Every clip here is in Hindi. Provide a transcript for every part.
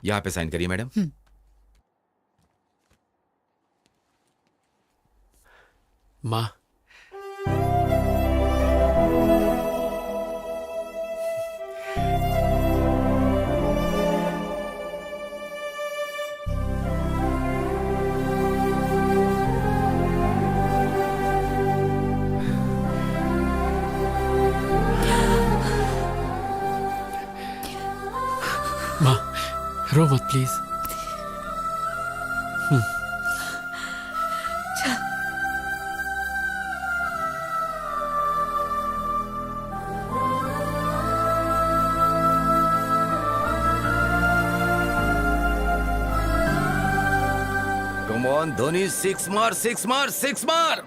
यहाँ पे साइन करिए मैडम। माँ, माँ रो मत please. Come on Dhoni, six मार सिक्स मार सिक्स मार।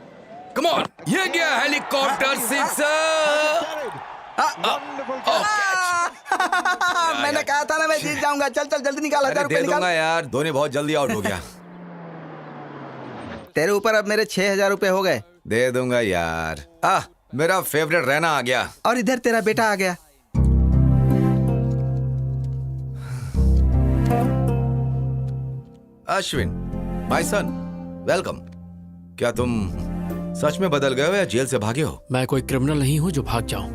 कम ऑन, ये गया हेलीकॉप्टर सिक्सर। मैंने कहा था ना मैं जीत जाऊंगा। चल चल जल्दी निकाल, 1000 रुपए दे निकाल। दूंगा यार, धोनी बहुत जल्दी आउट हो गया। तेरे ऊपर अब मेरे 6000 रुपए हो गए। दे दूंगा यार। मेरा फेवरेट रहना आ गया। और इधर तेरा बेटा आ गया। Ashwin, my son, welcome. क्या तुम सच में बदल गए हो या जेल से भागे हो? मैं कोई क्रिमिनल नहीं हूँ जो भाग जाऊं।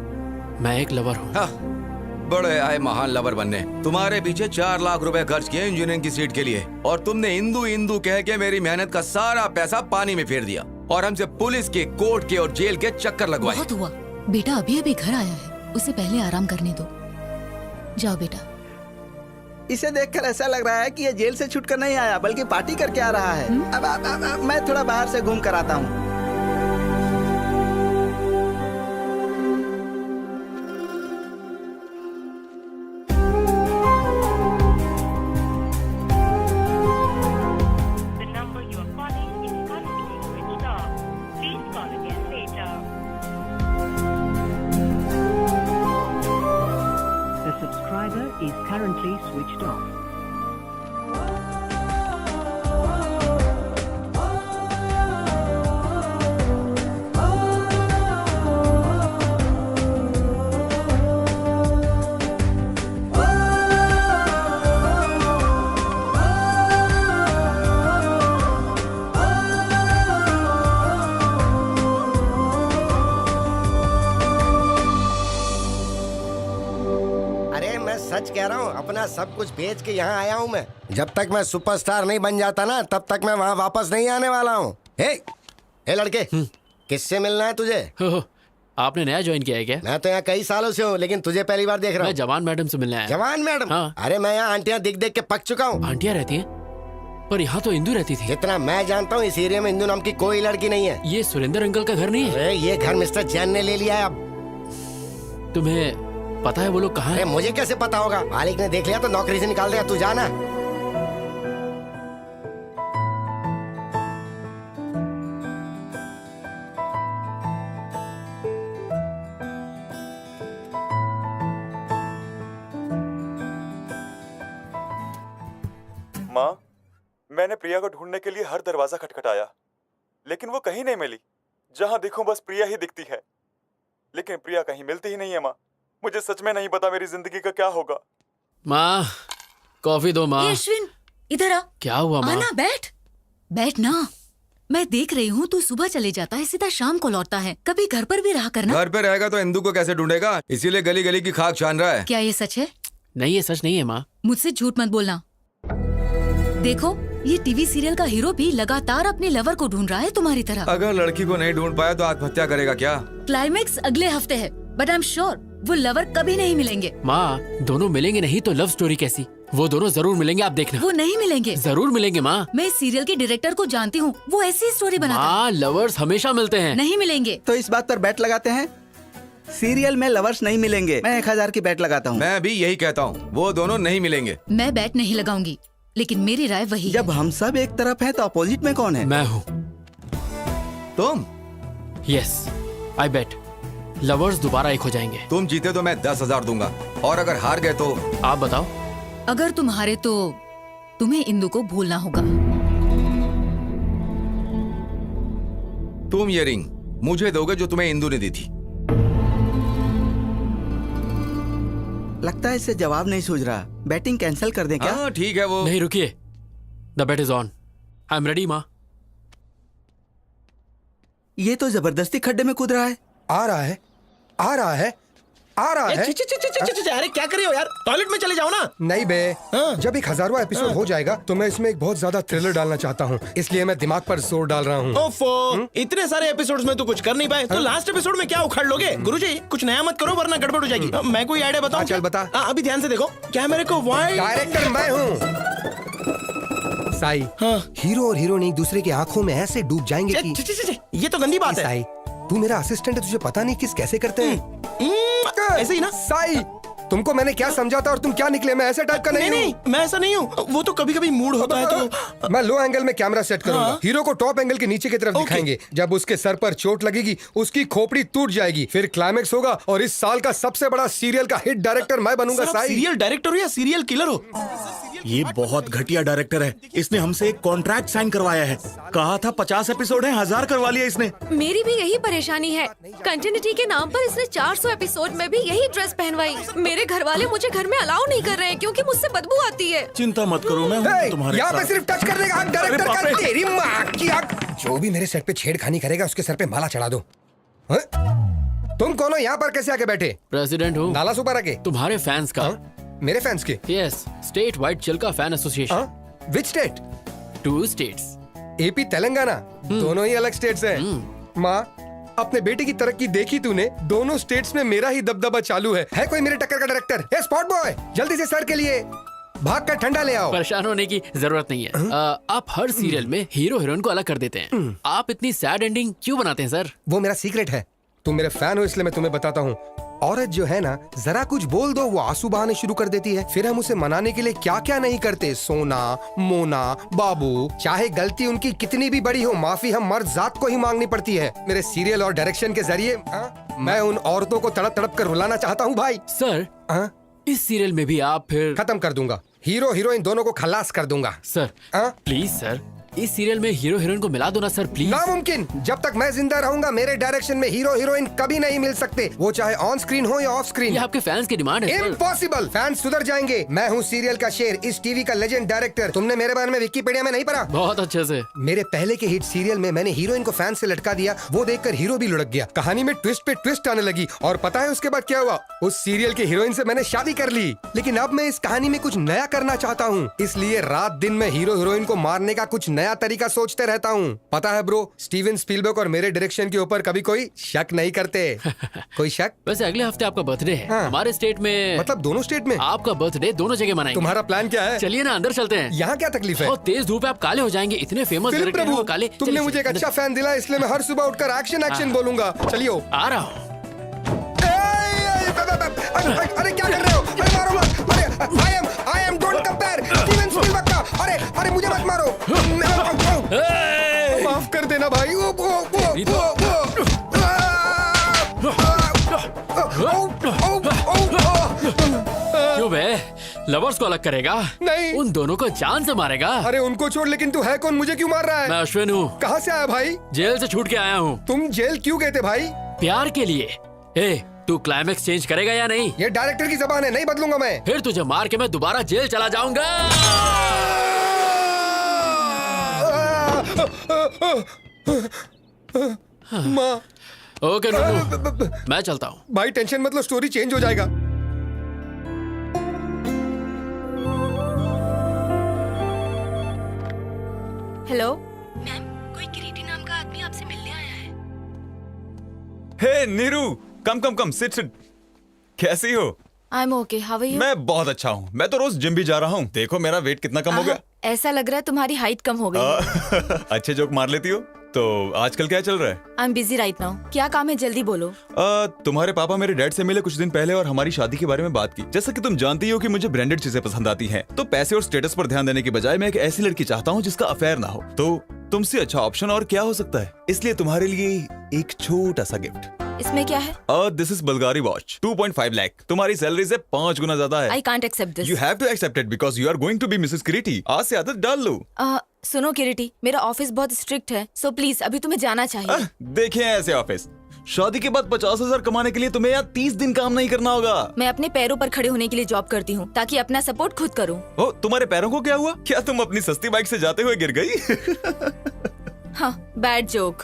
मैं एक लवर हूँ। बड़े आए महान लवर बनने। तुम्हारे पीछे 4 लाख रुपए खर्च किए इंजीनियरिंग की सीट के लिए, और तुमने हिंदू हिंदू कह के मेरी मेहनत का सारा पैसा पानी में फेर दिया, और हमसे पुलिस के, कोर्ट के और जेल के चक्कर लगवाए। बहुत हुआ। बेटा अभी अभी घर आया है, उसे पहले आराम करने दो। जाओ बेटा। इसे देखकर ऐसा लग रहा है कि ये जेल से छूटकर नहीं आया बल्कि पार्टी करके आ रहा है। अब मैं थोड़ा बाहर से घूम कर आता हूँ। The subscriber is currently switched off. अरे मैं सच कह रहा हूँ, अपना सब कुछ बेच के यहाँ आया हूँ मैं। जब तक मैं सुपरस्टार नहीं बन जाता ना, तब तक मैं वहाँ वापस नहीं आने वाला हूँ। हे लड़के, किससे मिलना है तुझे? हो, आपने नया ज्वाइन किया है क्या? मैं तो यहाँ कई सालों से हूँ, लेकिन तुझे पहली बार देख रहा मैं हूँ। जवान मैडम से मिलने आया। जवान मैडम? हाँ। अरे मैं यहाँ आंटियाँ दिख देख के पक चुका हूँ। आंटियाँ रहती हैं, पर यहाँ तो इंदू रहती थी। जितना मैं जानता हूँ इस एरिया में इंदू नाम की कोई लड़की नहीं है। ये सुरेंद्र अंकल का घर नहीं है? अरे ये घर मिस्टर जैन ने ले लिया है अब। तुम्हें पता है वो लोग कहाँ अरे हैं? मुझे कैसे पता होगा? मालिक ने देख लिया तो नौकरी से निकाल देगा। तू जाना। माँ, मैंने प्रिया को ढूंढने के लिए हर दरवाजा खटखटाया, लेकिन वो कहीं नहीं मिली। जहां देखूं बस प्रिया ही दिखती है, लेकिन प्रिया कहीं मिलती ही नहीं है। माँ, मुझे सच में नहीं पता मेरी जिंदगी का क्या होगा। माँ, कॉफी दो माँ। ए, अश्विन इधर आ। क्या हुआ माँ? आना, बैठ बैठ ना। मैं देख रही हूँ तू सुबह चले जाता है, सीधा शाम को लौटता है। कभी घर पर भी रहा करना। घर पे रहेगा तो इंदू को कैसे ढूंढेगा, इसीलिए गली गली की खाक छान रहा है। क्या ये सच है? नहीं, ये सच नहीं है माँ। मुझसे झूठ मत बोलना। देखो, ये टीवी सीरियल का हीरो भी लगातार अपने लवर को ढूंढ रहा है तुम्हारी तरह। अगर लड़की को नहीं ढूंढ पाया तो आत्महत्या करेगा क्या? क्लाइमेक्स अगले हफ्ते है, बट आई एम श्योर वो लवर कभी नहीं मिलेंगे। माँ, दोनों मिलेंगे नहीं तो लव स्टोरी कैसी? वो दोनों जरूर मिलेंगे, आप देखना। वो नहीं मिलेंगे। जरूर मिलेंगे माँ। मैं इस सीरियल के डायरेक्टर को जानती हूँ, वो ऐसी स्टोरी बनाता है। माँ, लवर्स हमेशा मिलते हैं। नहीं मिलेंगे। तो इस बात पर बैट लगाते हैं। सीरियल में लवर्स नहीं मिलेंगे। मैं 1000 की बैट लगाता हूँ। मैं भी यही कहता हूँ, वो दोनों नहीं मिलेंगे। मैं बैट नहीं लगाऊंगी, लेकिन मेरी राय वही है। जब हम सब एक तरफ हैं तो अपोजिट में कौन है? मैं हूँ। तुम? यस, आई बेट लवर्स दोबारा एक हो जाएंगे। तुम जीते तो मैं 10,000 दूंगा, और अगर हार गए तो? आप बताओ। अगर तुम हारे तो तुम्हें इंदु को भूलना होगा। तुम ये रिंग मुझे दोगे जो तुम्हें इंदु ने दी थी। लगता है इसे जवाब नहीं सूझ रहा। बैटिंग कैंसिल कर दें क्या? हाँ ठीक है वो। नहीं रुकिए, the bet is on. I am ready माँ। ये तो जबरदस्ती खड्डे में कूद रहा है। आ रहा है, आ रहा है, आ रहा है। अरे क्या कर रहे हो यार, टॉयलेट में चले जाओ ना। नहीं बे, जब एक 1000वां एपिसोड हो जाएगा तो मैं इसमें एक बहुत ज्यादा थ्रिलर डालना चाहता हूँ, इसलिए मैं दिमाग पर जोर डाल रहा हूँ। ओफो, इतने सारे एपिसोड्स में तो कुछ कर नहीं पाए, तो लास्ट एपिसोड में क्या उखाड़ लोगे? गुरुजी कुछ नया मत करो वरना गड़बड़ हो जाएगी। मैं कोई आइडिया बताऊं? चल बता। अभी ध्यान से देखो, कैमरे को वाइड। डायरेक्टर मैं हूँ साई। हीरो और हीरोइन एक दूसरे की आंखों में ऐसे डूब जाएंगे कि ये तो गंदी बात है। साई, तू मेरा असिस्टेंट है, तुझे पता नहीं किस कैसे करते हैं। ऐसे ही ना साई, तुमको मैंने क्या समझाता और तुम क्या निकले? मैं ऐसे टाइप का नहीं नहीं हूँ। मैं ऐसा नहीं हूँ, वो तो कभी कभी मूड होता है तो। मैं लो एंगल में कैमरा सेट करूंगा। हाँ। हीरो को टॉप एंगल के नीचे की तरफ दिखाएंगे। जब उसके सर पर चोट लगेगी उसकी खोपड़ी टूट जाएगी, फिर क्लाइमेक्स होगा और इस साल का सबसे बड़ा सीरियल का हिट डायरेक्टर मैं बनूंगा। साई, सीरियल डायरेक्टर हो या सीरियल किलर हो? ये बहुत घटिया डायरेक्टर है। इसने हमसे एक कॉन्ट्रैक्ट साइन करवाया है। कहा था 50 एपिसोड है, 1000 करवा लिया इसने। मेरी भी यही परेशानी है। कंटिन्यूटी के नाम पर इसने 400 एपिसोड में भी यही ड्रेस पहनवाई। मेरे घर वाले मुझे घर में अलाउ नहीं कर रहे हैं क्योंकि मुझसे बदबू आती है। चिंता मत करो, मैं हूं तुम्हारे यहाँ पे साथ। सिर्फ टच करने का डायरेक्टर अरे बाप का। रे। तेरी माँ की आँख। जो भी मेरे सेट पे छेड़खानी करेगा उसके सर पे माला चढ़ा दो। हाँ? तुम कौन हो? यहाँ पर कैसे आके बैठे? प्रेसिडेंट हूँ नाला सुपर आके। तुम्हारे फैंस का। मेरे फैंस के? Yes, state wide Chilka fan association. Which state? 2 states. AP Telangana, दोनों ही अलग स्टेट्स हैं। माँ, अपने बेटे की तरक्की देखी तूने? दोनों स्टेट्स में मेरा ही दबदबा चालू है कोई मेरे टक्कर का डायरेक्टर? ए स्पॉट बॉय, जल्दी से सर के लिए भाग कर ठंडा ले आओ। परेशान होने की जरूरत नहीं है। आप हर सीरियल में हीरो हीरोइन को अलग कर देते हैं। आप इतनी सैड एंडिंग क्यों बनाते हैं सर? वो मेरा सीक्रेट है। तुम मेरे फैन हो इसलिए मैं तुम्हें बताता हूँ। औरत जो है ना, जरा कुछ बोल दो वो आंसू बहाने शुरू कर देती है। फिर हम उसे मनाने के लिए क्या क्या नहीं करते। सोना, मोना, बाबू, चाहे गलती उनकी कितनी भी बड़ी हो, माफी हम मर्द जात को ही मांगनी पड़ती है। मेरे सीरियल और डायरेक्शन के जरिए मैं उन औरतों को तड़प तड़प कर रुलाना चाहता हूँ भाई। सर, इस सीरियल में भी आप फिर खत्म कर दूंगा। हीरो हीरोइन दोनों को खलास कर दूंगा। सर प्लीज सर, इस सीरियल में हीरो हीरोइन को मिला दो ना सर प्लीज। नामुमकिन। जब तक मैं जिंदा रहूंगा मेरे डायरेक्शन में हीरो हीरोइन कभी नहीं मिल सकते, वो चाहे ऑन स्क्रीन हो या ऑफ स्क्रीन। ये आपके फैंस की डिमांड है। इम्पॉसिबल। फैंस सुधर जाएंगे। मैं हूँ सीरियल का शेर, इस टीवी का लेजेंड डायरेक्टर। तुमने मेरे बारे में विकिपीडिया में नहीं पढ़ा? बहुत अच्छे से। मेरे पहले के हिट सीरियल में मैंने हीरोइन को फैन से लटका दिया, वो देखकर हीरो भी लुढ़क गया। कहानी में ट्विस्ट पे ट्विस्ट आने लगी और पता है उसके बाद क्या हुआ? उस सीरियल के हीरोइन से मैंने शादी कर ली। लेकिन अब मैं इस कहानी में कुछ नया करना चाहता हूँ, इसलिए रात दिन में हीरो हीरोइन को मारने का कुछ नया तरीका सोचते रहता हूँ। पता है ब्रो, स्टीवन स्पीलबर्ग और मेरे डायरेक्शन के ऊपर कभी कोई शक नहीं करते। कोई शक? वैसे अगले हफ्ते आपका बर्थडे है। हमारे स्टेट में, मतलब दोनों स्टेट में आपका बर्थडे दोनों जगह मनाएंगे। तुम्हारा प्लान क्या है? चलिए ना अंदर चलते हैं। यहाँ क्या तकलीफ है? और तेज धूप है, आप काले हो जाएंगे। इतने फेमस फिल्म डायरेक्टर हैं प्रभु, वो काले। तुमने मुझे एक अच्छा फैन दिला, इसलिए मैं हर सुबह उठकर एक्शन एक्शन बोलूंगा। चलियो। आ रहा हूँ। अरे क्या कर रहे हो? अरे मारो मत। अरे I am don't compare Steven Spielberg का। अरे मुझे मत मारो। माफ कर देना भाई। क्यों बे? लवर्स को अलग करेगा? नहीं। उन दोनों को जान से मारेगा? अरे उनको छोड़, लेकिन तू है कौन? मुझे क्यों मार रहा है? मैं अश्विन हूँ। कहाँ से आया भाई? जेल से छूट के आया हूँ। तुम जेल क्यों गए थे भाई? प्यार के लिए। ए, तू क्लाइमेक्स चेंज करेगा या नहीं? ये डायरेक्टर की जबान है, नहीं बदलूंगा मैं। फिर तुझे मार के मैं दोबारा जेल चला जाऊंगा। माँ। ओके नूनू, मैं चलता हूँ। भाई टेंशन मत लो, स्टोरी चेंज हो जाएगा। हेलो मैम, कोई किरीटी नाम का आदमी आपसे मिलने आया है। Hey Neeru, come come come, sit sit. कैसी हो? I am okay, how are you? मैं बहुत अच्छा हूँ। मैं तो रोज जिम भी जा रहा हूँ। देखो मेरा वेट कितना कम हो गया। ऐसा लग रहा है तुम्हारी हाइट कम हो गई है। अच्छे जोक मार लेती हो। तो आजकल क्या चल रहा है? I am busy right now. क्या काम है, जल्दी बोलो। तुम्हारे पापा मेरे डैड से मिले कुछ दिन पहले और हमारी शादी के बारे में बात की। जैसा कि तुम जानती हो कि मुझे ब्रांडेड चीजें पसंद आती हैं, तो पैसे और स्टेटस पर ध्यान देने की बजाय मैं एक ऐसी लड़की चाहता हूँ जिसका अफेयर ना हो। तो तुमसे अच्छा ऑप्शन और क्या हो सकता है? इसलिए तुम्हारे लिए एक छोटा सा गिफ्ट। इसमें क्या है? This is Bulgari watch, 2.5 lakh. तुम्हारी सैलरी से 5 गुना ज्यादा है। I can't accept this. You have to accept it because you are going to be Mrs Kiriti. आज से आदत डाल लो। सुनो किरीटी, मेरा ऑफिस बहुत स्ट्रिक्ट है, सो प्लीज अभी तुम्हें जाना चाहिए। देखें ऐसे ऑफिस, शादी के बाद 50,000 कमाने के लिए तुम्हें यहाँ 30 दिन काम नहीं करना होगा। मैं अपने पैरों पर खड़े होने के लिए जॉब करती हूँ ताकि अपना सपोर्ट खुद करूँ। ओ, तुम्हारे पैरों को क्या हुआ? क्या तुम अपनी सस्ती बाइक से जाते हुए गिर गई? हाँ, बैड जोक।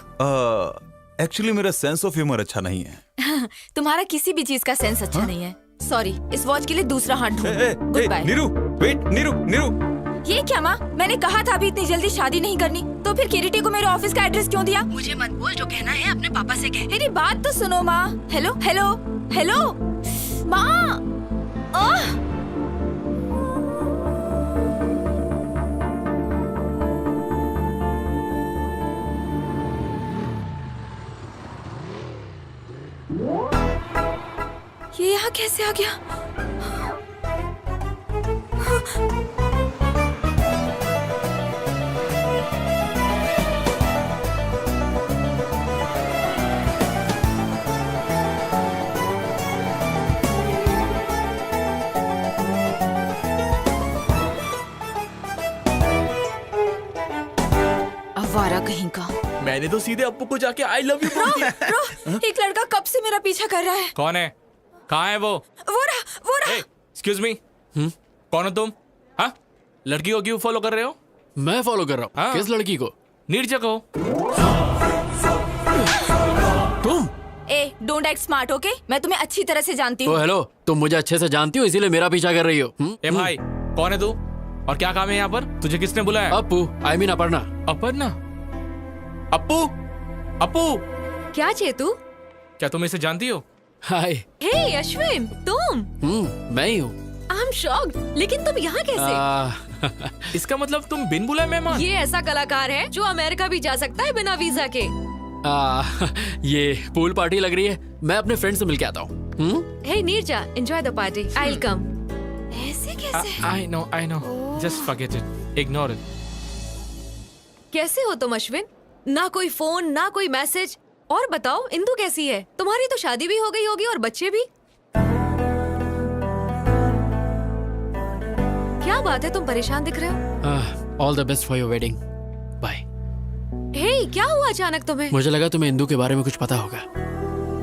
एक्चुअली मेरा सेंस ऑफ ह्यूमर अच्छा नहीं है। तुम्हारा किसी भी चीज का सेंस अच्छा नहीं है। सॉरी, इस वॉच के लिए दूसरा हाथ ढूंढो। Good bye. Neeru, wait, Neeru. ये क्या माँ? मैंने कहा था अभी इतनी जल्दी शादी नहीं करनी, तो फिर किरीटी को मेरे ऑफिस का एड्रेस क्यों दिया? मुझे मत बोल, जो कहना है अपने पापा से कह। मेरी बात तो सुनो माँ। हेलो हेलो हेलो माँ। ये यहाँ कैसे आ गया? आवारा कहीं का। मैंने तो सीधे अप्पू को जाके आई लव यू बोल दिया। एक लड़का कब से मेरा पीछा कर रहा है। कौन है? कहाँ है वो रहा। एक्सक्यूज मी, कौन हो तुम? हाँ, लड़की को क्यों फॉलो कर रहे हो? मैं फॉलो कर रहा हूँ। किस लड़की को? नीरजा को। तुम? Don't act smart, okay? मैं तुम्हें अच्छी तरह से जानती हूँ। हेलो, तुम मुझे अच्छे से जानती हो, इसीलिए मेरा पीछा कर रही हो। ए भाई, कौन है तू और क्या काम है यहाँ पर? तुझे किसने बुलाया? Appu, I mean Aparna. अपर्णा? अप्पू क्या चेतू? क्या तुम इसे जानती हो? हाय। हे अश्विन, तुम? मैं ही हूँ। आई एम शॉक्ड, लेकिन तुम यहाँ कैसे? इसका मतलब तुम बिन बुलाए मेहमान? ये ऐसा कलाकार है जो अमेरिका भी जा सकता है बिना वीजा के। ये पूल पार्टी लग रही है, मैं अपने फ्रेंड से मिलके आता हूँ। Hey Neerja, enjoy the party, I will come. ऐसे कैसे? I know, just forget it, ignore it. कैसे हो तुम अश्विन? ना कोई फोन, ना कोई मैसेज। और बताओ, इंदु कैसी है? तुम्हारी तो शादी भी हो गई होगी और बच्चे भी। क्या बात है, तुम परेशान दिख रहे हो? All the best for your wedding. Bye. Hey, क्या हुआ अचानक तुम्हें? मुझे लगा तुम्हें इंदु के बारे में कुछ पता होगा,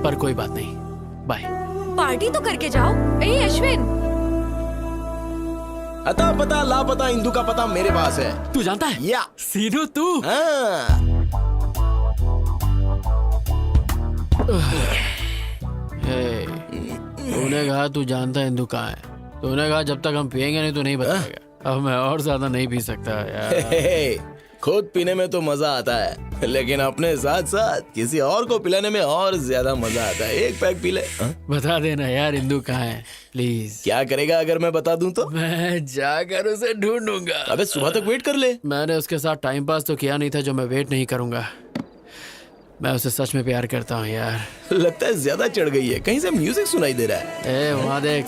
पर कोई बात नहीं। बाय। पार्टी तो करके जाओ। ए अश्विन, अता पता लापता इंदु का पता मेरे पास है। तू जानता है? या सीनू तू? तूने कहा तू जानता है इंदु कहाँ है। तूने कहा जब तक हम पियेंगे नहीं तो नहीं बताएगा। अब मैं और ज्यादा नहीं पी सकता यार। खुद पीने में तो मजा आता है, लेकिन अपने साथ साथ किसी और को पिलाने में और ज्यादा मजा आता है। एक पैक पी ले। बता देना यार इंदु कहाँ है प्लीज। क्या करेगा अगर मैं बता दूं तो? मैं जाकर उसे ढूंढूंगा। अबे सुबह तक वेट कर ले। मैंने उसके साथ टाइम पास तो किया नहीं था जो मैं वेट नहीं करूंगा। मैं उसे सच में प्यार करता हूँ यार। लगता है ज्यादा चढ़ गई है, कहीं से म्यूजिक सुनाई दे रहा है। वहाँ देख।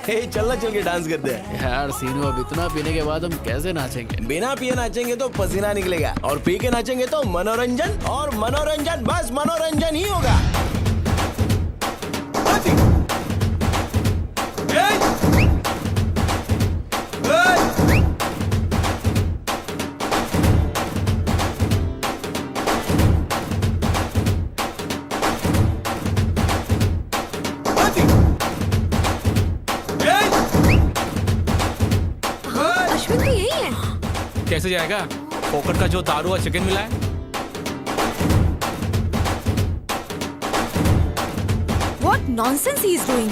चलना, चल के डांस करते हैं यार। सीनू, अब इतना पीने के बाद हम कैसे नाचेंगे? बिना पिए नाचेंगे तो पसीना निकलेगा, और पी के नाचेंगे तो मनोरंजन, और मनोरंजन बस मनोरंजन ही होगा। कैसे जाएगा? फोकट का जो दारू और चिकन मिला है। What nonsense he is doing?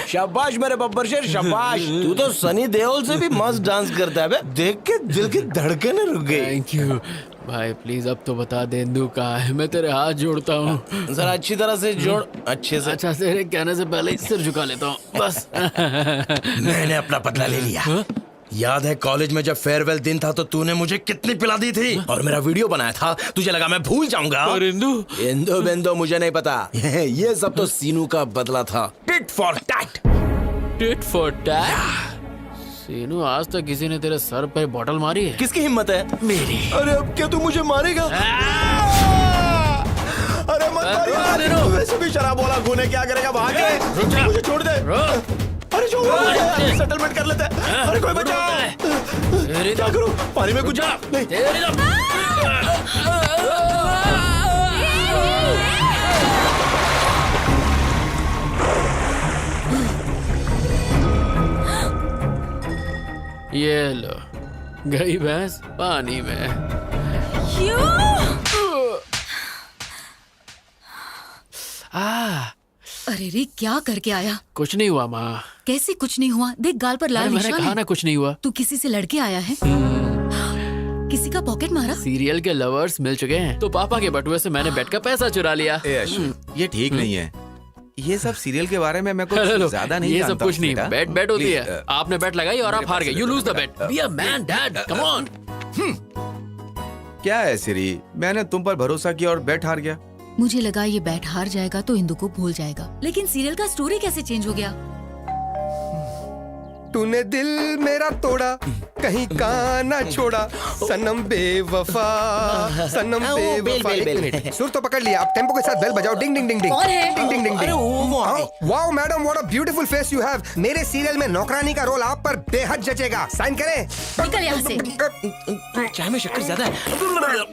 शाबाश मेरे बब्बर शेर, शाबाश। तू तो सनी देओल से भी मस्त डांस करता है बे। देख के दिल की धड़कनें रुक गई। थैंक यू भाई, प्लीज अब तो बता दे इंदु कहाँ है। मैं तेरे हाथ जोड़ता हूँ। जरा अच्छी तरह से जोड़, अच्छे से। अच्छा, तेरे कहने से पहले ही सिर झुका लेता हूँ बस। मैंने अपना बदला ले लिया। याद है कॉलेज में जब फेयरवेल दिन था तो तूने मुझे कितनी पिला दी थी और मेरा वीडियो बनाया था। तुझे लगा मैं भूल जाऊंगा? और इंदु बेंदो मुझे नहीं पता। ये सब तो सीनू का बदला था। Tit for tat. Tit for tat? Seenu, आज तक किसी ने तेरे सर पे बॉटल मारी है? किसकी हिम्मत है? मेरी। अरे अब क्या तू मुझे मारेगा? अरे मत वैसे भी शराब वाला खून है, क्या करेगा? भागे, मुझे छोड़ दे। अरे छोड़, सेटलमेंट कर लेते हैं। अरे कोई बचाओ। क्या करूं? पानी में कुछ जा नहीं। ये लो, गई भैंस पानी में। अरे रे, क्या करके आया? कुछ नहीं हुआ माँ। कैसे कुछ नहीं हुआ? देख गाल पर लाल मैंने निशान कहा है। ना कुछ नहीं हुआ। तू किसी से लड़के आया है? किसी का पॉकेट मारा? सीरियल के लवर्स मिल चुके हैं, तो पापा के बटुए से मैंने बेट का पैसा चुरा लिया। ए अश्विन, ये ठीक नहीं है। ये सब सीरियल के बारे में मैं कुछ हेलो, ज्यादा नहीं ये जानता सब कुछ हूँ, नहीं, बेटा। बेट बेट होती Please, है। आपने बेट लगाई और आप हार गए। You lose the bet. Be a man dad, come on. क्या है सिरी, मैंने तुम पर भरोसा किया और बैट हार गया। मुझे लगा ये बैट हार जाएगा तो इंदु को भूल जाएगा, लेकिन सीरियल का स्टोरी कैसे चेंज हो गया? तूने दिल मेरा तोड़ा, कहीं का ना छोड़ा, सनम बेवफा, सनम बेवफा। एक मिनट, सुर तो पकड़ लिया, अब टेम्पो के साथ बेल बजाओ। डिंग डिंग डिंग डिंग। कौन है? Ding ding ding ding. Wow madam, what a beautiful face you have. मेरे सीरियल में नौकरानी का रोल आप पर बेहद जचेगा। साइन करें? निकल यहाँ से। चाय में शक्कर ज्यादा है।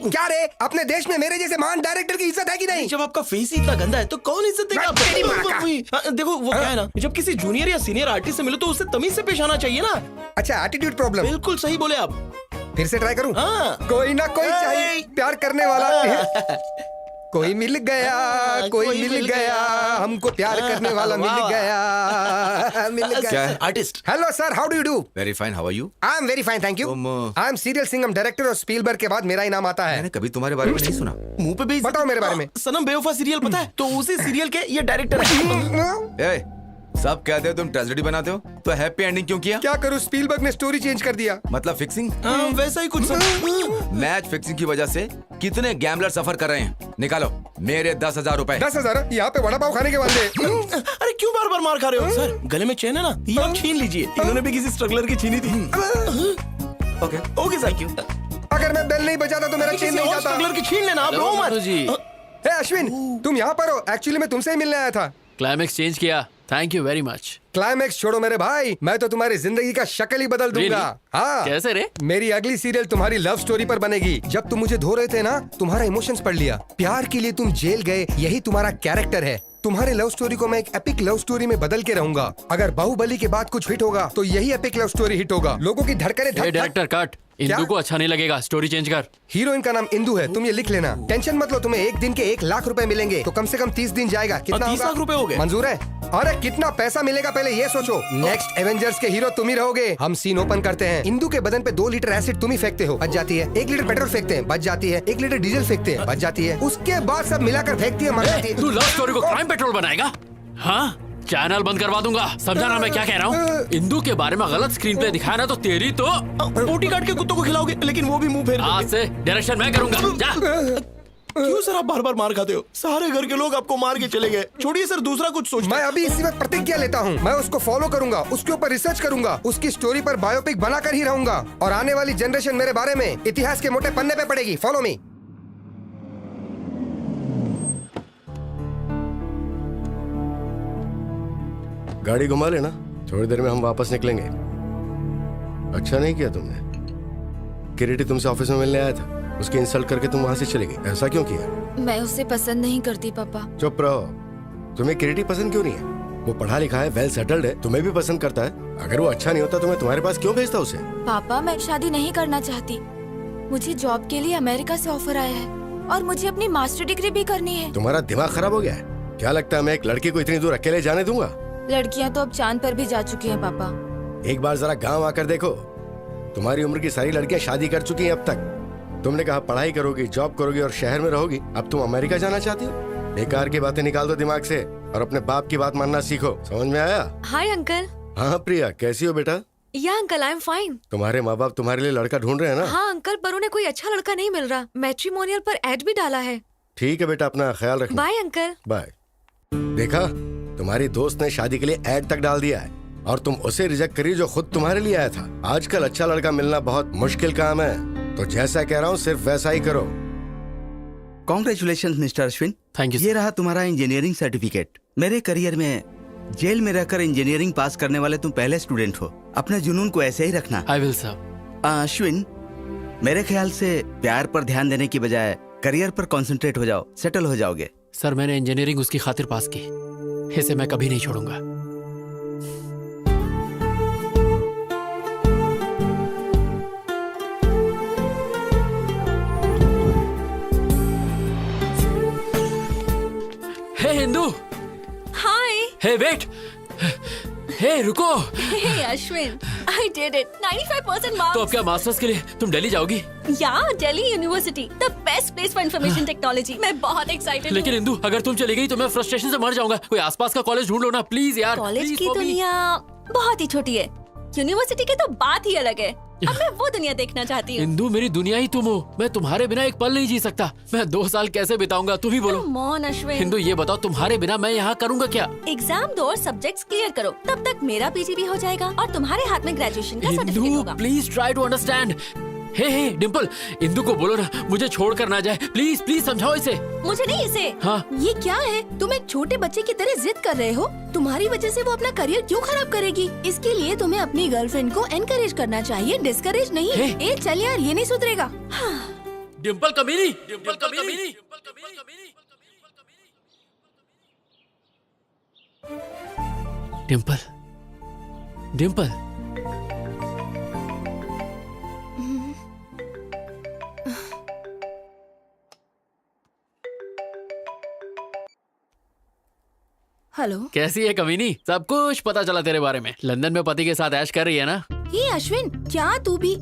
क्या रे, अपने देश में मेरे जैसे महान डायरेक्टर की इज्जत है कि नहीं? जब आपका फेस ही इतना गंदा है तो कौन इज्जत देगा तेरी माँ का। आपको? देखो वो क्या है ना, जब किसी जूनियर या सीनियर आर्टिस्ट से मिलो तो उससे तमीज से पेश आना चाहिए ना। अच्छा, एटीट्यूड प्रॉब्लम। बिल्कुल सही बोले आप। फिर से ट्राई करूं? हाँ। कोई ना कोई चाहिए प्यार करने वाला। कोई मिल गया, कोई मिल गया, हमको प्यार करने वाला मिल गया, मिल क्या गया। है? Artist. Hello sir, how do you do? Very fine, how are you? I am very fine, thank you. I am serial Singham director और स्पीलबर्ग के बाद मेरा ही नाम आता है। मैंने कभी तुम्हारे बारे में नहीं सुना। मुंह पे भी बताओ मेरे बारे में। सनम बेवफा सीरियल पता है? तो उसी सीरियल के ये डायरेक्टर है। ए, सब कहते हो तुम ट्रेजेडी बनाते हो, तो हैप्पी एंडिंग क्यों किया? क्या करूं, स्पीलबर्ग ने स्टोरी चेंज कर दिया। मतलब फिक्सिंग? वैसा ही कुछ। मैच फिक्सिंग की वजह से कितने गैम्बलर सफर कर रहे हैं। निकालो मेरे 10,000 रुपए। 10,000? यहाँ पे वड़ा पाव खाने के वाले। अरे क्यों बार बार मार खा रहे हो सर? गले में चेन है ना, ये आप छीन लीजिए। इन्होंने भी किसी स्ट्रगलर की छीनी थी। Okay okay sir. क्यों? अगर मैं बेल नहीं बजाता तो मेरा चेन नहीं जाता। स्ट्रगलर की छीन लेना, आप रो मत जी। ए अश्विन, तुम यहाँ पर हो? एक्चुअली मैं तुमसे ही मिलने आया था। क्लाइमेक्स चेंज किया, thank you very much. Climax छोड़ो मेरे भाई, मैं तो तुम्हारी जिंदगी का शक्ल ही बदल दूंगा। Really? हाँ। कैसे रे? मेरी अगली सीरियल तुम्हारी लव स्टोरी पर बनेगी। जब तुम मुझे धो रहे थे ना, तुम्हारा इमोशंस पढ़ लिया। प्यार के लिए तुम जेल गए, यही तुम्हारा कैरेक्टर है। तुम्हारे लव स्टोरी को मैं एक एपिक लव स्टोरी में बदल के रहूंगा। अगर बाहुबली के बाद कुछ हिट होगा तो यही एपिक लव स्टोरी हिट होगा। लोगों की धड़कने धक धक। डायरेक्टर कट, इंदु को अच्छा नहीं लगेगा, स्टोरी चेंज कर। हीरोइन का नाम इंदु है, तुम ये लिख लेना। टेंशन मत लो, तुम्हें एक दिन के 1 लाख रुपए मिलेंगे, तो कम से कम 30 दिन जाएगा। कितना 30 लाख रुपए हो गए? मंजूर है? अरे कितना पैसा मिलेगा पहले ये सोचो। नेक्स्ट एवेंजर्स के हीरो तुम ही रहोगे। हम सीन ओपन करते हैं। इंदु के बदन पे 2 लीटर एसिड तुम ही फेंकते हो, बच जाती है। 1 लीटर पेट्रोल फेंकते हैं, बच जाती है। 1 लीटर डीजल फेंकते हैं, बच जाती है। उसके बाद सब मिलाकर फेंकती है, मर जाती है। तू लव स्टोरी को क्राइम पेट्रोल बनाएगा? हाँ, चैनल बंद करवा दूंगा। समझा ना मैं क्या कह रहा हूँ? इंदु के बारे में गलत स्क्रीन प्ले दिखाया ना तो तेरी तो बोटी काट के कुत्तों को खिलाओगे, लेकिन वो भी मुंह फेर देंगे। आज से डायरेक्शन मैं करूंगा। जा। क्यों सर आप बार बार मार खाते हो? सारे घर के लोग आपको मार के चले गए। छोड़िए सर, दूसरा कुछ सोचिए। मैं अभी इसी वक्त प्रतिज्ञा लेता हूँ, मैं उसको फॉलो करूंगा, उसके ऊपर रिसर्च करूंगा, उसकी स्टोरी पर बायोपिक बनाकर ही रहूंगा। और आने वाली जनरेशन मेरे बारे में इतिहास के मोटे पन्ने पे पड़ेगी। Follow me. गाड़ी घुमा लेना, थोड़ी देर में हम वापस निकलेंगे। अच्छा नहीं किया तुमने। किरीटी तुमसे ऑफिस में मिलने आया था, उसकी इंसल्ट करके तुम वहां से चले गए। ऐसा क्यों किया? मैं उसे पसंद नहीं करती पापा। चुप रहो। तुम्हें किरीटी पसंद क्यों नहीं है? वो पढ़ा लिखा है, वेल सेटल्ड है, तुम्हें भी पसंद करता है। अगर वो अच्छा नहीं होता तो मैं तुम्हारे पास क्यों भेजता उसे? पापा मैं शादी नहीं करना चाहती। मुझे जॉब के लिए अमेरिका से ऑफर आया है और मुझे अपनी मास्टर डिग्री भी करनी है। तुम्हारा दिमाग खराब हो गया है क्या? लगता है मैं एक लड़की को इतनी दूर अकेले जाने दूंगा? लड़कियां तो अब चांद पर भी जा चुकी हैं पापा। एक बार जरा गांव आकर देखो, तुम्हारी उम्र की सारी लड़कियां शादी कर चुकी हैं अब तक। तुमने कहा पढ़ाई करोगी, जॉब करोगी और शहर में रहोगी। अब तुम अमेरिका जाना चाहती हो? बेकार की बातें निकाल दो दिमाग से और अपने बाप की बात मानना सीखो। समझ में आया? Hi uncle. हाँ प्रिया, कैसी हो बेटा? या अंकल, आई एम फाइन। तुम्हारे माँ बाप तुम्हारे लिए लड़का ढूंढ रहे हैं ना? हाँ अंकल, पर उन्हें कोई अच्छा लड़का नहीं मिल रहा। मैट्रिमोनियल पर एड भी डाला है। ठीक है बेटा, अपना ख्याल रखना। Bye uncle. बाय। देखा, तुम्हारी दोस्त ने शादी के लिए ऐड तक डाल दिया है और तुम उसे रिजेक्ट करी जो खुद तुम्हारे लिए आया था। आजकल अच्छा लड़का मिलना बहुत मुश्किल काम है, तो जैसा कह रहा हूँ सिर्फ वैसा ही करो। Congratulation mister Ashwin. Thank you ये रहा तुम्हारा इंजीनियरिंग सर्टिफिकेट। मेरे करियर में जेल में रहकर इंजीनियरिंग पास करने वाले तुम पहले स्टूडेंट हो। अपने जुनून को ऐसे ही रखना। I will sir. अश्विन, मेरे ख्याल से प्यार पर ध्यान देने की बजाय करियर पर कंसंट्रेट हो जाओ, सेटल हो जाओगे। सर मैंने इंजीनियरिंग उसकी खातिर पास की, इसे मैं कभी नहीं छोड़ूंगा। हे हिंदू। हाय। हे वेट। हे रुको। हे Ashwin, I did it. 95% marks. तो अब क्या मास्टर्स के लिए तुम दिल्ली जाओगी? Yeah, Delhi University, the best place for information technology. मैं बहुत excited लेकिन हूँ। इंदू, अगर तुम चली गई तो मैं फ्रस्ट्रेशन से मर जाऊंगा। कोई आसपास का कॉलेज ढूंढ लो ना प्लीज यार। कॉलेज Please की for me. दुनिया बहुत ही छोटी है, यूनिवर्सिटी की तो बात ही अलग है। अब मैं वो दुनिया देखना चाहती हूँ। इंदू मेरी दुनिया ही तुम हो, मैं तुम्हारे बिना एक पल नहीं जी सकता। मैं 2 साल कैसे बिताऊंगा, तुम ही बोलो। Come on, Ashwin. हिंदू ये बताओ, तुम्हारे बिना मैं यहाँ करूँगा क्या? एग्जाम दो और सब्जेक्ट्स क्लियर करो, तब तक मेरा पीजी भी हो जाएगा और तुम्हारे हाथ में ग्रेजुएशन का सर्टिफिकेट इंदू होगा। Please try to understand. Hey Dimple, Indu को बोलो ना मुझे छोड़ कर ना जाए, प्लीज प्लीज समझाओ इसे। मुझे नहीं इसे। हाँ। ये क्या है? तुम एक छोटे बच्चे की तरह जिद कर रहे हो। तुम्हारी वजह से वो अपना करियर क्यों खराब करेगी? इसके लिए तुम्हें अपनी गर्लफ्रेंड को एनकरेज करना चाहिए, डिस्करेज नहीं। ए चल यार, ये नहीं सुधरेगा। डिम्पल कमीनी, डिम्पल कमीनी। डिम्पल, डिम्पल। हेलो। कैसी है कमीनी? सब कुछ पता चला तेरे बारे में। लंदन में पति के साथ ऐश कर रही है ना? ये अश्विन, क्या तू भी?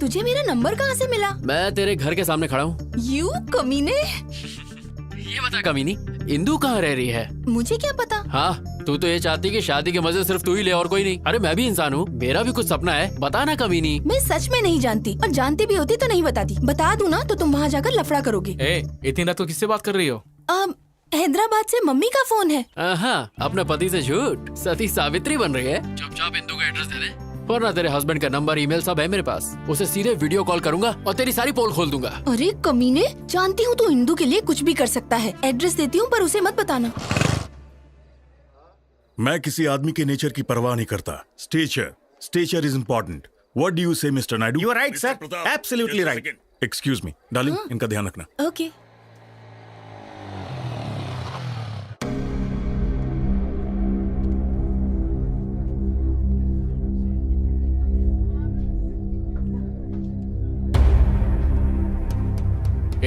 तुझे मेरा नंबर कहाँ से मिला? मैं तेरे घर के सामने खड़ा हूँ। यू कमीने। ये बता कमीनी, इंदू कहाँ रह रही है? मुझे क्या पता? हाँ, तू तो ये चाहती कि शादी के मजे सिर्फ तू ही ले और कोई नहीं। अरे मैं भी इंसान हूँ, मेरा भी कुछ सपना है, बता ना कमीनी। मैं सच में नहीं जानती, और जानती भी होती तो नहीं बताती। बता दूँ ना तो तुम वहाँ जाकर लफड़ा करोगे। इतनी रात को किससे बात कर रही हो? हैदराबाद से मम्मी का फोन है। हाँ, अपने पति से झूठ, सती सावित्री बन रही है। चुपचाप इंदू का एड्रेस दे दे, वरना तेरे हस्बैंड का नंबर ईमेल सब है मेरे पास। उसे सीधे वीडियो कॉल करूंगा और तेरी सारी पोल खोल दूंगा। अरे कमीने, जानती हूँ तू इंदू के लिए कुछ भी कर सकता है। एड्रेस देती हूँ पर उसे मत बताना। मैं किसी आदमी के नेचर की परवाह नहीं करता। Stature is important. What do you say mister Naidu? You are right sir, absolutely right. Excuse me darling, इनका ध्यान रखना। ओके।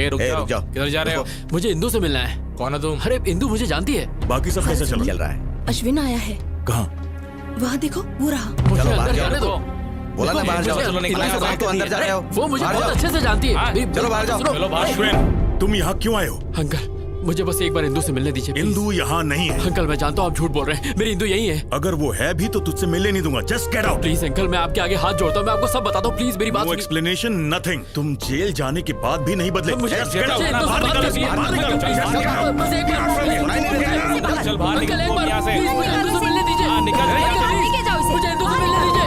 रुक जाओ। किधर जा रहे हो? मुझे इंदू से मिलना है। कौन है तुम? अरे इंदू मुझे जानती है। बाकी सब कैसा चल रहा है? अश्विन आया है। कहाँ? वहाँ देखो, वो रहा। मुझे अंदर जाने दो। बोला ना बाहर जाओ। तो अंदर जा रहे हो। वो मुझे बहुत अच्छे से जानती है। चलो बाहर जाओ। चलो बाहर। अश्विन, तुम यहाँ क्यों आए हो? अंकल, मुझे बस एक बार इंदू से मिलने दीजिए। इंदू यहाँ नहीं है। अंकल मैं जानता हूँ आप झूठ बोल रहे हैं, मेरी इंदू यही है। अगर वो है भी तो तुझसे मिलने नहीं दूंगा। Just get out. Please uncle, मैं आपके आगे हाथ जोड़ता हूँ, मैं आपको सब बताता हूँ, प्लीज मेरी बात नो सुनिए। Explanation, nothing. तुम जेल जाने के बाद भी नहीं बदले। मुझे Just get out। इंदू से बाहर बात निकलो, करनी है। बाहर निकलो, प्लीज, just get out। बस एक बार। चल बाहर अंकल एक बार यहाँ से। प्लीज मुझे इंदू से मिलने दीजिए। निकल अंकल, यहाँ से। प्लीज, लेके जाओ इसे। मुझे इंदू से मिलने दीजिए।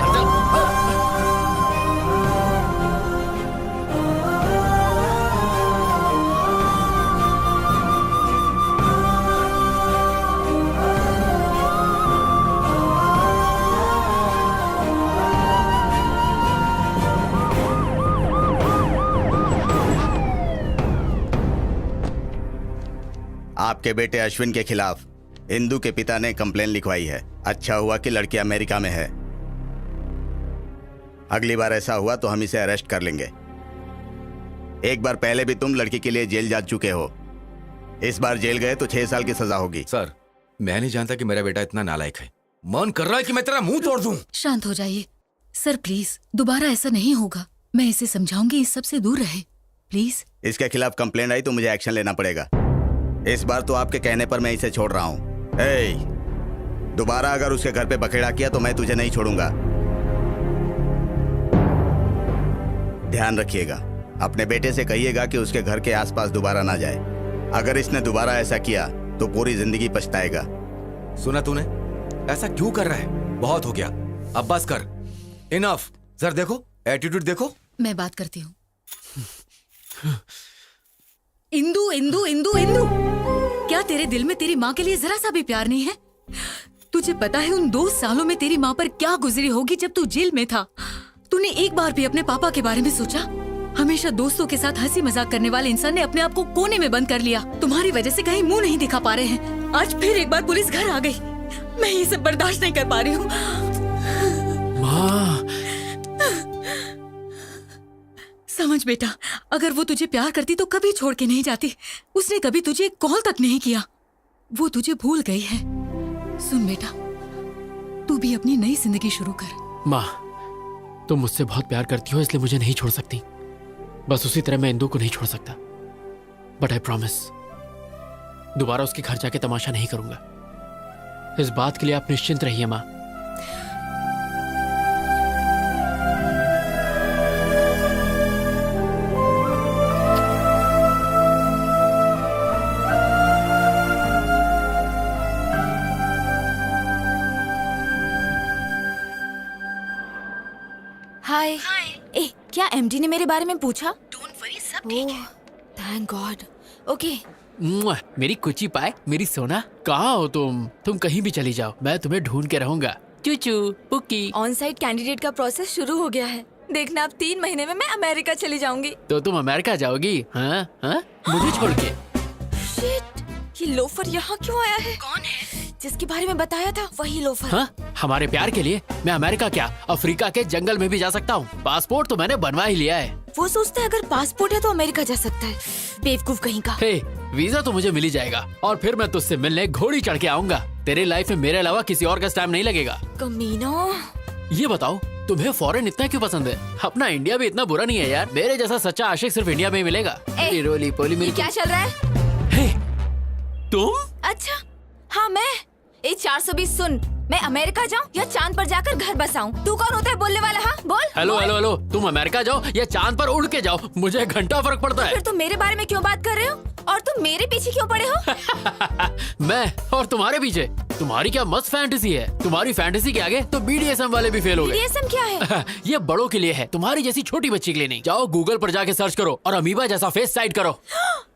आपके बेटे अश्विन के खिलाफ इंदू के पिता ने कंप्लेन लिखवाई है। अच्छा हुआ कि लड़की अमेरिका में है। अगली बार ऐसा हुआ तो हम इसे अरेस्ट कर लेंगे। एक बार पहले भी तुम लड़की के लिए जेल जा चुके हो। इस बार जेल गए तो 6 साल की सजा होगी। सर, मैं नहीं जानता कि मेरा बेटा इतना नालायक है। मन कर रहा है कि मैं तेरा मुंह तोड़ दूं। शांत हो जाइए सर, प्लीज दोबारा ऐसा नहीं होगा। मैं इसे समझाऊंगी इस सब से दूर रहे, प्लीज। इसके खिलाफ कंप्लेंट आई तो मुझे एक्शन लेना पड़ेगा। इस बार तो आपके कहने पर मैं इसे छोड़ रहा हूँ। दोबारा अगर उसके घर पे बखेड़ा किया तो मैं तुझे नहीं छोड़ूंगा। ध्यान रखिएगा, अपने बेटे से कहिएगा कि उसके घर के आसपास दोबारा ना जाए। अगर इसने दोबारा ऐसा किया तो पूरी जिंदगी पछताएगा। सुना तूने? ऐसा क्यों कर रहा है? बहुत हो गया, अब बस कर। इनफ। सर देखो, एटीट्यूड देखो। मैं बात करती हूँ। इंदू इंदू इंदू इंदू क्या तेरे दिल में तेरी माँ के लिए जरा सा भी प्यार नहीं है? तुझे पता है उन 2 सालों में तेरी माँ पर क्या गुजरी होगी जब तू जेल में था? तूने एक बार भी अपने पापा के बारे में सोचा? हमेशा दोस्तों के साथ हंसी मजाक करने वाले इंसान ने अपने आप को कोने में बंद कर लिया। तुम्हारी वजह से कहीं मुंह नहीं दिखा पा रहे हैं। आज फिर एक बार पुलिस घर आ गई। मैं ये सब बर्दाश्त नहीं कर पा रही हूँ। माँ, समझ बेटा, अगर वो तुझे प्यार करती तो कभी छोड़ के नहीं जाती। उसने कभी तुझे एक कॉल तक नहीं किया। वो तुझे भूल गई है। सुन बेटा, तू भी अपनी नई जिंदगी शुरू कर। माँ, तुम मुझसे बहुत प्यार करती हो इसलिए मुझे नहीं छोड़ सकती। बस उसी तरह मैं इंदु को नहीं छोड़ सकता। बट आई प्रॉमिस, दोबारा उसके घर जाके तमाशा नहीं करूंगा। इस बात के लिए आप निश्चिंत रहिए माँ। हाय। ए, क्या एमडी ने मेरे बारे में पूछा? डोंट वरी, सब ठीक है। Thank God. ओके। मेरी कुची पाए, मेरी सोना, कहाँ हो तुम? तुम कहीं भी चली जाओ, मैं तुम्हें ढूंढ के रहूंगा। चूचू पुकी। ऑन साइट कैंडिडेट का प्रोसेस शुरू हो गया है। देखना, अब 3 महीने में मैं अमेरिका चली जाऊंगी। तो तुम अमेरिका जाओगी? हाँ हाँ, मुझे छोड़ के। शिट, ये लोफर यहाँ क्यों आया है? कौन है? जिसके बारे में बताया था वही लोफर। हाँ, हमारे प्यार के लिए मैं अमेरिका क्या, अफ्रीका के जंगल में भी जा सकता हूँ। पासपोर्ट तो मैंने बनवा ही लिया है। वो सोचता है अगर पासपोर्ट है तो अमेरिका जा सकता है। बेवकूफ कहीं का। हे, वीजा तो मुझे मिल ही जाएगा और फिर मैं तुझसे मिलने घोड़ी चढ़ के आऊंगा। तेरे लाइफ में मेरे अलावा किसी और का टाइम नहीं लगेगा। कमीना। ये बताओ, तुम्हें फॉरेन इतना क्यों पसंद है? अपना इंडिया भी इतना बुरा नहीं है यार। मेरे जैसा सच्चा आशिक सिर्फ इंडिया में ही मिलेगा। रोली पोली मेरी। क्या चल रहा है? हे, तुम? अच्छा, हाँ मैं। 420 सुन, मैं अमेरिका जाऊँ या चांद पर जाकर घर बसाऊं? तू कौन होता है बोलने वाला? हाँ बोल। हेलो हेलो हेलो, तुम अमेरिका जाओ या चांद पर उड़ के जाओ, मुझे घंटा फर्क पड़ता है। फिर तुम मेरे बारे में क्यों बात कर रहे हो? और तुम मेरे पीछे क्यों पड़े हो? मैं और तुम्हारे पीछे? तुम्हारी क्या मस्त फैंटेसी है। तुम्हारी फैंटेसी के आगे तो BDSM वाले भी फेल हो गए। BDSM क्या है? ये बड़ों के लिए है, तुम्हारी जैसी छोटी बच्ची के लिए नहीं। जाओ गूगल पर जाके सर्च करो और अमीबा जैसा फेस साइड करो।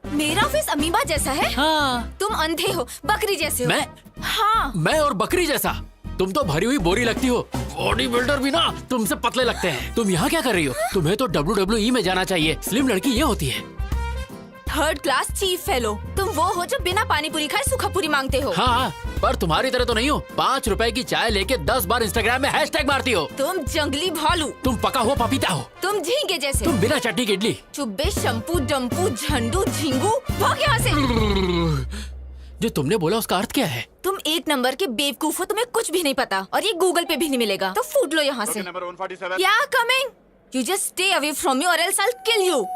मेरा फेस अमीबा जैसा है? हाँ। तुम अंधे हो, बकरी जैसे हो। मैं? हाँ। मैं और बकरी जैसा? तुम तो भरी हुई बोरी लगती हो। बॉडी बिल्डर भी ना तुमसे पतले लगते हैं। तुम यहाँ क्या कर रही हो? तुम्हें तो WWE में जाना चाहिए। स्लिम लड़की ये होती है। 3rd class chief fellow. तुम वो हो जो बिना पानी पूरी खाए सूखा पूरी मांगते हो। हाँ, पर तुम्हारी तरह तो नहीं हो। 5 रुपए की चाय लेके 10 बार इंस्टाग्राम में हैशटैग मारती हो। तुम जंगली भालू। तुम पका हुआ पपीता हो। तुम झींगे जैसे। तुम बिना चटनी की इडली। चुब्बे, शंपू, डम्पू, झंडू, झिंगू, भाग यहाँ से। जो तुमने बोला उसका अर्थ क्या है? तुम 1 नंबर के बेवकूफ हो, तुम्हें कुछ भी नहीं पता और ये गूगल पे भी नहीं मिलेगा, तो फूट लो यहाँ से। Yeah coming, you just stay away from me or else I will kill you.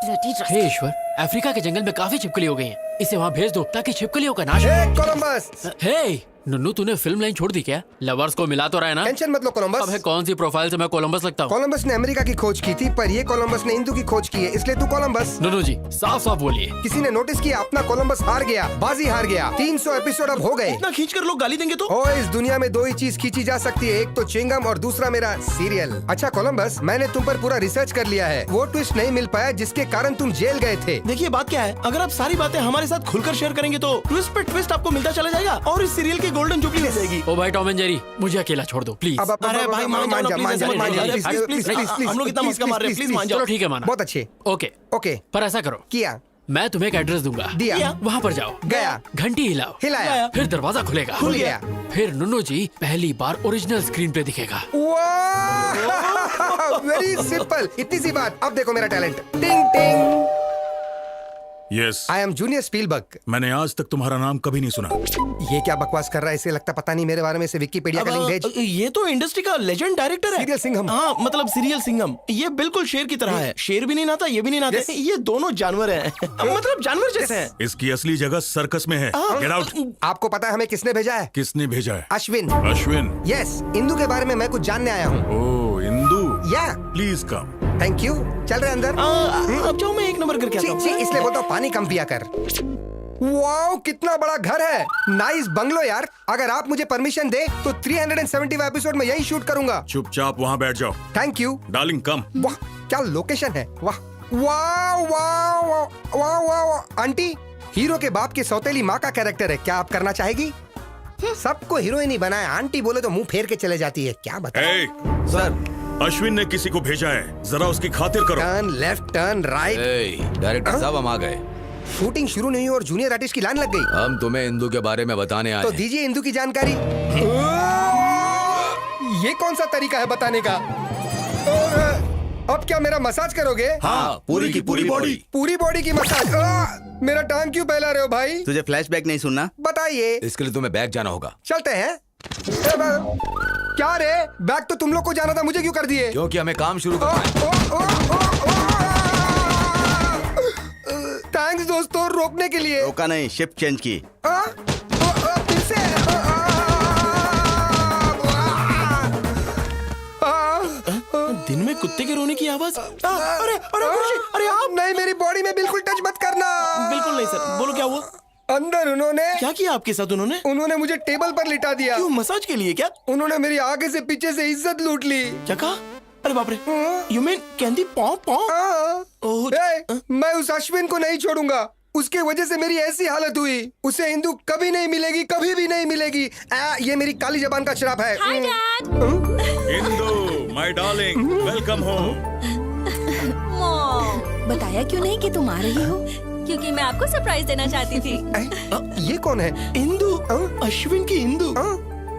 हे ईश्वर, अफ्रीका के जंगल में काफी छिपकली हो गई हैं। इसे वहाँ भेज दो ताकि छिपकलियों का नाश हो। कोलंबस। हे नुन्नू, तूने फिल्म लाइन छोड़ दी क्या? लवर्स को मिला तो रहा है ना? टेंशन मत लो कोलंबस। अब है कौन सी प्रोफाइल से मैं कोलंबस लगता हूँ? कोलंबस ने अमेरिका की खोज की थी, पर ये कोलंबस ने हिंदू की खोज की है, इसलिए तू कोलंबस। नुन्नू जी, साफ साफ बोलिए। किसी ने नोटिस किया अपना कोलंबस हार गया, बाजी हार गया। 300 एपिसोड अब हो गए। इतना खींच कर लोग गाली देंगे तो? ओ, इस दुनिया में 2 ही चीज खींची जा सकती है, एक तो च्युइंगम और दूसरा मेरा सीरियल। अच्छा कोलंबस, मैंने तुम पर पूरा रिसर्च कर लिया है। वो ट्विस्ट नहीं मिल पाया जिसके कारण तुम जेल गए थे। देखिए बात क्या है, अगर आप सारी बातें हमारे साथ खुलकर शेयर करेंगे तो ट्विस्ट पे ट्विस्ट आपको मिलता चला जाएगा और इस सीरियल की गोल्डन जुबली हो जाएगी। ओ भाई टॉम एंड जेरी, मुझे अकेला छोड़ दो प्लीज। अरे भाई मान जाओ, हम लोग इतना मस्का मार रहे हैं, प्लीज मान जाओ। चलो ठीक है, माना। बहुत अच्छे। ओके ओके, पर ऐसा करो, किया। मैं तुम्हें एक एड्रेस दूंगा, दिया। वहाँ पर जाओ, गया। घंटी हिलाओ, हिलाया, फिर दरवाजा खुलेगा, खुल गया। फिर नुन्नू जी पहली बार ओरिजिनल स्क्रीन पे दिखेगा। वेरी सिंपल, इतनी सी बात। अब देखो मेरा टैलेंट। टिंग टिंग। Yes, I am junior Spielberg. मैंने आज तक तुम्हारा नाम कभी नहीं सुना। ये क्या बकवास कर रहा है? इसे लगता पता नहीं मेरे बारे में। से विकिपीडिया का लिंक भेज। ये तो इंडस्ट्री का लेजेंड डायरेक्टर है, सीरियल सिंघम। हाँ मतलब सीरियल सिंघम। ये बिल्कुल शेर की तरह है। शेर भी नहीं नाता, ये भी नहीं नाता। ये दोनों जानवर हैं। मतलब जानवर जैसे हैं। इसकी असली जगह सर्कस में है। Get out. आपको पता है हमें किसने भेजा है? किसने भेजा है? अश्विन। अश्विन? यस, इंदू के बारे में मैं कुछ जानने आया हूँ। ओह इंदू, या प्लीज कम। Thank you. चल रहे अंदर। अब जाओ, मैं 1 नंबर करके आता हूँ। इसलिए बोलता हूँ पानी कम पिया कर। वाओ, कितना बड़ा घर है। नाइस बंगलो यार। अगर आप मुझे परमिशन दे तो 375 एपिसोड में यही शूट करूंगा। चुपचाप वहाँ बैठ जाओ। Thank you darling come. वाह क्या लोकेशन है। वाह वाह वाह वाह वाह वाह। आंटी हीरो के बाप की सौतेली माँ का कैरेक्टर है, क्या आप करना चाहेगी? सबको हीरोइन ही बनाया, आंटी बोले तो मुंह फेर के चले जाती है, क्या बताएं? सर, अश्विन ने किसी को भेजा है, जरा उसकी खातिर करो। Turn left, turn right. Director साहब हम आ गए। शूटिंग शुरू नहीं हुई और जूनियर आर्टिस्ट की लाइन लग गई। हम तुम्हें इंदू के बारे में बताने आए तो हैं। दीजिए इंदू की जानकारी। ये कौन सा तरीका है बताने का? अब क्या मेरा मसाज करोगे? हाँ, पूरी की पूरी बॉडी। पूरी बॉडी की मसाज। मेरा टांग क्यों फैला रहे हो भाई? तुझे फ्लैशबैक नहीं सुनना? बताइए। इसके लिए तुम्हें बैग जाना होगा। चलते हैं। क्या रे, बैग तो तुम लोग को जाना था, मुझे क्यों कर दिए? क्योंकि हमें काम शुरू करना है। थैंक्स दोस्तों, रोकने के लिए। रोका नहीं, शिफ्ट चेंज की। फिर से। दिन में कुत्ते के रोने की आवाज। अरे अरे गुरुजी, अरे आप नहीं, मेरी बॉडी में बिल्कुल टच मत करना। बिल्कुल नहीं सर, बोलो क्या हुआ? अंदर उन्होंने क्या किया आपके साथ? उन्होंने मुझे टेबल पर लिटा दिया। क्यों, मसाज के लिए क्या? उन्होंने मेरी आगे से पीछे से इज्जत लूट ली। क्या कहा? अरे बाप रे, यू मीन कैंडी पॉ पॉ? ओह, मैं उस अश्विन को नहीं छोड़ूंगा, उसके वजह से मेरी ऐसी हालत हुई। उसे इंदू कभी नहीं मिलेगी, कभी भी नहीं मिलेगी। ये मेरी काली जबान का श्राप है। Hi dad. Indu, my darling, welcome home. Mom, बताया क्यों नहीं कि तुम आ रही हो? क्योंकि मैं आपको सरप्राइज देना चाहती थी। ये कौन है? इंदू, अश्विन की इंदू।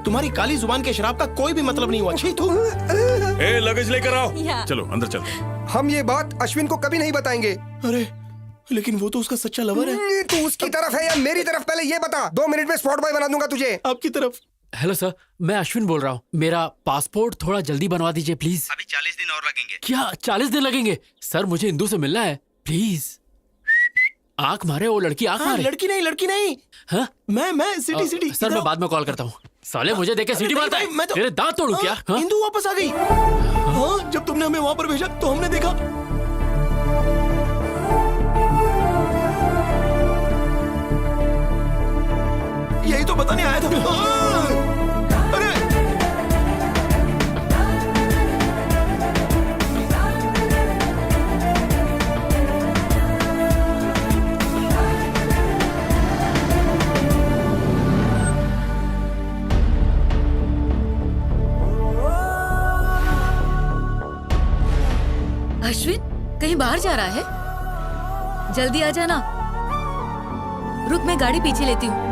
तुम्हारी काली जुबान के शराब का कोई भी मतलब नहीं हुआ। छी तू। ए, लगेज लेकर आओ। या। चलो अंदर चलो। हम ये बात अश्विन को कभी नहीं बताएंगे। अरे लेकिन वो तो उसका सच्चा लवर है। तू उसकी तरफ है या मेरी तरफ, पहले ये बता। 2 मिनट में स्पॉट बॉय बना दूंगा तुझे। आपकी तरफ। हेलो सर, मैं अश्विन बोल रहा हूँ। मेरा पासपोर्ट थोड़ा जल्दी बनवा दीजिए प्लीज। अभी 40 दिन और लगेंगे। क्या 40 दिन लगेंगे? सर मुझे इंदू से मिलना है प्लीज। आंख मारे वो लड़की, आंख मारे। लड़की नहीं। हाँ? मैं सिटी। सर मैं बाद में कॉल करता हूँ। साले मुझे देख के सीटी मारता है। मैं तो- तेरे दांत तोड़ू क्या? हाँ? इंदू वापस आ गई। हाँ, जब तुमने हमें वहाँ पर भेजा तो हमने देखा। यही तो बताने आया था। अरे अश्विन कहीं बाहर जा रहा है? जल्दी आ जाना। रुक, मैं गाड़ी पीछे लेती हूँ।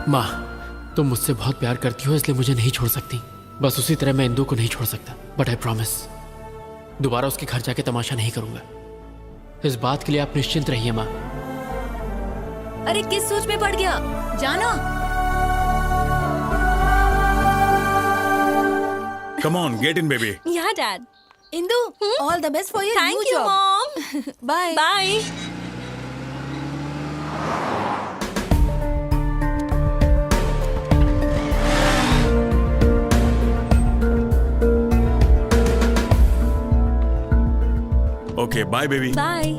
माँ, तुम मुझसे बहुत प्यार करती हो, इसलिए मुझे नहीं छोड़ सकती। बस उसी तरह मैं इंदू को नहीं छोड़ सकता। बट आई प्रॉमिस, दोबारा उसके घर जाके तमाशा नहीं करूंगा। इस बात के लिए आप निश्चिंत रहिए माँ। अरे किस सोच में पड़ गया? जाना। Come on, get in baby. Yeah dad. Indu, all the best for your new thank you job. Mom. Bye. Bye. Okay, bye baby. Bye.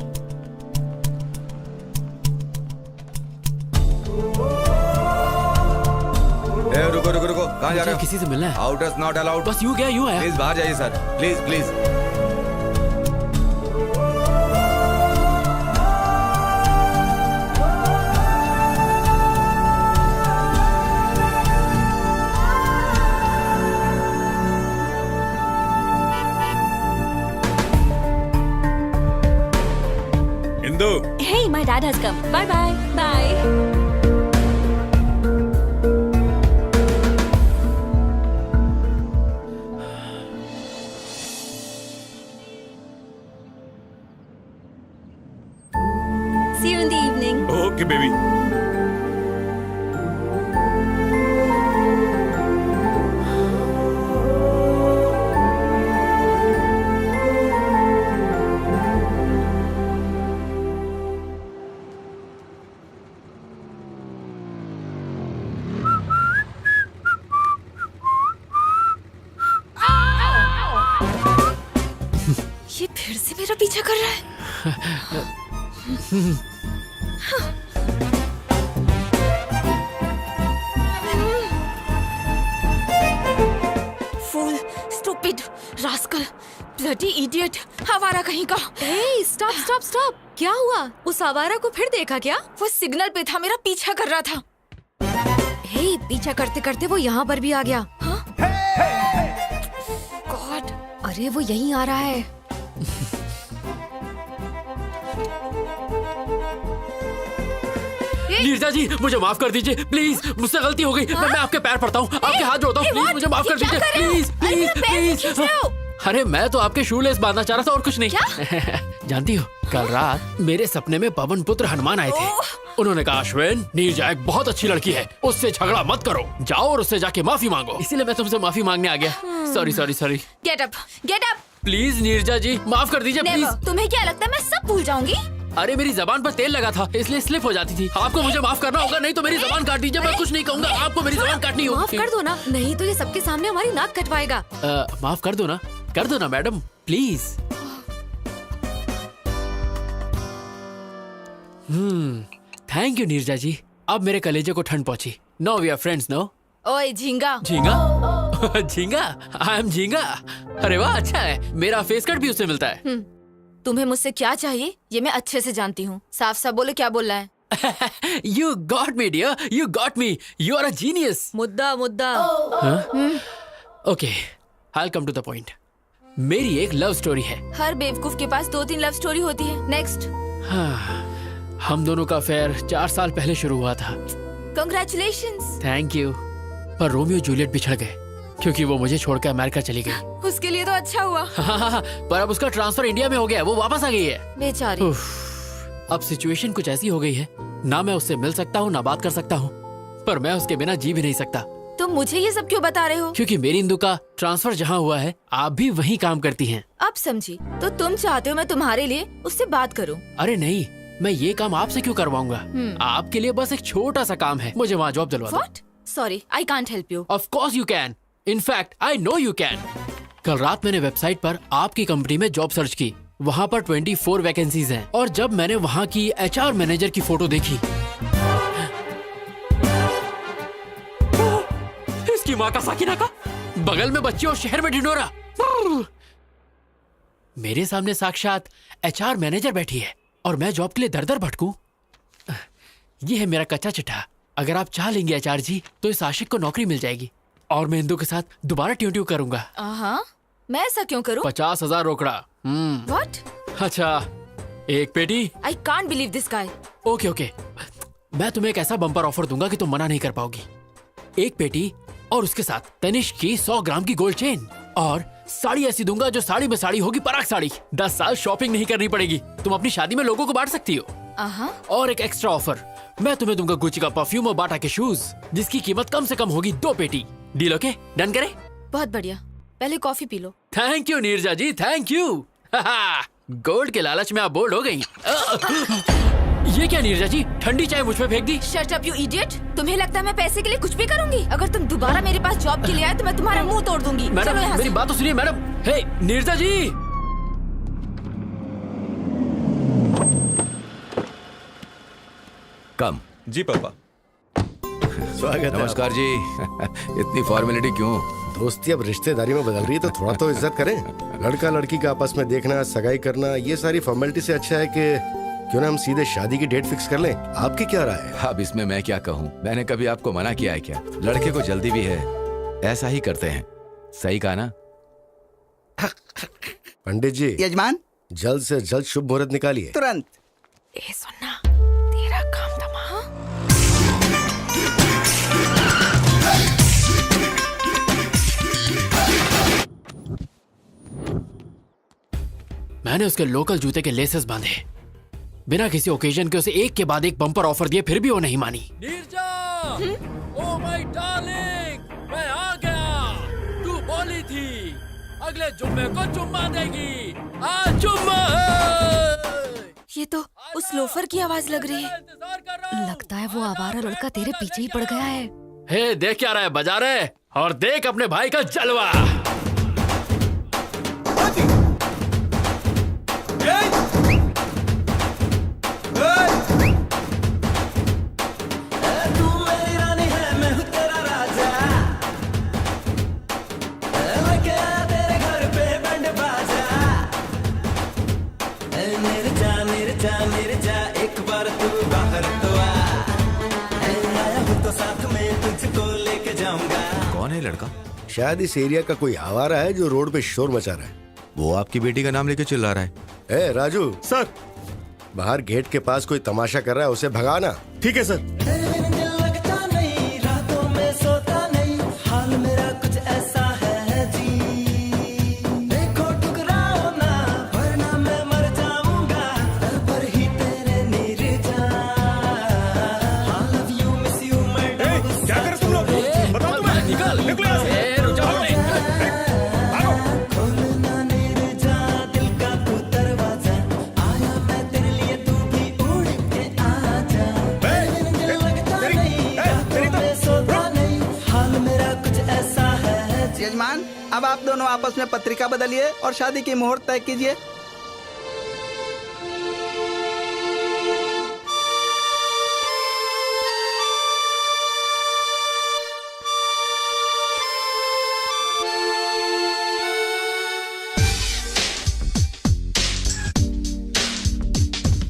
रुको, कहाँ जा रहे हो? किसी से मिलना है। Outers not allowed. बस यूं गया, यूं आया। प्लीज बाहर जाइए sir, please please. Indu, Hey, my dad has come. Bye bye. Bye. See you in the evening. Okay baby. ये फिर से मेरा पीछा कर रहा है। फूल, स्टूपिड, रास्कल, ब्लडी इडियट, आवारा कहीं का। हे स्टॉप स्टॉप स्टॉप, क्या हुआ? उस आवारा को फिर देखा क्या? वो सिग्नल पे था, मेरा पीछा कर रहा था। हे, पीछा करते करते वो यहाँ पर भी आ गया। हाँ? गॉड, अरे वो यहीं आ रहा है। नीरजा जी, मुझे माफ कर दीजिए प्लीज, मुझसे गलती हो गई। मैं आपके पैर पड़ता हूँ, आपके हाथ जोड़ता हूँ, प्लीज मुझे माफ कर दीजिए प्लीज प्लीज प्लीज। अरे मैं तो आपके शूलेस बांधना चाह रहा था और कुछ नहीं। जानती हो, कल रात मेरे सपने में पवन पुत्र हनुमान आए थे। उन्होंने कहा, अश्विन, नीरजा एक बहुत अच्छी लड़की है, उससे झगड़ा मत करो, जाओ और उससे जाके माफी मांगो। इसीलिए मैं तुमसे माफी मांगने आ गया। Sorry sorry sorry. Get up, get up. Please Neerja ji, माफ कर दीजिए प्लीज। तुम्हें क्या लगता है मैं सब भूल जाऊंगी? अरे मेरी जबान पर तेल लगा था, इसलिए स्लिप हो जाती थी। आपको मुझे माफ करना होगा, नहीं तो मेरी जबान काट दीजिए। मैं कुछ नहीं कहूँगा, आपको मेरी जबान काटनी होगी। माफ कर दो ना, नहीं तो ये सबके सामने हमारी नाक कटवाएगा। माफ कर दो ना madam, please. Thank you Neerja ji, अब मेरे कलेजे को ठंड पहुंची। No we are friends no. ओए झींगा। झींगा? झींगा? आई एम झींगा। अरे वाह, अच्छा है, मेरा फेस कट भी उससे मिलता है। तुम्हें मुझसे क्या चाहिए ये मैं अच्छे से जानती हूँ। साफ साफ बोलो, क्या बोलना है? You got me dear, you got me, you are a genius. मुद्दा मुद्दा। Okay, I'll come to the point. मेरी एक लव स्टोरी है। हर बेवकूफ के पास 2-3 लव स्टोरी होती है। नेक्स्ट। हम दोनों का अफेयर 4 साल पहले शुरू हुआ था। Congratulations. Thank you. पर रोमियो जूलियट बिछड़ गए क्योंकि वो मुझे छोड़कर अमेरिका चली गई। उसके लिए तो अच्छा हुआ। पर अब उसका ट्रांसफर इंडिया में हो गया, वो वापस आ गई है। बेचारी। अब सिचुएशन कुछ ऐसी हो गई है, ना मैं उससे मिल सकता हूँ ना बात कर सकता हूँ, पर मैं उसके बिना जी भी नहीं सकता। तुम मुझे ये सब क्यों बता रहे हो? क्योंकि मेरी इंदु का ट्रांसफर जहाँ हुआ है, आप भी वहीं काम करती हैं। अब समझी। तो तुम चाहते हो मैं तुम्हारे लिए उससे बात करूं? अरे नहीं, मैं ये काम आपसे क्यों करवाऊंगा? आपके लिए बस एक छोटा सा काम है, मुझे वहाँ जॉब दिलवा दो। What? Sorry, I can't help you. Of course you can. In fact, I know you can. कल रात मैंने वेबसाइट पर आपकी कंपनी में जॉब सर्च की, वहाँ पर 24 वैकेंसीज हैं, और जब मैंने वहाँ की HR मैनेजर की फोटो देखी, इसकी माँ का साकिना का, बगल में बच्ची और शहर में ढिंढोरा, मेरे सामने साक्षात HR मैनेजर बैठी है और मैं जॉब के लिए दर दर भटकूं। ये है मेरा कच्चा चिट्ठा। अगर आप चाह लेंगे HR जी, तो इस आशिक को नौकरी मिल जाएगी और मैं इंदु के साथ दोबारा ट्यून करूंगा। मैं ऐसा क्यों करूं? 50,000 रोकड़ा। What? अच्छा, एक पेटी। I can't believe this guy. Okay, मैं तुम्हें एक ऐसा बम्पर ऑफर दूंगा कि तुम मना नहीं कर पाओगी। एक पेटी और उसके साथ तनिष्क की 100 ग्राम की गोल्ड चेन, और साड़ी ऐसी दूंगा जो साड़ी में साड़ी होगी, पराग साड़ी। 10 साल शॉपिंग नहीं करनी पड़ेगी, तुम अपनी शादी में लोगों को बांट सकती हो। और एक एक्स्ट्रा ऑफर, मैं तुम्हें दूंगा गुच्ची का परफ्यूम और बाटा के शूज, जिसकी कीमत कम से कम होगी 2 पेटी। Deal okay? डन करें? बहुत बढ़िया, पहले कॉफी पी लो। Thank you Neerja ji, thank you. Gold के लालच में आप बोल्ड हो गई। ये क्या नीरजा जी, ठंडी चाय मुझ पे फेंक दी? Shut up you idiot. तुम्हें लगता है मैं पैसे के लिए कुछ भी करूंगी? अगर तुम दोबारा मेरे पास जॉब के लिए आए तो मैं तुम्हारा मुंह तोड़ दूंगी। मैडम, चलो यहाँ मेरी से। बात तो सुनिए मैडम। हे नीरजा जी। कम। जी पापा। स्वागत है। नमस्कार जी। इतनी फॉर्मेलिटी क्यों? दोस्ती अब रिश्तेदारी में बदल रही है तो थोड़ा तो इज्जत करें। लड़का लड़की का आपस में देखना, सगाई करना, ये सारी फॉर्मेलिटी से अच्छा है कि क्यों ना हम सीधे शादी की डेट फिक्स कर लें। आपकी क्या राय है? अब इसमें मैं क्या कहूँ? मैंने कभी आपको मना किया है क्या? लड़के को जल्दी भी है, ऐसा ही करते हैं। सही कहा ना? पंडित जी। यजमान, जल्द से जल्द शुभ मुहूर्त निकालिए। तुरंत। ए सुनना, तेरा काम था। मैंने उसके लोकल जूते के लेसेस बांधे, बिना किसी ओकेजन के उसे एक के बाद एक बम्पर ऑफर दिए, फिर भी वो नहीं मानी। नीरजा, ओ माय डार्लिंग, मैं आ गया। तू बोली थी अगले जुम्मे को चुम्मा देगी, आज जुम्मा है। ये तो उस लोफर की आवाज लग रही है। लगता है वो आवारा लड़का तेरे पीछे ही पड़ गया है। हे, देख क्या रहा है, बजा रहे, और देख अपने भाई का जलवा। एक बार तू बाहर तो आ, आया हूँ तो साथ में तुझको लेके जाऊंगा। कौन है लड़का? शायद इस एरिया का कोई आवारा है जो रोड पे शोर मचा रहा है। वो आपकी बेटी का नाम लेके चिल्ला रहा है। ए राजू, सर। बाहर गेट के पास कोई तमाशा कर रहा है, उसे भगाना। ठीक है सर। लगता नहीं, रातों में सोता नहीं, हाल मेरा कुछ ऐसा है जी। देखो टुकराओ ना, वरना मैं मर जाऊंगा, दर पर ही तेरे Nirja. I love you, miss you, my dog। क्या कर तुम लोग? बताओ तुम्हें। निकलो यहाँ से। खोलना निर्जा दिल का तू दरवाजा, आया मैं तेरे लिए, तू भी उड़ के आजा। लगता नहीं, रातों में सोता नहीं, हाल मेरा कुछ ऐसा है जी। यजमान, अब आप दोनों आपस में पत्रिका बदलिए और शादी की मुहूर्त तय कीजिए।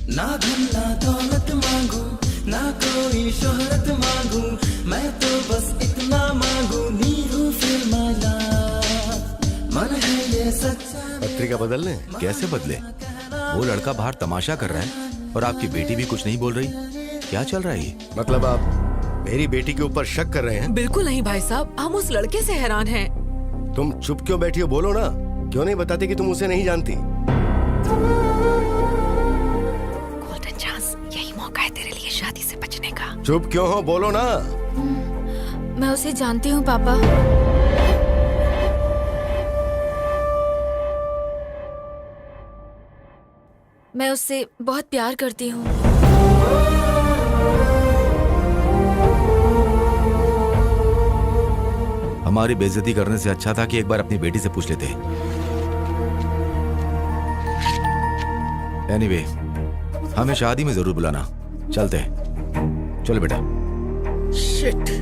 ना धन ना दौलत मांगू, ना कोई शोहरत मांगू, मैं तो बस इतना मांगू, नीरू फिर माला। मन है ये सच्चा। पत्रिका बदलने? कैसे बदले? वो लड़का बाहर तमाशा कर रहा है और आपकी बेटी भी कुछ नहीं बोल रही। क्या चल रहा है ये? मतलब आप मेरी बेटी के ऊपर शक कर रहे हैं? बिल्कुल नहीं भाई साहब, हम उस लड़के से हैरान हैं। तुम चुप क्यों बैठी हो? बोलो ना, क्यों नहीं बताते कि तुम उसे नहीं जानती? गोल्डन चांस, यही मौका है तेरे लिए शादी से बचने का। चुप क्यों हो? बोलो ना। मैं उसे जानती हूँ पापा। मैं उससे बहुत प्यार करती हूँ। हमारी बेइज्जती करने से अच्छा था कि एक बार अपनी बेटी से पूछ लेते। एनीवे, हमें शादी में जरूर बुलाना। चलते हैं। चलो बेटा। शिट।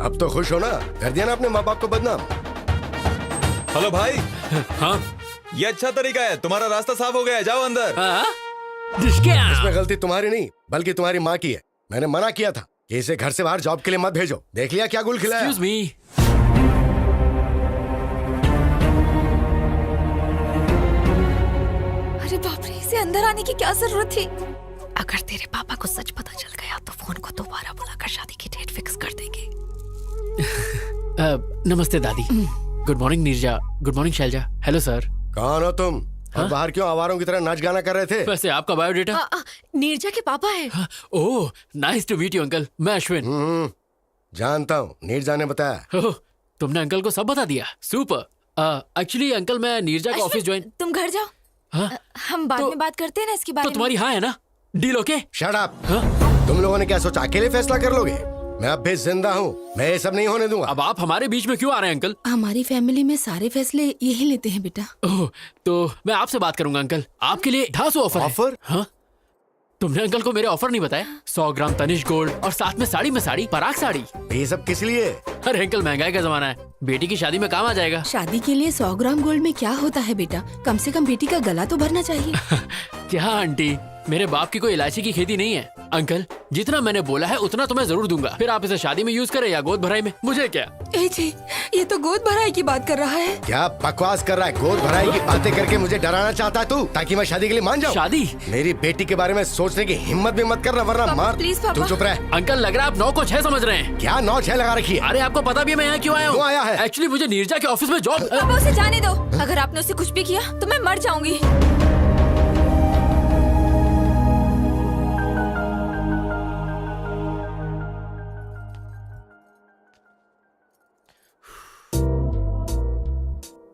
अब तो खुश हो ना? कर दिया ना अपने माँ बाप को बदनाम। हेलो भाई। हाँ? ये अच्छा तरीका है, तुम्हारा रास्ता साफ हो गया है, जाओ अंदर। इसमें गलती तुम्हारी नहीं, बल्कि तुम्हारी माँ की है। मैंने मना किया था कि इसे घर से बाहर जॉब के लिए मत भेजो। देख लिया क्या गुल खिलाया? Excuse me। अरे बाप रे, इसे अंदर आने की क्या जरूरत थी? अगर तेरे पापा को सच पता चल गया तो फोन को दोबारा बुलाकर शादी की डेट फिक्स कर देंगे। नमस्ते दादी। Good morning Neerja. Good morning Shailaja. Hello sir. कौन हो तुम? और बाहर क्यों आवारों की तरह नाच गाना कर रहे थे? वैसे आपका बायोडेटा? नीरजा के पापा है। Oh, nice to meet you uncle. मैं अश्विन। जानता हूँ, नीरजा ने बताया। ओह, तुमने अंकल को सब बता दिया। सुपर। एक्चुअली अंकल, मैं नीरजा का ऑफिस ज्वाइन। तुम घर जाओ। हाँ? हम बाद में बात करते हैं ना इसके बारे तो में। तुम्हारी हाँ है ना? Deal okay? Shut up. तुम लोगों ने क्या सोचा अकेले फैसला कर लोगे? मैं अब भी जिंदा हूँ, मैं ये सब नहीं होने दूंगा। अब आप हमारे बीच में क्यों आ रहे हैं अंकल? हमारी फैमिली में सारे फैसले यही लेते हैं बेटा। ओह, तो मैं आपसे बात करूंगा अंकल। आपके लिए 250 ऑफर है। ऑफर? हाँ? तुमने अंकल को मेरे ऑफर नहीं बताया? 100 ग्राम तनिष्क गोल्ड और साथ में साड़ी में साड़ी, पराग साड़ी। ये सब किस लिए? अरे अंकल, महंगाई का जमाना है, बेटी की शादी में काम आ जाएगा। शादी के लिए 100 ग्राम गोल्ड में क्या होता है बेटा? कम से कम बेटी का गला तो भरना चाहिए। क्या आंटी, मेरे बाप की कोई इलायची की खेती नहीं है। अंकल, जितना मैंने बोला है उतना तो मैं जरूर दूंगा। फिर आप इसे शादी में यूज करें या गोद भराई में, मुझे क्या। ए जी, ये तो गोद भराई की बात कर रहा है। क्या बकवास कर रहा है? गोद भराई की बातें करके मुझे डराना चाहता है तू, ताकि मैं शादी के लिए मान जाऊं? शादी? मेरी बेटी के बारे में सोचने की हिम्मत भी मत करना, वरना मार। प्लीज पापा। तू चुप रह। अंकल, लग रहा है आप 9 को 6 समझ रहे हैं। क्या 9-6 लगा रखी है? अरे आपको पता भी है मैं यहाँ क्यों आया हूँ? क्यों आया है? एक्चुअली मुझे नीरजा के ऑफिस में जॉब। पापा, उसे जाने दो। अगर आपने उसे कुछ भी किया तो मैं मर जाऊंगी।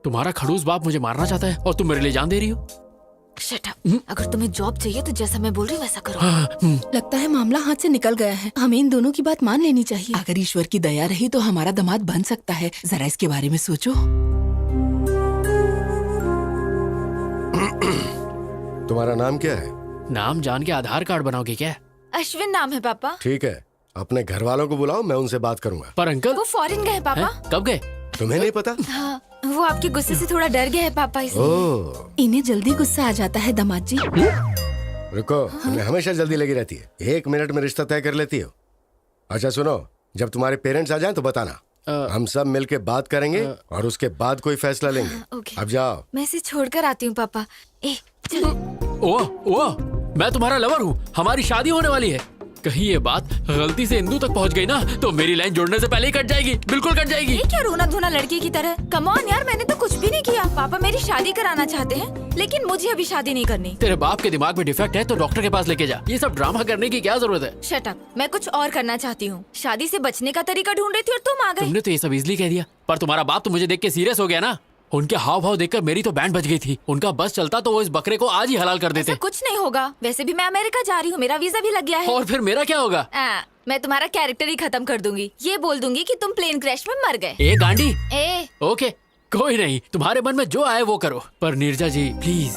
तुम्हारा खड़ूस बाप मुझे मारना चाहता है और तुम मेरे लिए जान दे रही हो। Shut up. अगर तुम्हें जॉब चाहिए तो जैसा मैं बोल रही हूँ वैसा करो। लगता है मामला हाथ से निकल गया है। हमें इन दोनों की बात मान लेनी चाहिए। अगर ईश्वर की दया रही तो हमारा दामाद बन सकता है। जरा इसके बारे में सोचो। तुम्हारा नाम क्या है? नाम जान के आधार कार्ड बनाओगे क्या? अश्विन नाम है पापा। ठीक है, अपने घर वालों को बुलाओ, मैं उनसे बात करूंगा। पर अंकल, वो फॉरेन गए पापा। कब गए? तुम्हें नहीं पता? हाँ, वो आपके गुस्से से थोड़ा डर गया है पापा, इसलिए। ओह, इन्हें जल्दी गुस्सा आ जाता है दामाद जी। रुको, तुम्हें हमेशा जल्दी लगी रहती है। 1 मिनट में रिश्ता तय कर लेती हो। अच्छा सुनो, जब तुम्हारे पेरेंट्स आ जाएं तो बताना, हम सब मिलके बात करेंगे और उसके बाद कोई फैसला लेंगे। ओके। अब जाओ। मैं इसे छोड़कर आती हूँ पापा। चलो। ओ, मैं तुम्हारा लवर हूँ, हमारी शादी होने वाली है। कहीं ये बात गलती से इंदू तक पहुंच गई ना तो मेरी लाइन जोड़ने से पहले ही कट जाएगी, बिल्कुल कट जाएगी। ये क्या रोना धोना लड़के की तरह? कम ऑन यार, मैंने तो कुछ भी नहीं किया। पापा मेरी शादी कराना चाहते हैं, लेकिन मुझे अभी शादी नहीं करनी। तेरे बाप के दिमाग में डिफेक्ट है तो डॉक्टर के पास लेके जा। ये सब ड्रामा करने की क्या जरूरत है? शट अप, मैं कुछ और करना चाहती हूँ। शादी से बचने का तरीका ढूंढ रही थी और तुम आ गए। तुमने तो ये सब इजली कह दिया, पर तुम्हारा बाप तो मुझे देख के सीरियस हो गया ना। उनके हाव भाव देखकर मेरी तो बैंड बज गई थी। उनका बस चलता तो वो इस बकरे को आज ही हलाल कर देते। कुछ नहीं होगा, वैसे भी मैं अमेरिका जा रही हूँ, मेरा वीजा भी लग गया है। और फिर मेरा क्या होगा? मैं तुम्हारा कैरेक्टर ही खत्म कर दूंगी। ये बोल दूंगी कि तुम प्लेन क्रैश में मर गए। ए गांडी। ओके, कोई नहीं, तुम्हारे मन में जो आए वो करो, पर नीरजा जी प्लीज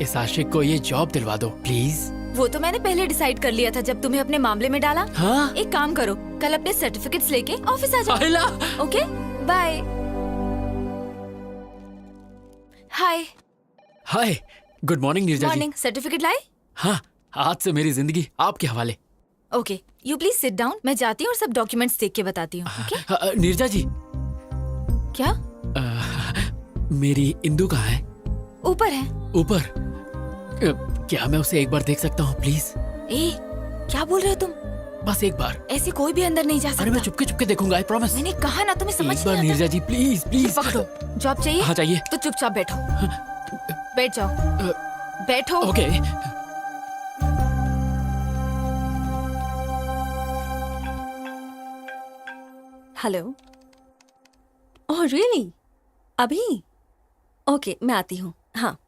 इस आशिक को ये जॉब दिलवा दो प्लीज। वो तो मैंने पहले डिसाइड कर लिया था जब तुम्हें अपने मामले में डाला। हाँ? एक काम करो, कल अपने सर्टिफिकेट्स लेके ऑफिस आ जाओ। Okay, bye. Hi, good morning Neerja ji. Morning. Certificate लाए? हाँ, आज से मेरी जिंदगी आपके हवाले। Okay, you please sit down. मैं जाती हूँ और सब डॉक्यूमेंट्स देख के बताती हूँ। ओके? नीरजा जी। क्या? मेरी इंदू कहाँ है? ऊपर है। ऊपर? क्या मैं उसे एक बार देख सकता हूँ प्लीज? क्या बोल रहे हो तुम? बस एक बार। ऐसे कोई भी अंदर नहीं जा सकता। अरे मैं चुपके चुपके देखूंगा, आई प्रॉमिस। मैंने कहा ना, तुम्हें समझ एक बार नहीं आता। नीरजा जी प्लीज प्लीज। पकड़ो। जॉब चाहिए? हाँ चाहिए। तो चुपचाप बैठो। बैठ जाओ। बैठो। ओके। हेलो। Oh really? अभी? ओके, मैं आती हूँ। हाँ।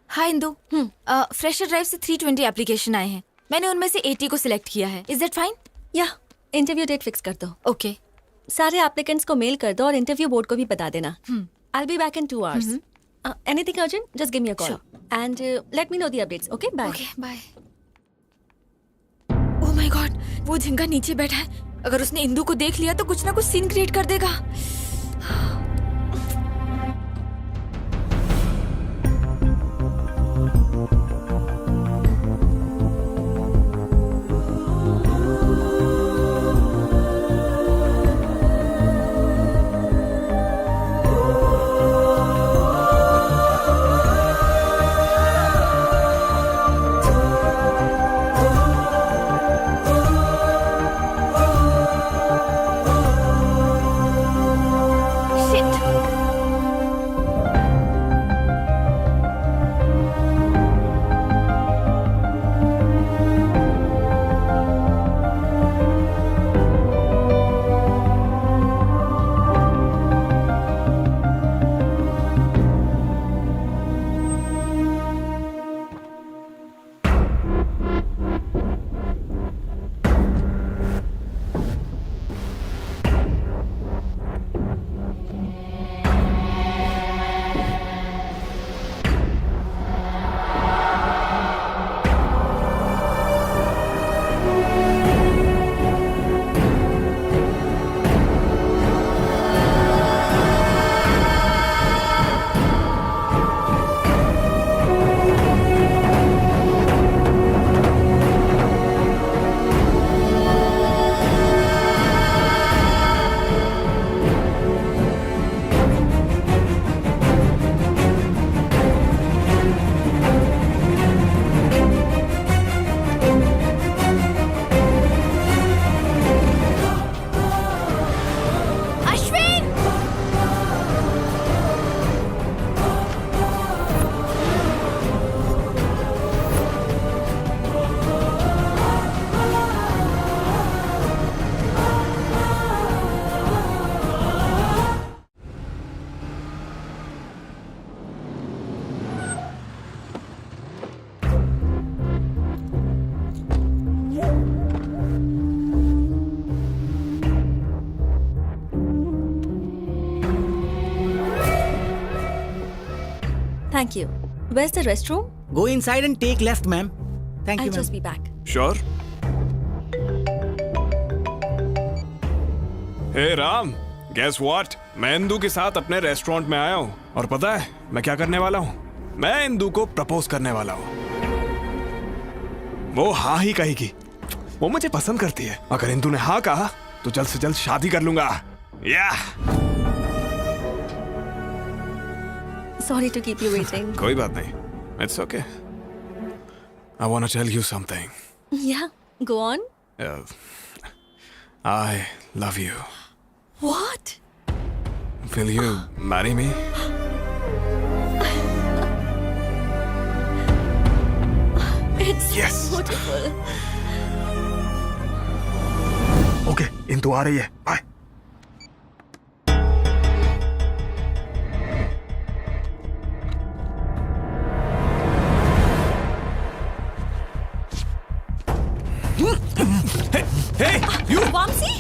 हाय इंदू। फ्रेशर ड्राइव से 320 एप्लीकेशन आए हैं। मैंने उनमें से 80 को सिलेक्ट किया है। Is that fine? या इंटरव्यू डेट फिक्स कर दो। ओके। सारे एप्लीकेंट्स को मेल कर दो और इंटरव्यू बोर्ड को भी बता देना। I'll be back in 2 hours. Anything urgent? Just give me a call. Sure. And let me know the updates. Okay? Bye. Okay, bye. Oh my God, वो झिंगा नीचे बैठा है। अगर उसने इंदू को देख लिया तो कुछ ना कुछ सीन क्रिएट कर देगा। Thank you. Where's the restroom? Go inside and take left, ma'am. Thank I'll you, ma'am. just be back. Sure. Hey Ram, guess what, मैं इंदू के साथ अपने रेस्टोरेंट में आया हूँ और पता है मैं क्या करने वाला हूँ? मैं इंदू को प्रपोज करने वाला हूँ। वो हाँ ही कहेगी। वो मुझे पसंद करती है। अगर इंदू ने हाँ कहा तो जल्द से जल्द शादी कर लूंगा। या Sorry to keep you waiting. कोई बात नहीं, it's okay. I want to tell you something. Yeah, go on. I love you. What? Will you marry me? It's Yes. beautiful. Okay, Indu आ रही है। बाय। Hey, you! Vamsi?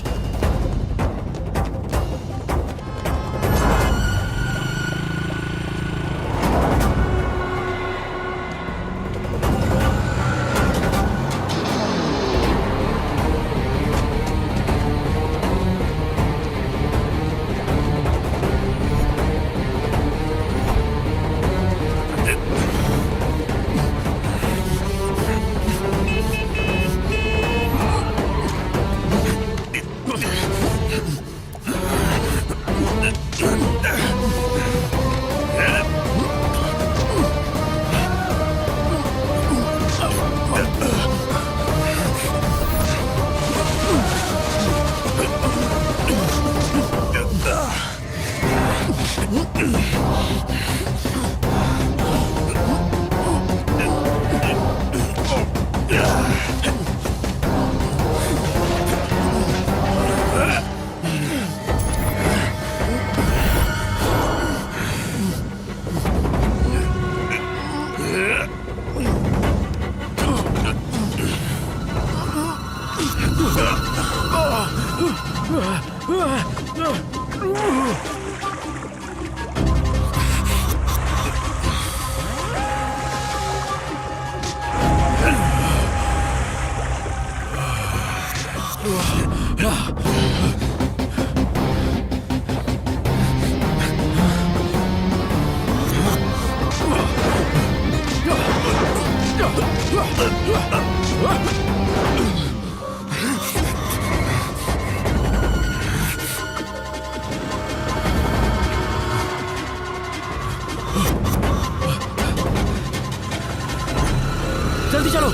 जल्दी चलो।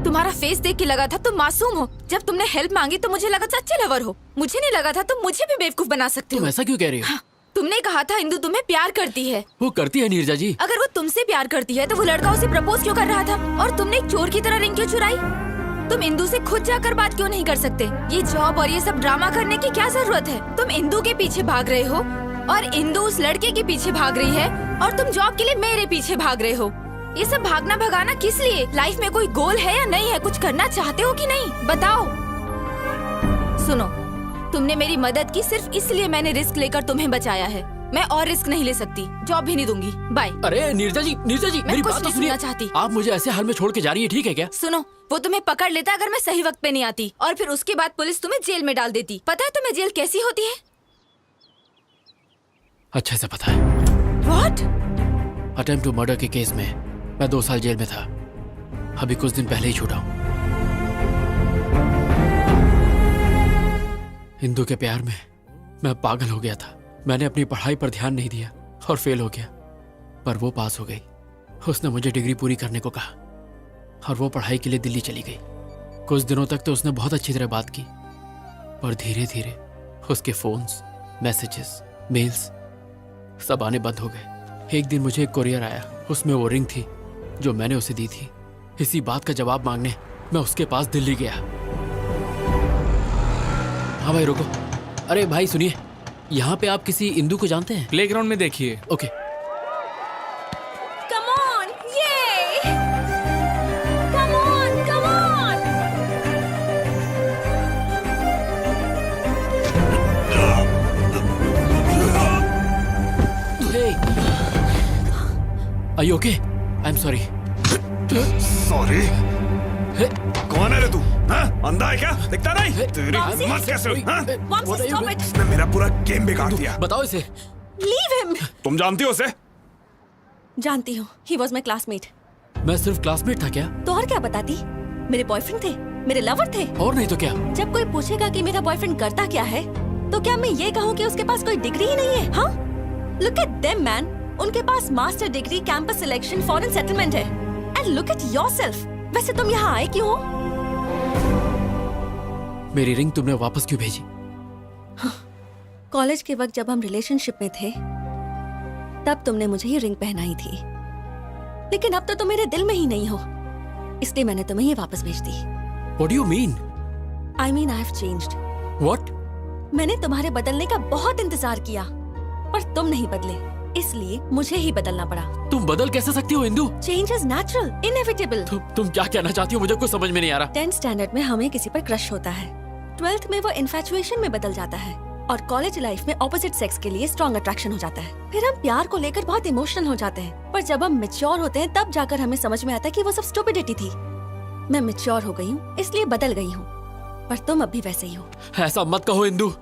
तुम्हारा फेस देख के लगा था तुम मासूम हो। जब तुमने हेल्प मांगी तो मुझे लगा था अच्छे लवर हो। मुझे नहीं लगा था तुम मुझे भी बेवकूफ बना सकते हो। तुम ऐसा क्यों कह रही हो? तुमने कहा था इंदु तुम्हें प्यार करती है। वो करती है नीरजा जी। अगर वो तुमसे प्यार करती है तो वो लड़का उसे प्रपोज क्यों कर रहा था? और तुमने एक चोर की तरह रिंग क्यों चुराई? तुम इंदु से खुद जाकर बात क्यों नहीं कर सकते? ये जॉब और ये सब ड्रामा करने की क्या जरूरत है? तुम इंदु के पीछे भाग रहे हो और इंदु उस लड़के के पीछे भाग रही है और तुम जॉब के लिए मेरे पीछे भाग रहे हो। ये सब भागना भगाना किस लिए? लाइफ में कोई गोल है या नहीं है? कुछ करना चाहते हो कि नहीं? बताओ। सुनो, तुमने मेरी मदद की सिर्फ इसलिए मैंने रिस्क लेकर तुम्हें बचाया है। मैं और रिस्क नहीं ले सकती। जॉब भी नहीं दूंगी। बाय। अरे नीरजा जी मेरी बात तो सुनिए। चाहती। आप मुझे ऐसे हाल में छोड़ के जा रही है, ठीक है क्या? सुनो, वो तुम्हें पकड़ लेता अगर मैं सही वक्त पे नहीं आती, और फिर उसके बाद पुलिस तुम्हें जेल में डाल देती। पता है तुम्हें जेल कैसी होती है? अच्छे से पता है। What? अटेम्प्ट टू मर्डर के केस में मैं 2 साल जेल में था। अभी कुछ दिन पहले ही छूटा हूँ। इंदु के प्यार में मैं पागल हो गया था। मैंने अपनी पढ़ाई पर ध्यान नहीं दिया और फेल हो गया, पर वो पास हो गई। उसने मुझे डिग्री पूरी करने को कहा और वो पढ़ाई के लिए दिल्ली चली गई। कुछ दिनों तक तो उसने बहुत अच्छी तरह बात की, पर धीरे धीरे उसके फोन्स, मैसेजेस, मेल्स सब आने बंद हो गए। एक दिन मुझे एक कोरियर आया, उसमें वो रिंग थी जो मैंने उसे दी थी। इसी बात का जवाब मांगने मैं उसके पास दिल्ली गया। हाँ भाई रुको। अरे भाई सुनिए, यहाँ पे आप किसी इंदु को जानते हैं? प्लेग्राउंड में देखिए। Okay. Come on, yay! Come on, come on! Are you okay? I'm sorry. Sorry. कौन है रे तू? हाँ? अंधा है क्या? दिखता नहीं? तेरी हिम्मत कैसे हुई? हाँ? Vamsi, stop it. इसने मेरा पूरा गेम बिगाड़ दिया। बताओ इसे। Leave him. तुम जानती हो उसे? जानती हूँ, he was my classmate. मैं सिर्फ क्लासमेट था क्या? तो और क्या बताती? मेरे बॉयफ्रेंड थे, मेरे लवर थे। और नहीं तो क्या? जब कोई पूछेगा कि मेरा बॉयफ्रेंड करता क्या है, तो क्या मैं ये कहूँ कि उसके पास कोई डिग्री ही नहीं है? हाँ? Look at them, man. उनके पास master degree, campus selection, foreign settlement है। And look at yourself. वैसे तुम यहाँ आए क्यों हो? मेरी रिंग तुमने वापस क्यों भेजी? कॉलेज के वक्त जब हम रिलेशनशिप में थे, तब तुमने मुझे ये रिंग पहनाई थी। लेकिन अब तो तुम मेरे दिल में ही नहीं हो, इसलिए मैंने तुम्हें ये वापस भेज दी। What do you mean? I mean I have changed. What? मैंने तुम्हारे बदलने का बहुत इंतजार किया, पर तुम नहीं बदले, इसलिए मुझे ही बदलना पड़ा। तुम बदल कैसे सकती हो Indu? Change is natural, inevitable. तुम क्या कहना चाहती हो? मुझे कुछ समझ में नहीं आ रहा। 10th स्टैंडर्ड में हमें किसी पर क्रश होता है, 12th में वो इन्फैचुएशन में बदल जाता है, और कॉलेज लाइफ में ऑपोजिट सेक्स के लिए स्ट्रॉन्ग अट्रैक्शन हो जाता है। फिर हम प्यार को लेकर बहुत इमोशनल हो जाते हैं, पर जब हम मैच्योर होते हैं तब जाकर हमें समझ में आता है कि वो सब स्टुपिडिटी थी। मैं मैच्योर हो गई हूँ, इसलिए बदल गई हूँ, पर तुम अब भी वैसे ही हो। ऐसा मत कहो इंदु,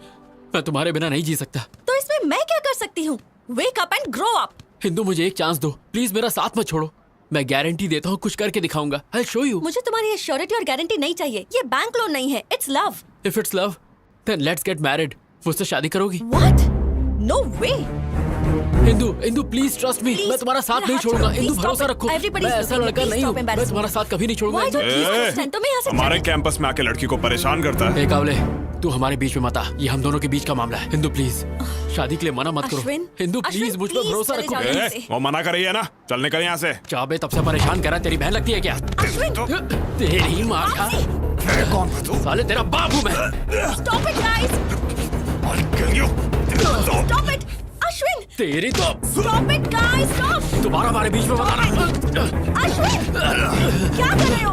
मैं तुम्हारे बिना नहीं जी सकता। तो इसमें मैं क्या कर सकती हूँ? Wake up and grow up. Indu मुझे एक चांस दो, प्लीज मेरा साथ मत छोड़ो। मैं गारंटी देता हूँ कुछ करके दिखाऊंगा। I'll show you. मुझे तुम्हारी एश्योरिटी और गारंटी नहीं चाहिए, ये बैंक लोन नहीं है, it's love. If it's love, then let's get married. मुझसे शादी करोगी? What? No way. Indu please trust me, मैं तुम्हारा साथ नहीं छोड़ूंगा। इंदु भरोसा रखो, मैं ऐसा लड़का नहीं हूँ, मैं तुम्हारा साथ कभी नहीं छोड़ूंगा। हमारे कैंपस में आके लड़की को परेशान करता है। कावले, तू हमारे बीच में मत आ, ये हम दोनों के बीच का मामला है। इंदु प्लीज, शादी के लिए मना मत करो। इंदु प्लीज मुझ पर भरोसा रखो। वो मना कर रही है ना, चल निकल यहाँ से। चाबे तब से परेशान कर रहा है, तेरी बहन लगती है क्या? तेरी माँ का कौन है तू? साले तेरा बाप हूँ मैं। Stop it, guys. Stop it. Ashwin! तेरी तो Stop it, guys! Stop! दोबारा हमारे बीच में मत आना। अश्विन! क्या कर रहे हो?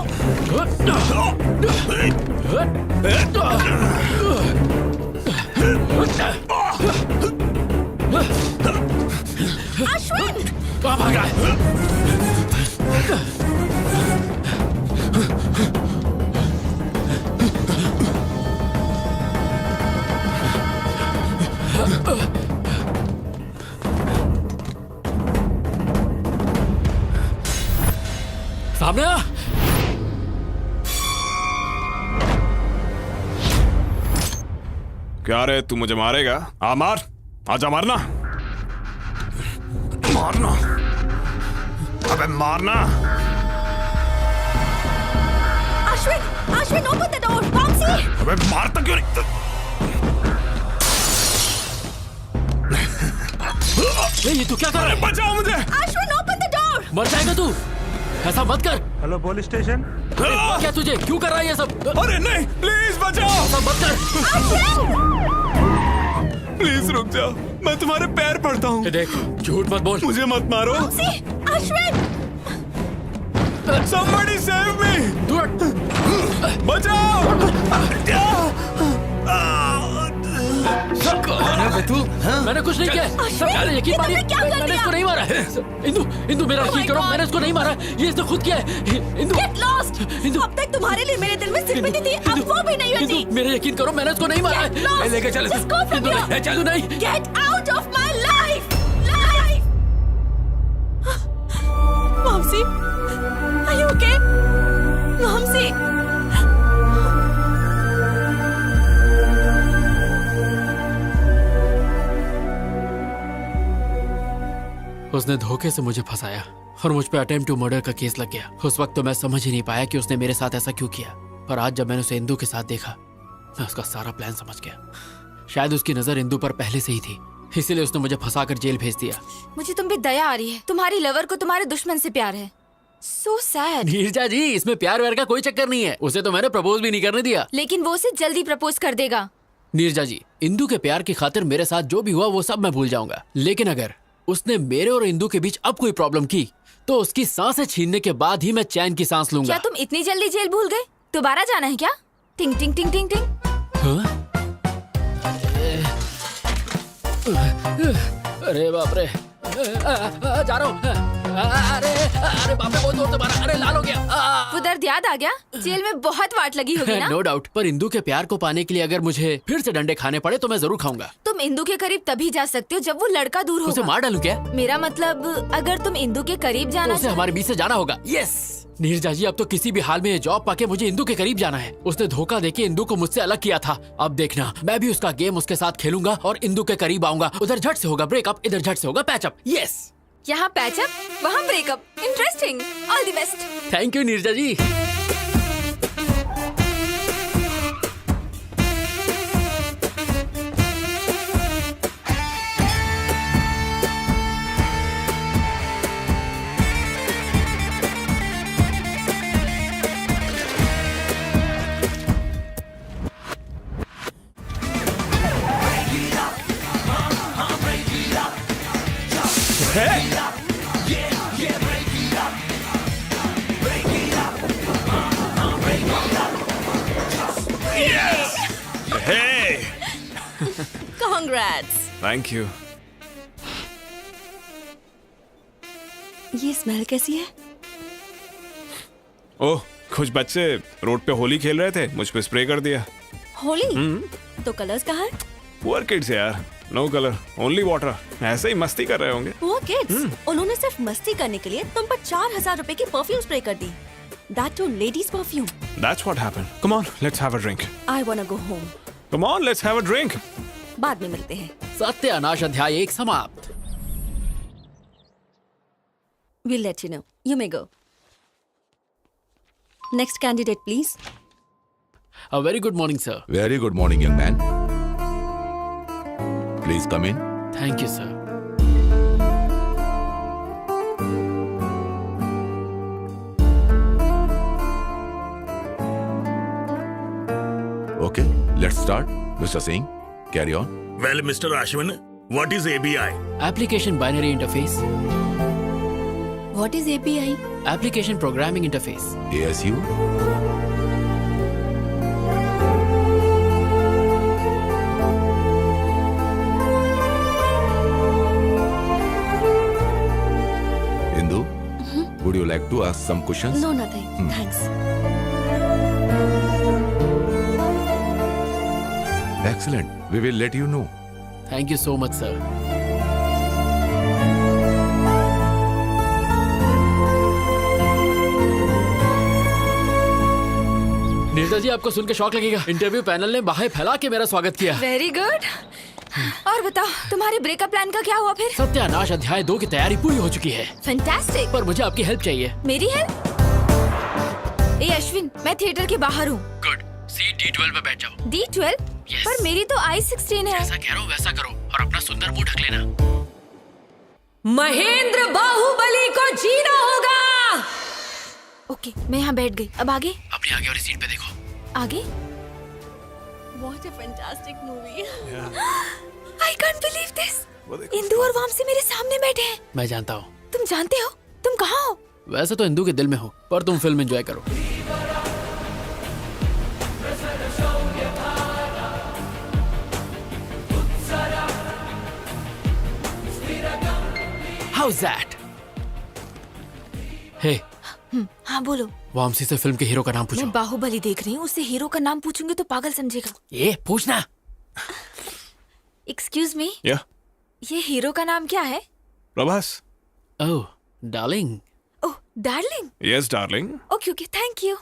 अश्विन! कहाँ भाग रहा है? सामने आ। क्या रे, तू मुझे मारेगा? आ मार, आजा मारना, मारना, अबे मारना। Ashwin, open the door, Vamsi! अबे मारता क्यों नहीं? ये तू क्या कर रहा है? बचाओ मुझे! Ashwin, open the door! मर जाएगा तू, ऐसा मत कर। Hello police station. क्या तुझे क्यों कर रहा है ये सब? अरे नहीं, प्लीज बचाओ! ऐसा मत कर। प्लीज रुक जाओ, मैं तुम्हारे पैर पड़ता हूँ। देख, झूठ मत बोल। मुझे मत मारो। अश्विन! Somebody save me! बचाओ! कौन है बे तू? मैंने कुछ नहीं किया। मैंने यकीन मारिए, मैंने इसको नहीं मारा। इंदु मेरा यकीन करो, मैंने इसको नहीं मारा, ये इसने खुद किया है। Indu Get lost! अब तक तुम्हारे लिए मेरे दिल में सिंपैथी थी, अब वो भी नहीं बची। मेरा यकीन करो, मैंने इसको नहीं मारा। Get lost! लेके चल, Just go from here! चल नहीं। Get out of my life! Vamsi, are you okay? Vamsi! उसने धोखे से मुझे फंसाया और मुझ पे अटेम्प्ट टू मर्डर का केस लग गया। उस वक्त तो मैं समझ ही नहीं पाया कि उसने मेरे साथ ऐसा क्यों किया, पर आज जब मैंने उसे इंदु के साथ देखा, मैं उसका सारा प्लान समझ गया। शायद उसकी नजर इंदु पर पहले से ही थी, इसीलिए उसने मुझे फंसाकर जेल भेज दिया। मुझे तुम पे दया आ रही है, तुम्हारी लवर को तुम्हारे दुश्मन से प्यार है। So sad. नीरजा जी, इसमें प्यार व्यार का कोई चक्कर नहीं है, उसे तो मैंने प्रपोज भी नहीं करने दिया। लेकिन वो उसे जल्दी प्रपोज कर देगा। नीरजा जी, इंदु के प्यार की खातिर मेरे साथ जो भी हुआ वो सब मैं भूल जाऊंगा, लेकिन अगर उसने मेरे और इंदु के बीच अब कोई प्रॉब्लम की तो उसकी सांसें छीनने के बाद ही मैं चैन की सांस लूंगा। क्या तुम इतनी जल्दी जेल भूल गए? दोबारा जाना है क्या? टिंग टिंग टिंग टिंग टिंग। अरे बाप रे, जा रहा हूँ। अरे अरे बाप रे, बहुत जोर से मारा। अरे लाल हो गया। वो दर्द याद आ गया? जेल में बहुत वाट लगी होगी ना? नो डाउट, पर इंदू के प्यार को पाने के लिए अगर मुझे फिर से डंडे खाने पड़े तो मैं जरूर खाऊंगा। तुम इंदू के करीब तभी जा सकते हो जब वो लड़का दूर उसे होगा। मार डालूं क्या? मेरा मतलब अगर तुम इंदू के करीब जाना उसे हमारे बीच से जाना होगा। यस नीरजा जी, अब तो किसी भी हाल में ये जॉब पाके मुझे इंदू के करीब जाना है। उसने धोखा देके इंदू को मुझसे अलग किया था। अब देखना, मैं भी उसका गेम उसके साथ खेलूंगा और इंदू के करीब आऊंगा। उधर झट से होगा ब्रेकअप, इधर झट से होगा पैचअप। यस, यहाँ पैचअप, वहाँ breakup. Interesting. All the best. Thank you Neerja ji. Hey! Congrats. Thank you. ये स्मेल कैसी है? ओह, कुछ बच्चे रोड पे होली खेल रहे थे, मुझ पे स्प्रे कर दिया। होली? तो कलर्स कहाँ हैं? पुअर किड्स यार, नो कलर, ओनली वाटर। ऐसे ही मस्ती कर रहे होंगे। वो किड्स, उन्होंने सिर्फ मस्ती करने के लिए तुम पर 4,000 रुपए की परफ्यूम स्प्रे कर दी। That too, ladies perfume. That's what happened. Come on, let's have a drink. I wanna go home. Come on, let's have a drink. बाद में मिलते हैं। सत्यानाश अध्याय 1 समाप्त। We'll let you know. You may go. Next candidate, please. A very good morning, sir. Very good morning, young man. Please come in. Thank you, sir. Okay, let's start. Mr. Singh, carry on. Well, Mr. Ashwin, what is ABI? Application Binary Interface. What is API? Application Programming Interface. ASU. Indu, would you like to ask some questions? No, nothing. Thanks. Excellent. We will let you know. Thank you so much, sir. Neerja जी, आपको सुन के शौक लगेगा। इंटरव्यू पैनल ने बाहें फैला के मेरा स्वागत किया। Very good. और बताओ, तुम्हारे ब्रेकअप प्लान का क्या हुआ फिर? सत्यानाश अध्याय 2 की तैयारी पूरी हो चुकी है। फैंटास्टिक। पर मुझे आपकी हेल्प चाहिए। मेरी हेल्प? ए अश्विन, मैं थिएटर के बाहर हूँ। गुड। सीट D12 पे बैठ जाओ। D12? Yes. पर मेरी तो I16 है। जैसा कह रहा हूँ वैसा करो और अपना सुंदर मुंह ढक लेना। महेंद्र बाहुबली को जीना होगा। ओके, मैं यहाँ बैठ गई। अब आगे? अपनी आगे वाली सीट पे देखो। आगे? What a fantastic movie. I can't believe this. Indu और वामसी मेरे सामने बैठे हैं। मैं जानता हूँ। तुम जानते हो? तुम कहाँ हो? वैसे तो इंदू के दिल में हो, पर तुम फिल्म एंजॉय करो। How's that? Hey, हाँ बोलो। वामसी से फिल्म के हीरो का नाम पूछो। मैं बाहुबली देख रही हूँ, उससे हीरो का नाम पूछूंगी तो पागल समझेगा। ये पूछना। एक्सक्यूज मी, Yeah, ये हीरो का नाम क्या है? Prabhas. Oh, darling. Oh, darling. Yes, darling. Okay okay, thank you.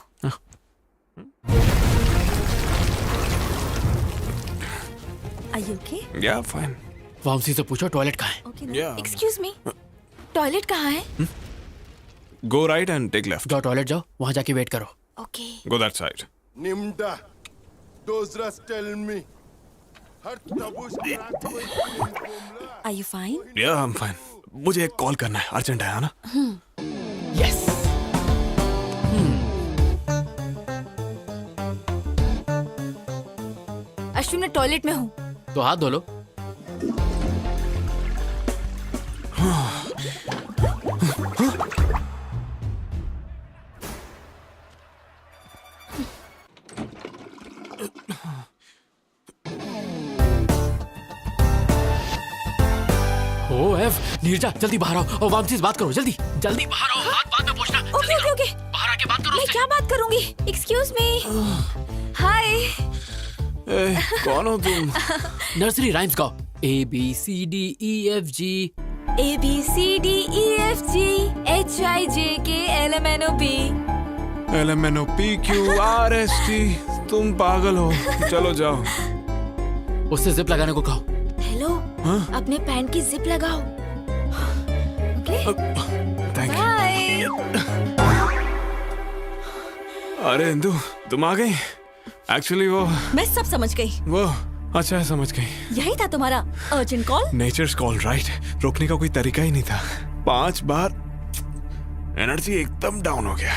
Are you okay? Yeah, fine. Vamsi से पूछो टॉयलेट कहाँ है। Okay. Yeah. Excuse me, toilet कहाँ है? Go right and take left. जाओ टॉयलेट जाओ, वहाँ जाके वेट करो। Okay. Go that side. Nimda, those rust tell me. Are you fine? Yeah, I'm fine. मुझे एक कॉल करना है, अर्जेंट है ना? यस। अश्विन, मैं टॉयलेट में हूँ। तो हाथ धो लो। ओ एफ, नीरजा जल्दी बाहर आओ और वामसी से बात करो, जल्दी जल्दी बाहर आओ, बात बाद में पूछना। ओके ओके ओके, बाहर आके बात करो मैं उससे। क्या बात करूंगी? Excuse me. हाय। कौन हो तुम? नर्सरी राइम्स गाओ। ABCDEFG ABCDEFG HIJKLMNOP। LMNOPQRST। तुम पागल हो, चलो जाओ। उससे जिप लगाने को कहो। हेलो, अपने पैंट की जिप लगाओ। Okay, thank you. बाय। अरे इंदु, तुम आ गई? एक्चुअली मैं सब समझ गई। वो अच्छा है, समझ गई। यही था तुम्हारा urgent call? Nature's call, right. रोकने का कोई तरीका ही नहीं था। 5 बार एनर्जी एकदम डाउन हो गया।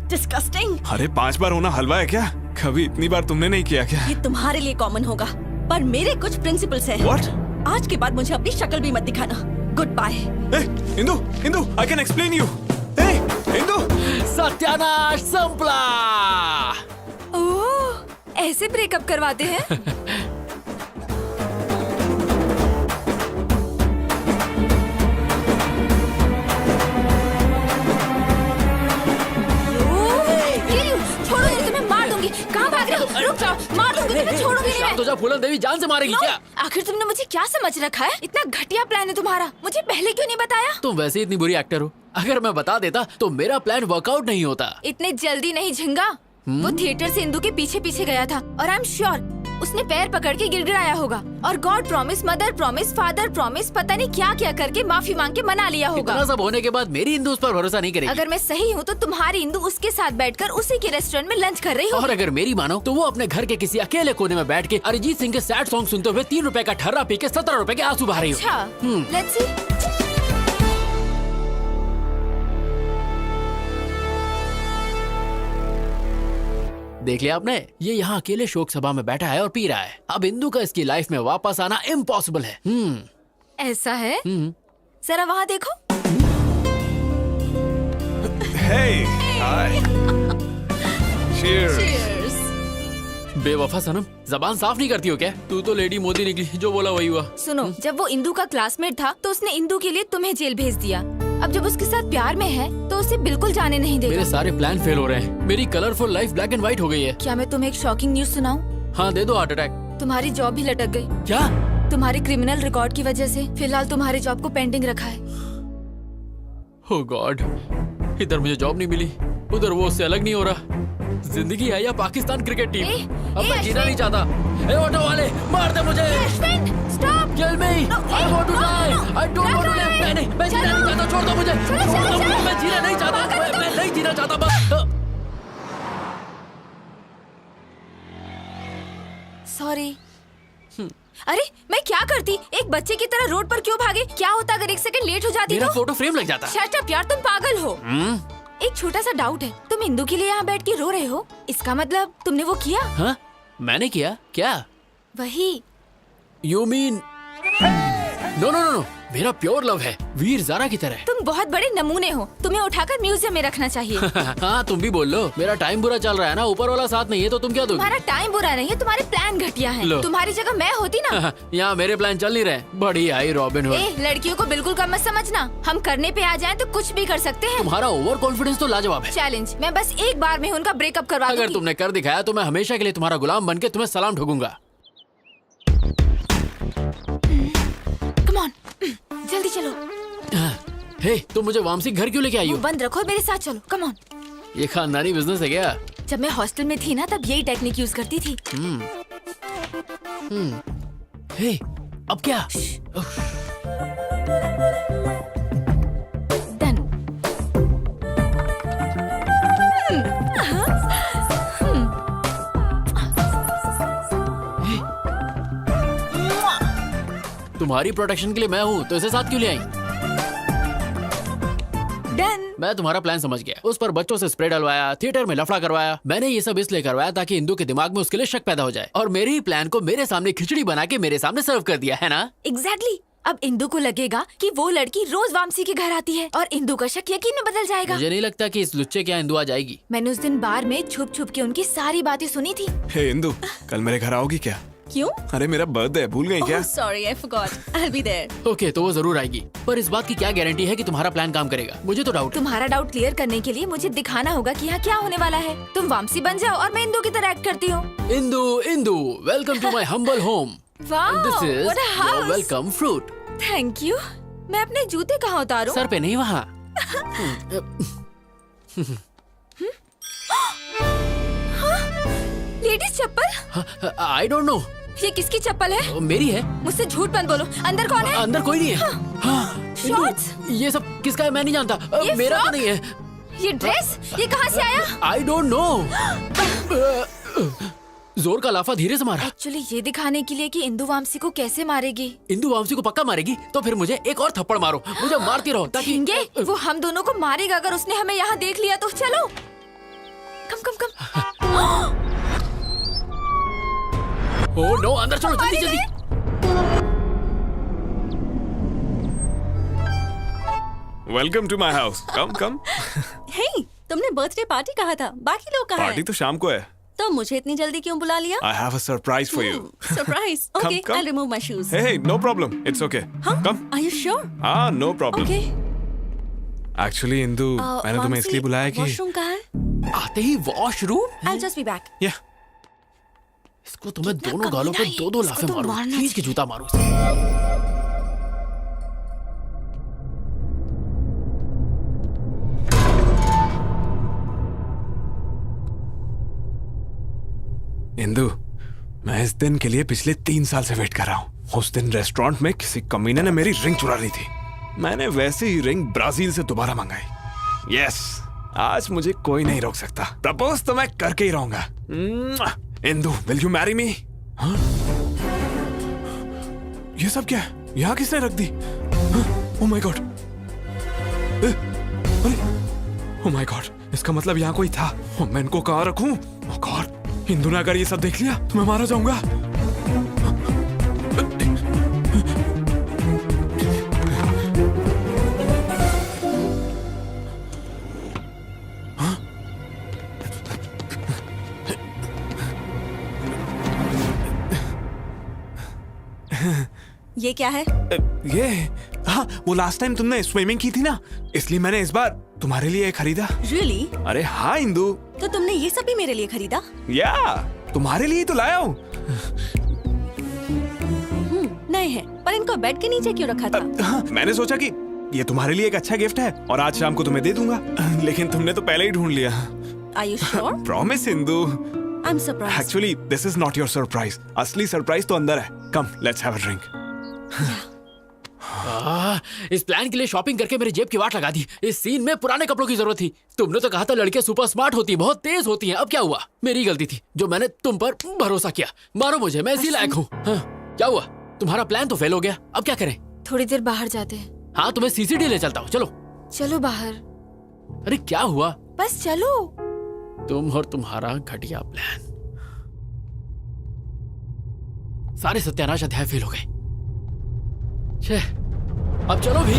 डिस्गस्टिंग। अरे 5 बार होना हलवा है क्या? कभी इतनी बार तुमने नहीं किया क्या? ये तुम्हारे लिए कॉमन होगा, पर मेरे कुछ प्रिंसिपल्स हैं। What? आज के बाद मुझे अपनी शक्ल भी मत दिखाना। Good bye. Indu, Indu, I can explain you. Indu, सत्यानाश संपला। ओह, ऐसे ब्रेकअप करवाते हैं? छोड़ो नहीं, तुम्हें मार दूंगी। कहाँ भाग रहे हो? रुक जाओ, मार दूंगी तुम्हें, छोड़ूंगी नहीं मैं। तो जा, फूलन देवी जान से मारेगी क्या? आखिर तुमने मुझे क्या समझ रखा है? इतना घटिया प्लान है तुम्हारा, मुझे पहले क्यों नहीं बताया? तुम वैसे ही इतनी बुरी एक्टर हो, अगर मैं बता देता तो मेरा प्लान वर्कआउट नहीं होता। इतने जल्दी नहीं झिंगा। वो थिएटर से इंदु के पीछे पीछे गया था और आई एम श्योर उसने पैर पकड़ के गिड़गिड़ाया होगा और God promise, mother promise, father promise, पता नहीं क्या क्या करके माफी मांग के मना लिया होगा। इतना सब होने के बाद मेरी इंदु उस पर भरोसा नहीं करेगी। अगर मैं सही हूँ तो तुम्हारी इंदु उसके साथ बैठकर उसी के रेस्टोरेंट में लंच कर रही हो। और अगर मेरी मानो तो वो अपने घर के किसी अकेले कोने में बैठ के अरिजीत सिंह के सैड सॉन्ग सुनते हुए 3 रुपए का ठर्रा पी के 17 रुपए के आंसू बहा रही हो। अच्छा, लेट्स सी। देख लिया आपने, ये यहाँ अकेले शोक सभा में बैठा है और पी रहा है। अब इंदु का इसकी लाइफ में वापस आना इम्पॉसिबल है। ऐसा है? जरा वहाँ देखो। Hey, hi. Cheers. बेवफा सनम, जबान साफ नहीं करती हो क्या? तू तो लेडी मोदी निकली, जो बोला वही हुआ। सुनो, जब वो इंदु का क्लासमेट था तो उसने इंदु के लिए तुम्हें जेल भेज दिया। अब जब उसके साथ प्यार में है तो उसे बिल्कुल जाने नहीं देगा। मेरे सारे प्लान फेल हो रहे हैं। मेरी colourful life black and white हो गई है। क्या मैं तुम्हें एक शॉकिंग न्यूज सुनाऊं? हाँ दे दो, हार्ट अटैक। तुम्हारी जॉब भी लटक गई। क्या? तुम्हारे क्रिमिनल रिकॉर्ड की वजह से फिलहाल तुम्हारे जॉब को पेंडिंग रखा है। ओह गॉड, इधर मुझे जॉब नहीं मिली, उधर वो उससे अलग नहीं हो रहा। जिंदगी है या पाकिस्तान क्रिकेट टीम? अब मैं जीना नहीं चाहता। ए ऑटो वाले, मार दे मुझे। Stop! Kill me! I want to die! I don't want to live! नहीं, मैं जीना नहीं चाहता, छोड़ दो मुझे। छोड़ दो मुझे, मैं जीना नहीं चाहता। मैं नहीं जीना चाहता बस। सॉरी। अरे मैं क्या करती? एक बच्चे की तरह रोड पर क्यों भागे? क्या होता अगर 1 सेकंड लेट हो जाती मेरा तो? फोटो फ्रेम लग जाता। शट अप यार, तुम पागल हो। एक छोटा सा डाउट है, तुम इंदु के लिए यहाँ बैठ के रो रहे हो, इसका मतलब तुमने वो किया? हाँ, मैंने किया क्या? वही। You mean? No no no no, मेरा प्योर लव है, वीर ज़ारा की तरह। तुम बहुत बड़े नमूने हो, तुम्हें उठाकर म्यूजियम में रखना चाहिए। हाँ तुम भी बोल लो, मेरा टाइम बुरा चल रहा है ना, ऊपर वाला साथ नहीं है तो तुम क्या दोगे? तुम्हारा टाइम बुरा नहीं है, तुम्हारे प्लान घटिया हैं। तुम्हारी जगह मैं होती ना। यहाँ मेरे प्लान चल नहीं रहे। बड़ी आई रॉबिन हुड। लड़कियों को बिल्कुल कम मत समझना, हम करने पे आ जाएं तो कुछ भी कर सकते हैं। तुम्हारा ओवर कॉन्फिडेंस तो लाजवाब है। चैलेंज, मैं बस एक बार में उनका ब्रेकअप करवा दूंगी। अगर तुमने कर दिखाया तो मैं हमेशा के लिए तुम्हारा गुलाम बन के तुम्हें सलाम ठोकूंगा। कम ऑन, जल्दी चलो। हे, तुम मुझे वामसी घर क्यों लेके आई हो? बंद रखो, मेरे साथ चलो। Come on. ये खानदानी बिजनेस है क्या? जब मैं हॉस्टल में थी ना तब यही टेक्निक यूज करती थी। हे, अब क्या? डन। तुम्हारी प्रोटेक्शन के लिए मैं हूँ तो इसे साथ क्यों ले आई? डन। मैं तुम्हारा प्लान समझ गया। उस पर बच्चों से स्प्रे डलवाया, थिएटर में लफड़ा करवाया। मैंने ये सब इसलिए करवाया ताकि इंदु के दिमाग में उसके लिए शक पैदा हो जाए और मेरे ही प्लान को मेरे सामने खिचड़ी बना के मेरे सामने सर्व कर दिया है ना? एग्जैक्टली। अब इंदु को लगेगा कि वो लड़की रोज वामसी के घर आती है और इंदु का शक यकीन में बदल जाएगा। मुझे नहीं लगता कि इस लुच्चे के यहाँ इंदु आ जाएगी। मैंने उस दिन बार में छुप छुप के उनकी सारी बातें सुनी थी। हे इंदु, कल मेरे घर आओगी क्या? क्यों? अरे मेरा बर्थडे है, भूल गई क्या? Sorry I forgot, I will be there. Okay, तो वो जरूर आएगी, पर इस बात की क्या गारंटी है कि तुम्हारा प्लान काम करेगा? मुझे तो डाउट है। तुम्हारा डाउट क्लियर करने के लिए मुझे दिखाना होगा कि यहाँ क्या होने वाला है। तुम वामसी बन जाओ और मैं इंदू की तरह एक्ट करती हूँ। Indu, welcome to my humble home. Wow, this is what a house. Welcome fruit. Thank you. मैं अपने जूते कहाँ उतारूं? सर पे नहीं, वहाँ। लेडीज चप्पल? I don't know. ये किसकी चप्पल है? मेरी है। मुझसे झूठ मत बोलो। अंदर कौन है? अंदर कोई नहीं है। हाँ, शॉर्ट्स? ये सब किसका है मैं नहीं जानता। ये मेरा तो फ्रॉक? नहीं है। ये ड्रेस? ये कहाँ से आया? आई डोंट नो। जोर का लाफा धीरे से मारा। एक्चुअली ये दिखाने के लिए कि इंदु वामसी को कैसे मारेगी। इंदु वामसी को पक्का मारेगी तो फिर मुझे एक और थप्पड़ मारो, मुझे मारती रहो ताकि झिंगे, वो हम दोनों को मारेगा अगर उसने हमें यहाँ देख लिया तो। चलो कम कम कम। ओह नो, अंदर चलो जल्दी जल्दी। वेलकम टू माय हाउस, कम कम। हे, तुमने बर्थडे पार्टी कहा था, बाकी लोग कहाँ पार्टी हैं? तो शाम को है। तो मुझे इतनी जल्दी क्यों बुला लिया? I have a surprise for you. Surprise. Okay, come. I'll remove my shoes. Hey, no problem. It's okay. Come. Are you sure? Ah, no problem. Okay. Actually, Indu, मैंने तुम्हें इसलिए बुलाया कि वॉशरूम कहाँ है? आते ही washroom. I'll just be back. Yeah. इसको तो मैं दोनों गालों पे कमीना है, दो इसको लाफे तो मारूं, मारना खींच के जूता मारूं इसे। इंदु, मैं इस दिन के लिए पिछले 3 साल से वेट कर रहा हूँ। उस दिन रेस्टोरेंट में किसी कमीने ने मेरी रिंग चुरा ली थी। मैंने वैसे ही रिंग ब्राजील से दोबारा मंगाई। यस, आज मुझे कोई नहीं रोक सकता। प्रपोज तो मैं करके ही रहूंगा। Indu, will you marry me? ये सब क्या है? यहाँ किसने रख दी? Oh my God! Oh my God! इसका मतलब यहाँ कोई था। मैं इनको कहाँ रखूं? ओह गॉड! इंदु ने अगर ये सब देख लिया तो मैं मारा जाऊंगा। ये क्या है? ये हाँ, वो लास्ट टाइम तुमने स्विमिंग की थी ना, इसलिए मैंने इस बार तुम्हारे लिए खरीदा। Really? अरे हाँ इंदु। तो तुमने ये सब भी मेरे लिए खरीदा? या, तुम्हारे लिए तो लाया हूँ। नए हैं, पर इनको बेड के नीचे क्यों रखा था? हाँ, मैंने सोचा कि ये तुम्हारे लिए एक अच्छा गिफ्ट है और आज शाम को तुम्हें दे दूंगा। लेकिन तुमने तो पहले ही ढूंढ लिया। Are you sure? Promise Indu. I'm surprised. Actually this is not your surprise. असली सरप्राइज तो अंदर है। कम, लेट्स हैव अ ड्रिंक। इस प्लान के लिए शॉपिंग करके मेरी जेब की वाट लगा दी। इस सीन में पुराने कपड़ों की जरूरत थी। तुमने तो कहा था लड़कियां सुपर स्मार्ट होती हैं, बहुत तेज होती हैं। अब क्या हुआ? मेरी गलती थी जो मैंने तुम पर भरोसा किया। मारो मुझे, मैं इसी लायक हूँ। हाँ, क्या हुआ? तुम्हारा प्लान तो फेल हो गया, अब क्या करें? थोड़ी देर बाहर जाते हैं। हाँ, तुम्हें सीसीडी ले चलता हूँ, चलो। चलो बाहर। अरे क्या हुआ? बस चलो। तुम और तुम्हारा घटिया प्लान। सारे सत्यानाश अध्याय फेल हो गए। छे, अब चलो भी।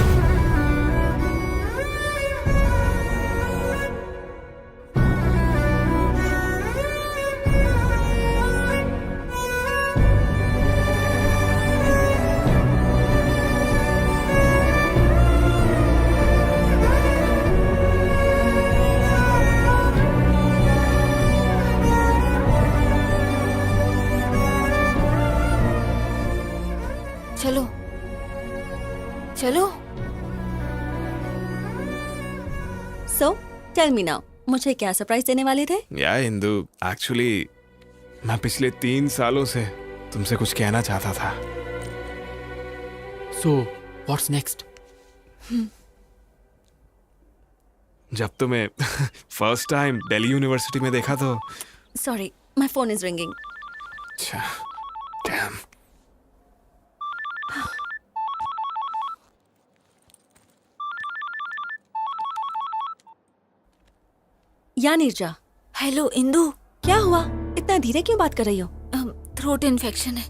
चलो चलो। So, tell me now, मुझे क्या सरप्राइज देने वाले थे? या इंदु, एक्चुअली मैं पिछले 3 सालों से तुमसे कुछ कहना चाहता था। So, what's next? जब तुम्हें फर्स्ट टाइम दिल्ली यूनिवर्सिटी में देखा तो Sorry, my phone is ringing. अच्छा, damn. या नीरजा। हेलो इंदु। क्या हुआ? इतना धीरे क्यों बात कर रही हो? थ्रोट इन्फेक्शन है,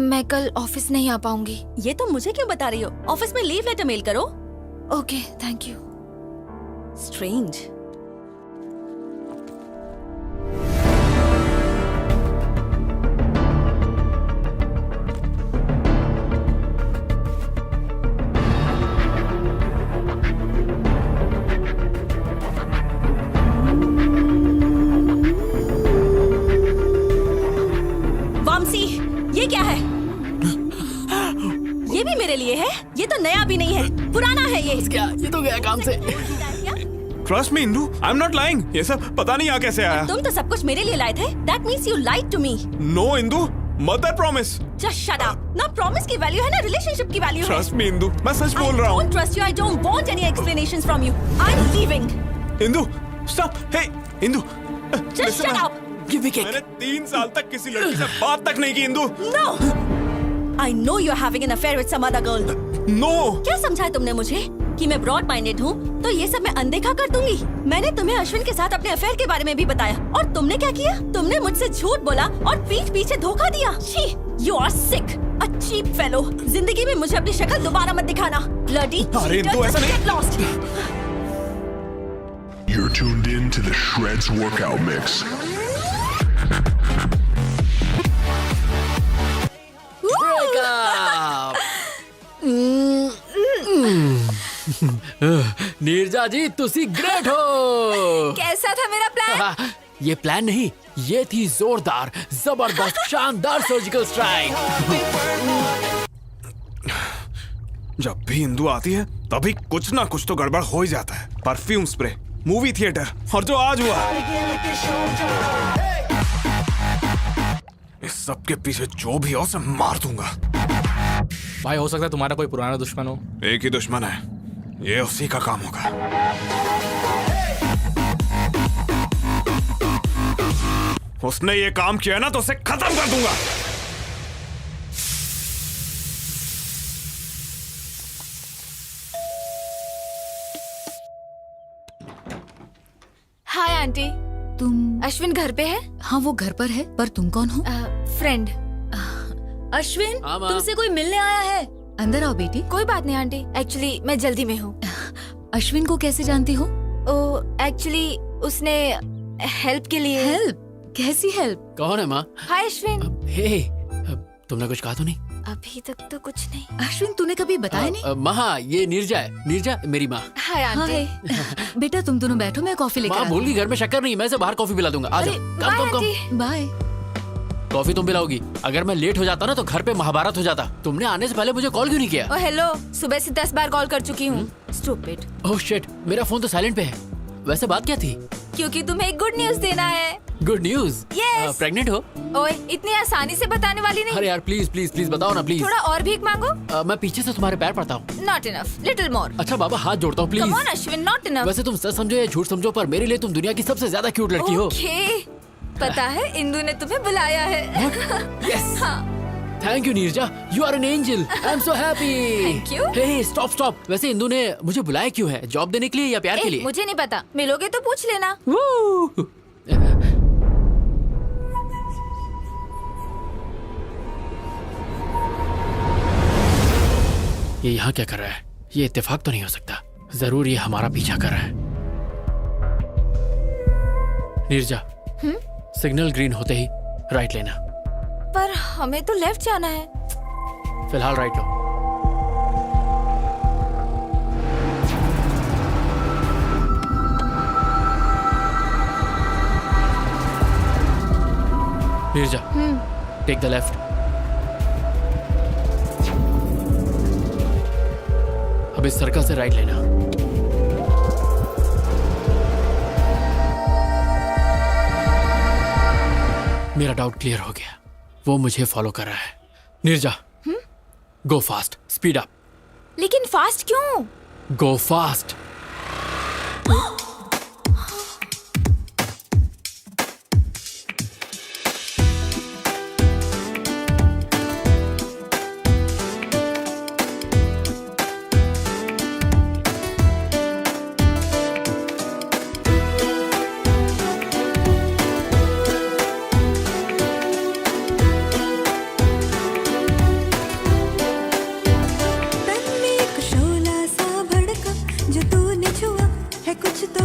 मैं कल ऑफिस नहीं आ पाऊंगी। ये तो मुझे क्यों बता रही हो? ऑफिस में लीव लेटर मेल करो। Okay, thank you. स्ट्रेंज। ये भी मेरे लिए है। ये तो नया भी नहीं है, पुराना है ये। क्या ये तो गया काम से। Trust me Indu, I am not lying. ये सब पता नहीं यहाँ कैसे आया। तुम तो सब कुछ मेरे लिए लाए थे। That means you lied to me. No Indu, mother promise. Just shut up. ना प्रॉमिस की वैल्यू है ना रिलेशनशिप की वैल्यू है। ट्रस्ट मी इंदू, मैं सच बोल रहा हूँ। I don't trust you. I don't want any explanations from you. I'm leaving. Indu, stop. Hey Indu, Just shut up. मैंने 3 साल तक किसी लड़की से बात तक नहीं की Indu. No. I know you're having an affair with some other girl. No. क्या समझा है तुमने मुझे कि मैं ब्रॉड माइंडेड हूँ, तो ये सब मैं अनदेखा कर दूंगी। मैंने तुम्हें अश्विन के साथ अपने अफेयर के बारे में भी बताया, और तुमने क्या किया? तुमने मुझसे झूठ बोला और पीठ पीछे धोखा दिया। छी, you are sick, a cheap fellow. जिंदगी में मुझे अपनी शक्ल दोबारा मत दिखाना। Bloody अरे cheater, तो ऐसा just नहीं। get lost. You're tuned in to the Shreds Workout Mix. Neerja जी तुसी ग्रेट हो। कैसा था मेरा प्लान? ये प्लान नहीं, ये थी जोरदार, जबरदस्त, शानदार सर्जिकल स्ट्राइक। जब भी इंदू आती है तभी कुछ ना कुछ तो गड़बड़ हो ही जाता है। परफ्यूम स्प्रे, मूवी थिएटर, और जो आज हुआ, इस सब के पीछे जो भी हो उसे मार दूंगा। भाई हो सकता है तुम्हारा कोई पुराना दुश्मन हो। एक ही दुश्मन है, ये उसी का काम होगा। उसने ये काम किया ना तो उसे खत्म कर दूंगा। Hi aunty. तुम? अश्विन घर पे है? हाँ वो घर पर है, पर तुम कौन हो? फ्रेंड। अश्विन, हाँ, माँ। तुमसे कोई मिलने आया है। अंदर आओ बेटी। कोई बात नहीं आंटी, एक्चुअली मैं जल्दी में हूँ। अश्विन को कैसे जानती हो? एक्चुअली उसने हेल्प के लिए। हेल्प? कैसी हेल्प? कौन है माँ? हाय अश्विन। हे, तुमने कुछ कहा तो नहीं? अभी तक तो कुछ नहीं। अश्विन तूने कभी बताया नहीं? माँ, ये नीरजा है। नीरजा मेरी माँ। Hi aunty. बेटा तुम दोनों बैठो, मैं कॉफी लेकर माँ आती भूल गई, घर में शक्कर नहीं, मैं इसे बाहर कॉफी पिला दूंगा। आ जाओ। कम। बाय। कॉफी तुम पिलाओगी? अगर मैं लेट हो जाता ना तो घर पे महाभारत हो जाता। तुमने आने से पहले मुझे कॉल क्यों नहीं किया? ओह हेलो, सुबह से 10 बार कॉल कर चुकी हूँ। स्टूपिड। ओह शिट, मेरा फोन तो साइलेंट पे है। वैसे बात क्या थी? क्योंकि तुम्हें एक गुड न्यूज देना है। Good news? Yes. प्रेग्नेंट हो? ओए, इतनी आसानी से बताने वाली नहीं। अरे यार प्लीज प्लीज प्लीज बताओ ना प्लीज। थोड़ा और भीख मांगो। मैं पीछे से तुम्हारे पैर पड़ता हूँ। Not enough, little more. अच्छा बाबा हाथ जोड़ता हूँ please. Come on Ashwin, not enough. वैसे तुम सच समझो या झूठ समझो, पर मेरे लिए तुम दुनिया की सबसे ज्यादा क्यूट लड़की हो। ओके, पता है इंदु ने तुम्हें बुलाया है। यस। हाँ। Thank you Neerja, you are an angel. I am so happy. Thank you. Hey stop stop. वैसे इंदु ने मुझे बुलाया क्यों है? जॉब देने के लिए या प्यार के लिए? मुझे नहीं पता, मिलोगे तो पूछ लेना। ये यहाँ क्या कर रहा है? ये इत्तेफाक तो नहीं हो सकता। जरूर ये हमारा पीछा कर रहा है। नीरजा, सिग्नल ग्रीन होते ही राइट लेना। पर हमें तो लेफ्ट जाना है। फिलहाल राइट लो। Neerja, take the left. अब इस सर्कल से राइट लेना। मेरा डाउट क्लियर हो गया, वो मुझे फॉलो कर रहा है। नीरजा, गो फास्ट, स्पीड अप। लेकिन फास्ट क्यों? गो फास्ट। तन में एक शोला सा भड़का, जो तूने छुआ है कुछ तो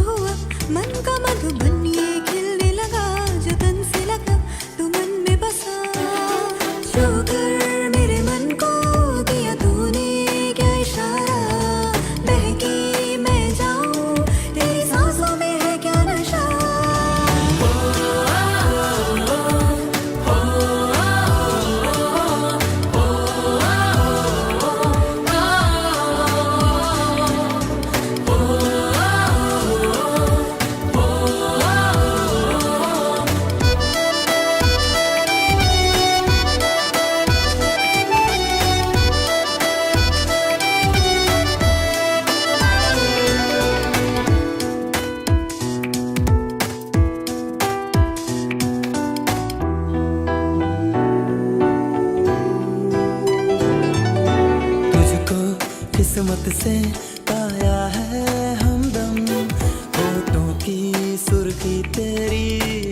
किस्मत से पाया है हमदम, होठों की सुर्खी तेरी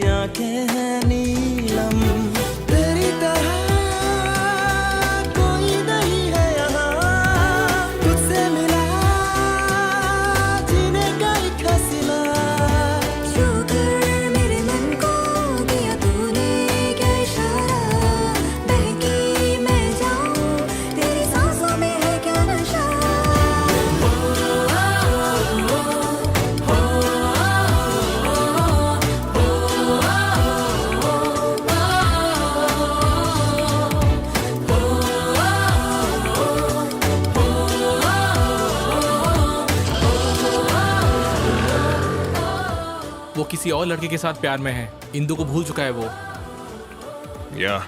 आंखें हैं नीलम, तेरी तरह कोई नहीं है यहाँ, तुझसे मिला जीने का एक हसीना। शुक्र मेरे मन को दिया तूने क्या इशारा, बहकी मैं जाऊं तेरी सांसों में है क्या नशा। वो किसी और लड़के के साथ प्यार में है, इंदु को भूल चुका है वो। Yeah,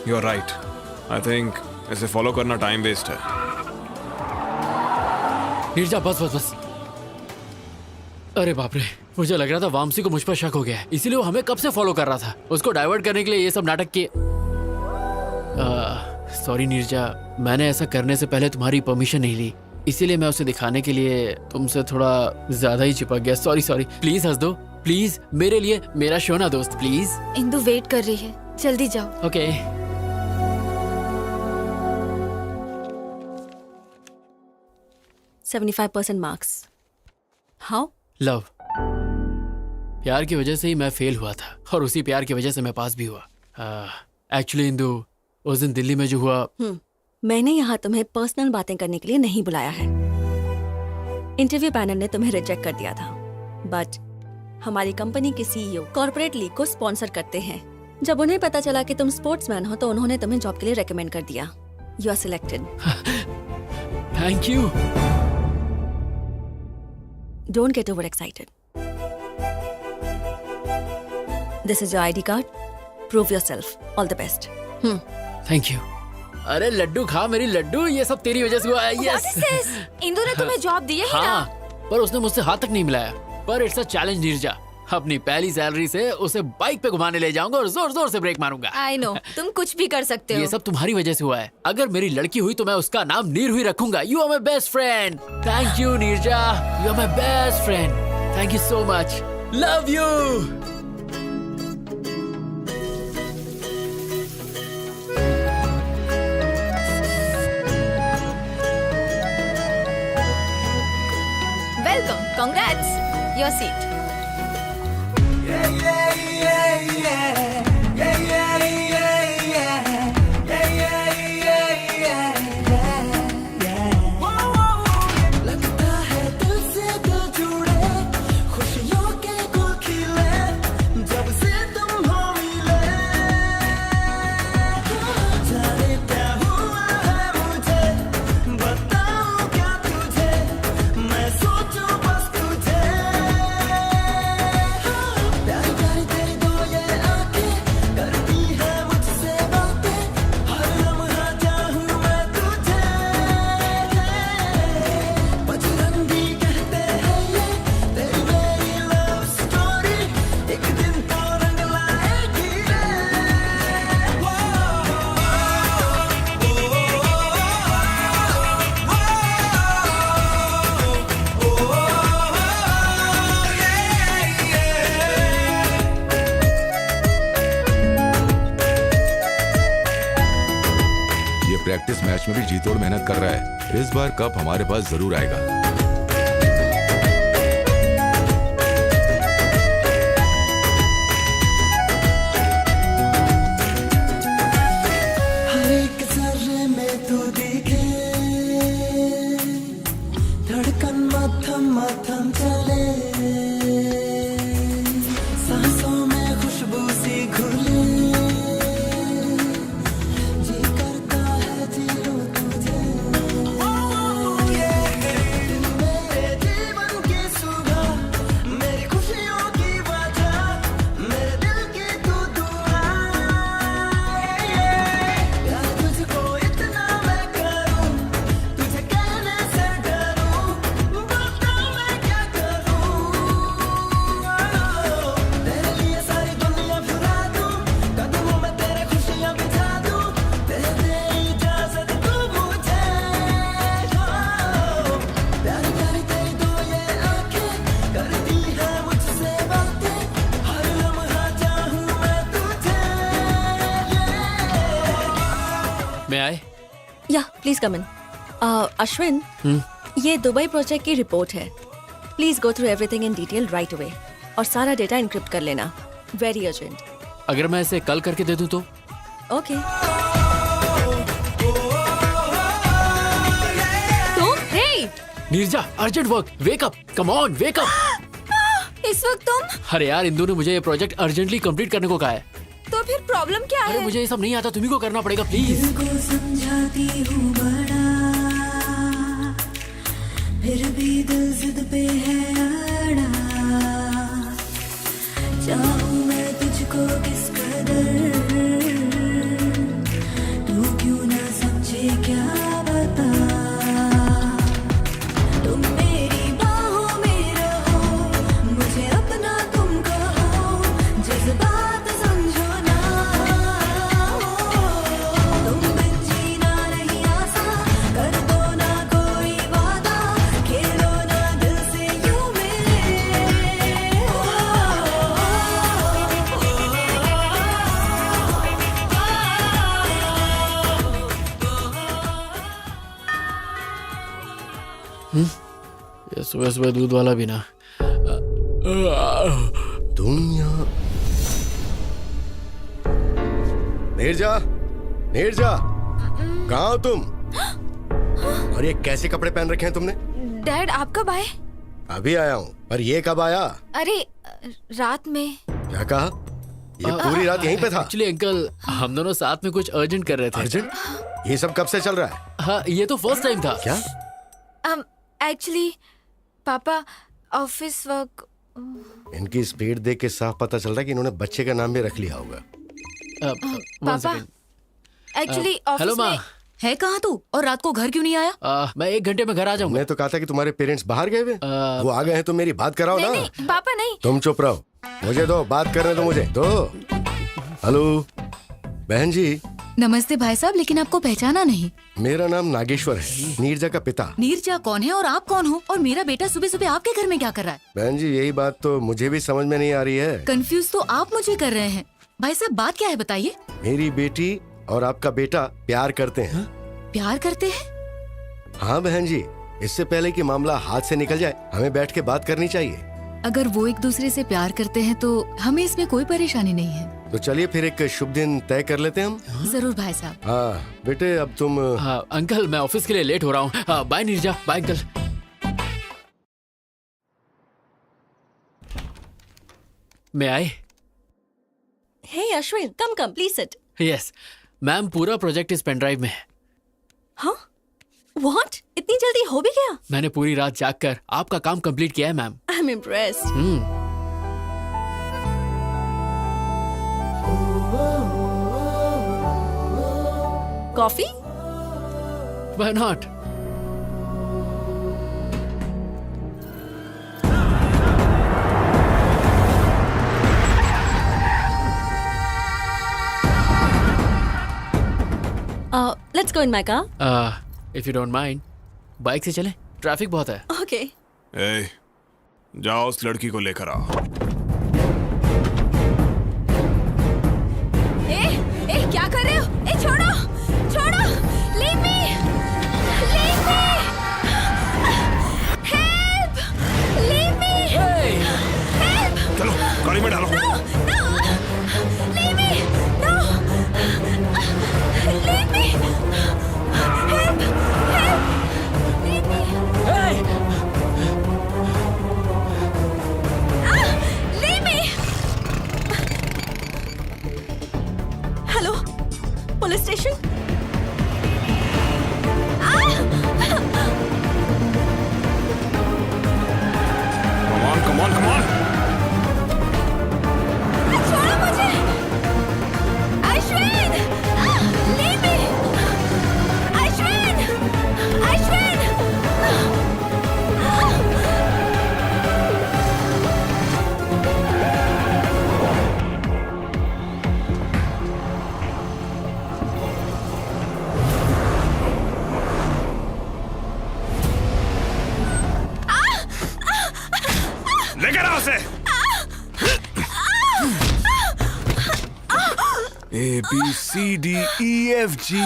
you're right. I think इसे फॉलो करना टाइम वेस्ट है। नीरजा बस बस बस। अरे बाप रे, मुझे लग रहा था वामसी को मुझ पर शक हो गया है, इसीलिए वो हमें कब से फॉलो कर रहा था। उसको डाइवर्ट करने के लिए ये सब नाटक किए। सॉरी नीरजा, मैंने ऐसा करने से पहले तुम्हारी परमिशन नहीं ली, इसीलिए मैं उसे दिखाने के लिए तुमसे थोड़ा ज्यादा ही चिपक गया। सॉरी सॉरी, प्लीज हंस दो प्लीज, मेरे लिए, मेरा शो ना दोस्त प्लीज। इंदु वेट कर रही है, जल्दी जाओ। Okay 75% marks. हाउ? लव, प्यार की वजह से ही मैं फेल हुआ था और उसी प्यार की वजह से मैं पास भी हुआ। एक्चुअली इंदु, उस दिन दिल्ली में जो हुआ, मैंने यहाँ तुम्हें पर्सनल बातें करने के लिए नहीं बुलाया है। इंटरव्यू पैनल ने तुम्हें रिजेक्ट कर दिया था, बट हमारी कंपनी के सीईओ कॉर्पोरेट लीग को स्पॉन्सर करते हैं। जब उन्हें पता चला कि तुम स्पोर्ट्समैन हो तो उन्होंने तुम्हें जॉब के लिए रेकमेंड कर दिया। You are selected. Thank you. Don't get over excited. This is your ID card, prove yourself. All the best. Thank you. अरे लड्डू खा मेरी लड्डू, ये सब तेरी वजह से हुआ है। What is this? इंदु ने तुम्हें जॉब दी है ही ना? पर उसने मुझसे हाथ तक नहीं मिलाया। पर इट्स अ चैलेंज नीरजा, अपनी पहली सैलरी से उसे बाइक पे घुमाने ले जाऊंगा और जोर जोर से ब्रेक मारूंगा। I know, तुम कुछ भी कर सकते हो। ये सब तुम्हारी वजह से हुआ है। अगर मेरी लड़की हुई तो मैं उसका नाम नीर ही रखूंगा। You are my best friend. Thank you Neerja, you are my best friend. Thank you so much. Love you. Welcome, congrats, your seat. लगता है दिल से दिल जुड़े, खुशियों के गुल खिले, जब से तुम हो मिले। जाने क्या हुआ है मुझे, बताऊं क्या तुझे, मैं सोचूं बस तुझे। प्यारी प्यारी तेरी दो ये आंखें करती है मुझसे बातें, हर लम्हा चाहूं मैं तुझे। बजरंगी कहते हैं ये तेरी मेरी लव स्टोरी, एक दिन तो रंग लाएगी रे। ये प्रैक्टिस मैच में भी जी तोड़ मेहनत कर रहा है। इस बार कप हमारे पास जरूर आएगा। हर एक जर्रे में तू दिखे, धड़कन मथम मथम चले, सांसों में खुशबू सी घुले, जी करता है जी लूं तुझे। दिल प्लीज कम इन। अश्विन, ये दुबई प्रोजेक्ट की रिपोर्ट है। Please go through everything in detail right away और सारा डेटा इनक्रिप्ट कर लेना। Very urgent. अगर मैं इसे कल करके दे दूं तो? Okay. Neerja, urgent work, wake up, come on, wake up. इस वक्त तुम? अरे यार, इंदु ने मुझे ये प्रोजेक्ट अर्जेंटली कंप्लीट करने को कहा है। तो फिर प्रॉब्लम क्या है? अरे मुझे ये सब नहीं आता, तुम्ही को करना पड़ेगा प्लीज। समझाती हूँ बड़ा, फिर भी दिल जिद पे है अड़ा। चाहूँ मैं तुझको किस कदर, तू क्यों ना समझे क्या बता। ये सुबह सुबह दूध वाला भी ना। तुम यहाँ? नीरजा, नीरजा, कहाँ हो तुम? और ये कैसे कपड़े पहन रखे हैं तुमने? डैड, आप कब आए? अभी आया हूँ, पर ये कब आया? अरे रात में। क्या कहा? ये पूरी रात यहीं पे था? एक्चुअली अंकल, हम दोनों साथ में कुछ अर्जेंट कर रहे थे। अर्जेंट? ये सब कब से चल रहा है? हाँ, ये तो फर्स्ट टाइम था। क्या? एक्चुअली पापा ऑफिस वर्क। इनकी स्पीड देख के साफ पता चल रहा है कि इन्होंने बच्चे का नाम भी रख लिया होगा। पापा एक्चुअली हेलो माँ, है कहाँ तू? और रात को घर क्यों नहीं आया? मैं 1 घंटे में घर आ जाऊंगा। मैं तो कहा था कि तुम्हारे पेरेंट्स बाहर गए हुए। वो आ गए हैं तो मेरी बात कराओ ना। नहीं, पापा नहीं। तुम चुप रहो, मुझे दो बात करने दो मुझे दो। हेलो बहन जी। नमस्ते भाई साहब, लेकिन आपको पहचाना नहीं। मेरा नाम नागेश्वर है, नीरजा का पिता। नीरजा कौन है और आप कौन हो? और मेरा बेटा सुबह सुबह आपके घर में क्या कर रहा है? बहन जी, यही बात तो मुझे भी समझ में नहीं आ रही है। कंफ्यूज तो आप मुझे कर रहे हैं। भाई साहब, बात क्या है बताइए। मेरी बेटी और आपका बेटा प्यार करते हैं। प्यार करते हैं? हाँ बहन जी, इससे पहले कि मामला हाथ से निकल जाए, हमें बैठ के बात करनी चाहिए। अगर वो एक दूसरे से प्यार करते हैं तो हमें इसमें कोई परेशानी नहीं है। तो चलिए फिर एक शुभ दिन तय कर लेते हैं हम। जरूर भाई साहब। हाँ बेटे, अब तुम। हाँ अंकल, मैं ऑफिस के लिए लेट हो रहा हूँ। Bye Neerja, bye uncle. मैं आए? Hey Ashwin, come please sit. Yes ma'am, पूरा प्रोजेक्ट इस पेन ड्राइव में है। हाँ? व्हाट? इतनी जल्दी हो भी गया? मैंने पूरी रात जागकर आपका काम कंप्लीट किया है ma'am. I am impressed. Coffee? Why not? Let's go in my car. If you don't mind, bike से चलें? ट्रैफिक बहुत है। Okay. ए, जाओ उस लड़की को लेकर आओ। ए, क्या कर रहे हो? ए, छोड़ो, छोड़ो, leave me, leave me, help, leave me, help. चलो गाड़ी में डालो। No, leave me, no, leave me, help, leave me. Leave me. Hello, police station? Come on, come on. छोड़ो मुझे, अश्विन, leave me, अश्विन, अश्विन. लेकर आओ उसे। A B C D E F G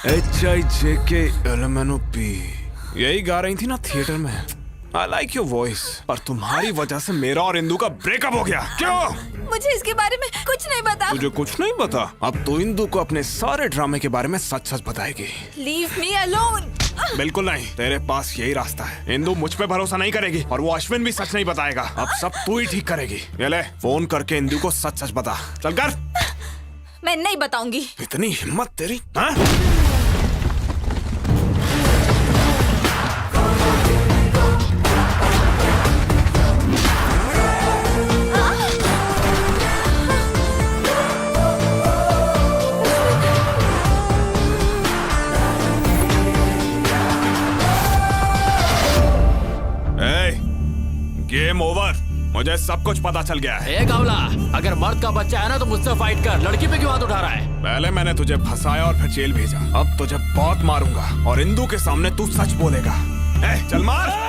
HIJKLMNOP यही गा रही थी ना थिएटर में। I like your voice. और तुम्हारी वजह से मेरा और इंदू का ब्रेकअप हो गया। क्यों? मुझे इसके बारे में कुछ नहीं पता। तुझे कुछ नहीं पता? अब तो इंदू को अपने सारे ड्रामे के बारे में सच सच बताएगी। Leave me alone. बिल्कुल नहीं, तेरे पास यही रास्ता है। इंदू मुझ पे भरोसा नहीं करेगी और वो अश्विन भी सच नहीं बताएगा। अब सब तू ही ठीक करेगी। ये ले, फोन करके इंदू को सच सच बता। चल कर। मैं नहीं बताऊंगी। इतनी हिम्मत तेरी, हाँ? Game over. मुझे सब कुछ पता चल गया है। कावला, अगर मर्द का बच्चा है ना तो मुझसे फाइट कर। लड़की पे क्यों हाथ उठा रहा है? पहले मैंने तुझे फंसाया और फिर जेल भेजा। अब तुझे बहुत मारूंगा और इंदू के सामने तू सच बोलेगा। चल मार।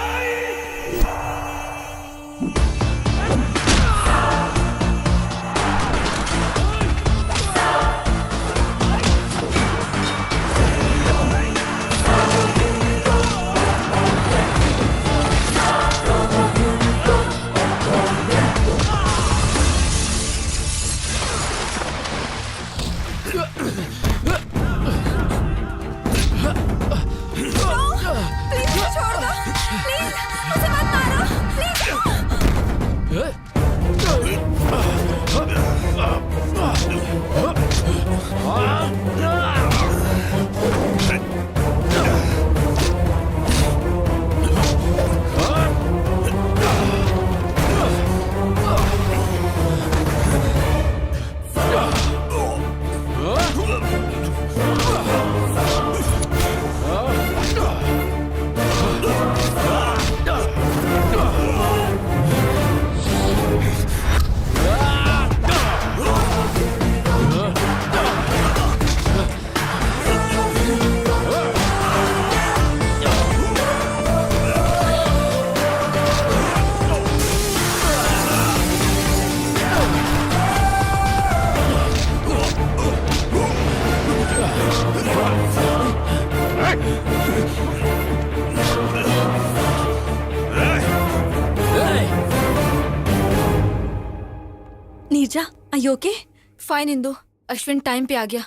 Neerja, are you okay? Fine Indu, Ashwin time पे आ गया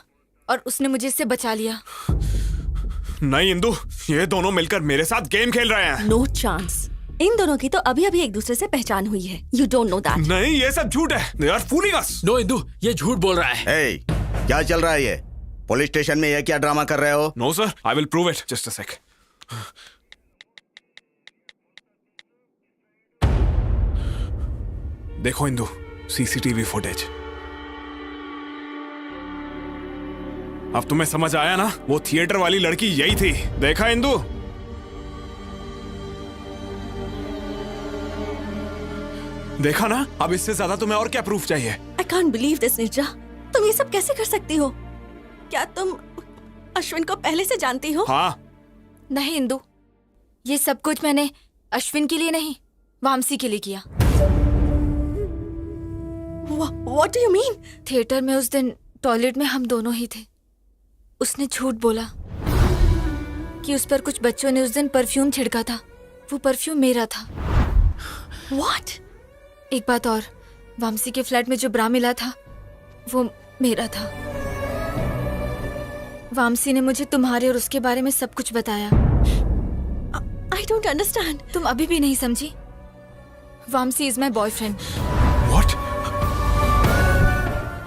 और उसने मुझे इससे बचा लिया। नहीं इंदु, ये दोनों मिलकर मेरे साथ गेम खेल रहे हैं। No chance. इन दोनों की तो अभी अभी एक दूसरे से पहचान हुई है। You don't know that. नहीं, ये सब झूठ है। They are fooling us. No Indu, ये झूठ बोल रहा है। Hey, क्या चल रहा है ये? पुलिस स्टेशन में ये क्या ड्रामा कर रहे हो? No sir, I will prove it. Just a sec. देखो इंदु, CCTV फुटेज। अब तुम्हें समझ आया ना? वो थिएटर वाली लड़की यही थी। देखा इंदु? देखा ना? अब इससे ज्यादा तुम्हें और क्या प्रूफ चाहिए? I can't believe this, Neerja. तुम ये सब कैसे कर सकती हो? क्या तुम अश्विन को पहले से जानती हो? हाँ। नहीं इंदु, ये सब कुछ मैंने अश्विन के लिए नहीं, वामसी के लिए किया। What do you mean? Theatre में उस दिन टॉयलेट में हम दोनों ही थे। उसने झूठ बोला कि उस पर कुछ बच्चों ने उस दिन परफ्यूम छिड़का था। वो परफ्यूम मेरा था। What? एक बात और, वामसी के फ्लैट में जो ब्रा मिला था वो मेरा था। वामसी ने मुझे तुम्हारे और उसके बारे में सब कुछ बताया। I don't understand. तुम अभी भी नहीं समझी? Vamsi is my boyfriend. What?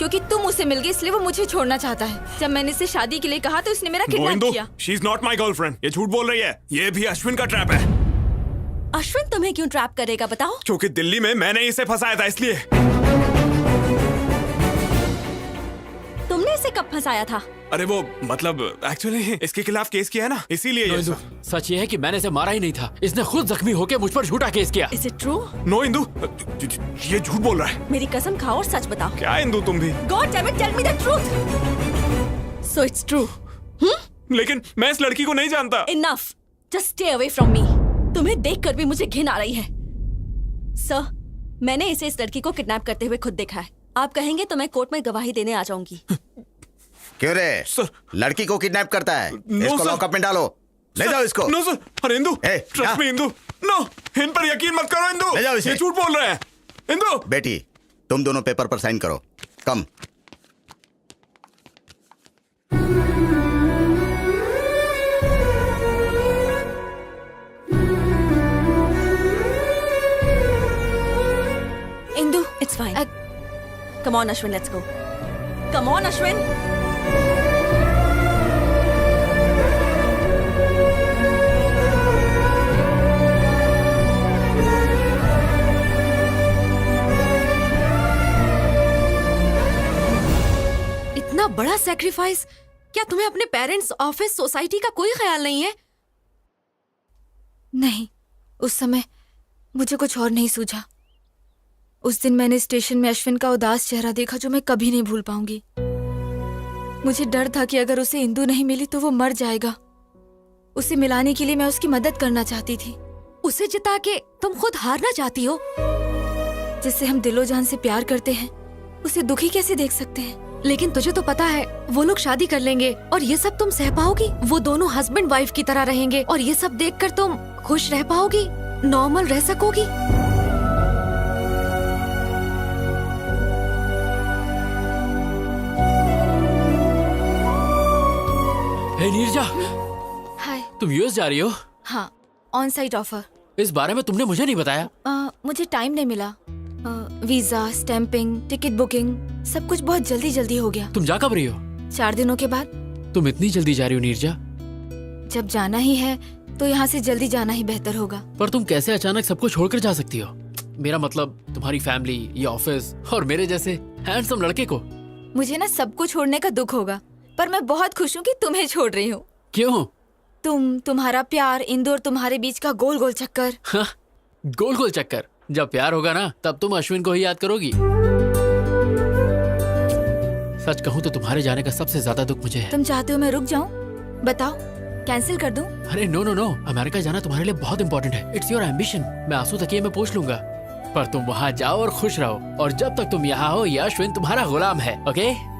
क्योंकि तुम उससे मिल गए इसलिए वो मुझे छोड़ना चाहता है। जब मैंने इसे शादी के लिए कहा तो उसने मेरा किडनैप किया। She is not my girlfriend. ये झूठ बोल रही है। ये भी अश्विन का ट्रैप है। अश्विन तुम्हें क्यों ट्रैप करेगा बताओ? क्योंकि दिल्ली में मैंने इसे फंसाया था इसलिए। तुमने इसे कब फंसाया था? अरे वो मतलब एक्चुअली इसके खिलाफ केस किया है ना, इसीलिए ये सब। सच ये है कि मैंने इसे मारा ही नहीं था। इसने खुद जख्मी होकर मुझ पर झूठा केस किया। Is it true? No Indu, ये झूठ बोल रहा है। मेरी कसम खाओ और सच बताओ। क्या इंदु तुम भी? God damn it, tell me the truth. So it's true. लेकिन मैं इस लड़की को नहीं जानता। Enough. Just stay away from me. तुम्हें देखकर भी मुझे घिन आ रही है। सर, मैंने इसे इस लड़की को किडनैप करते हुए खुद देखा है। आप कहेंगे तो मैं कोर्ट में गवाही देने आ जाऊंगी। क्यों रे? लड़की को किडनैप करता है? इसको सर। लॉकअप में डालो। ले जाओ इसको। No sir. अरे इंदु, ए, ट्रस्ट मी इंदु। नो, इन पर यकीन मत करो इंदु। ले जाओ इसे। ये झूठ बोल रहे हैं। इंदु। बेटी, तुम दोनों पेपर पर साइन करो। Come. Indu, it's fine. Come on Ashwin, let's go. Come on Ashwin. इतना बड़ा सैक्रिफाइस, क्या तुम्हें अपने पेरेंट्स, ऑफिस, सोसाइटी का कोई ख्याल नहीं है? नहीं, उस समय मुझे कुछ और नहीं सूझा। उस दिन मैंने स्टेशन में अश्विन का उदास चेहरा देखा जो मैं कभी नहीं भूल पाऊंगी। मुझे डर था कि अगर उसे इंदु नहीं मिली तो वो मर जाएगा। उसे मिलाने के लिए मैं उसकी मदद करना चाहती थी। उसे जिता के तुम खुद हारना चाहती हो? जिससे हम दिलो जान से प्यार करते हैं उसे दुखी कैसे देख सकते हैं? लेकिन तुझे तो पता है वो लोग शादी कर लेंगे और ये सब तुम सह पाओगी? वो दोनों हस्बैंड वाइफ की तरह रहेंगे और ये सब देखकर तुम खुश रह पाओगी, नॉर्मल रह सकोगी? हे नीरजा, हाय। तुम यूएस जा रही हो? हाँ, ऑन साइट ऑफर। इस बारे में तुमने मुझे नहीं बताया। मुझे टाइम नहीं मिला। वीजा, स्टैंपिंग, टिकट बुकिंग, सब कुछ बहुत जल्दी जल्दी हो गया। तुम जा कब रही हो? 4 दिनों के बाद। तुम इतनी जल्दी जा रही हो नीरजा? जब जाना ही है तो यहाँ से जल्दी जाना ही बेहतर होगा। पर तुम कैसे अचानक सबको छोड़कर जा सकती हो? मेरा मतलब तुम्हारी फैमिली, ये ऑफिस और मेरे जैसे हैंडसम लड़के को। मुझे ना सबको छोड़ने का दुख होगा, पर मैं बहुत खुश हूँ कि तुम्हें छोड़ रही हूँ। क्यों? तुम्हारा प्यार, इंदु और तुम्हारे बीच का गोल गोल चक्कर। हाँ, गोल गोल चक्कर। जब प्यार होगा ना तब तुम अश्विन को ही याद करोगी। सच कहूँ तो तुम्हारे जाने का सबसे ज्यादा दुख मुझे है। तुम चाहते हो मैं रुक जाऊँ? बताओ, कैंसिल कर दूं? अरे नो नो नो, अमेरिका जाना तुम्हारे लिए बहुत इंपॉर्टेंट है। It's your ambition. मैं आंसू तकिए में पोंछ लूंगा, पर तुम वहाँ जाओ और खुश रहो। और जब तक तुम यहाँ हो, ये अश्विन तुम्हारा गुलाम है। ओके?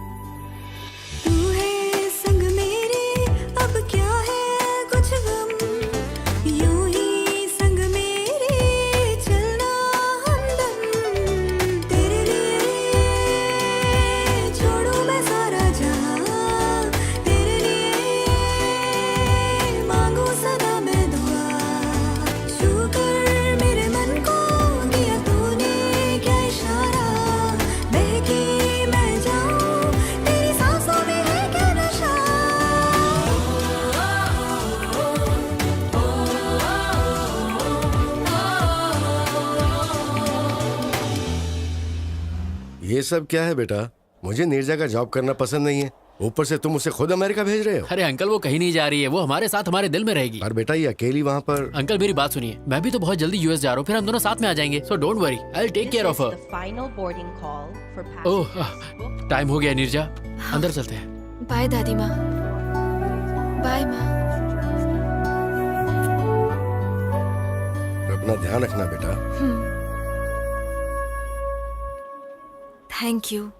ये सब क्या है बेटा? मुझे नीरजा का जॉब करना पसंद नहीं है, ऊपर से तुम उसे खुद अमेरिका भेज रहे हो। अरे अंकल, वो कहीं नहीं जा रही है, वो हमारे साथ हमारे दिल में रहेगी। और बेटा ये अकेली वहाँ पर। अंकल मेरी बात सुनिए, मैं भी तो बहुत जल्दी यूएस जा रहा हूँ, फिर हम दोनों साथ में आ जाएंगे। So don't worry, I will take care of her. Oh, time हो गया नीरजा, अंदर चलते हैं। बाय दादी माँ। बाय माँ। अपना ध्यान रखना बेटा। Thank you.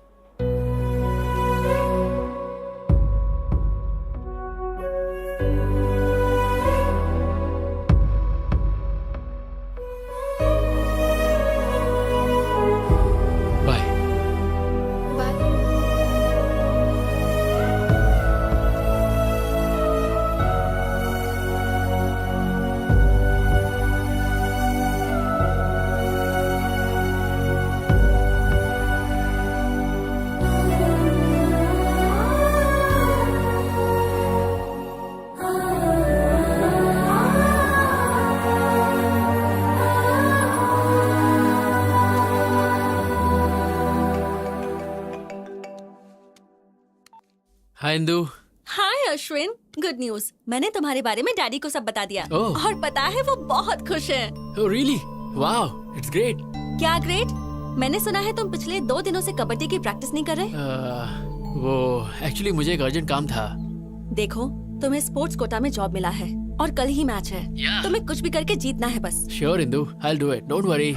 Hi Indu. Hi Ashwin, good news. मैंने तुम्हारे बारे में डैडी को सब बता दिया। ओह। और पता है वो बहुत खुश हैं। Oh really? Wow, it's great. क्या ग्रेट? मैंने सुना है तुम पिछले 2 दिनों से कबड्डी की प्रैक्टिस नहीं कर रहे। वो एक्चुअली मुझे एक अर्जेंट काम था। देखो, तुम्हें स्पोर्ट्स कोटा में जॉब मिला है और कल ही मैच है। तुम्हें कुछ भी करके जीतना है बस। Sure Indu, I will do it, don't worry.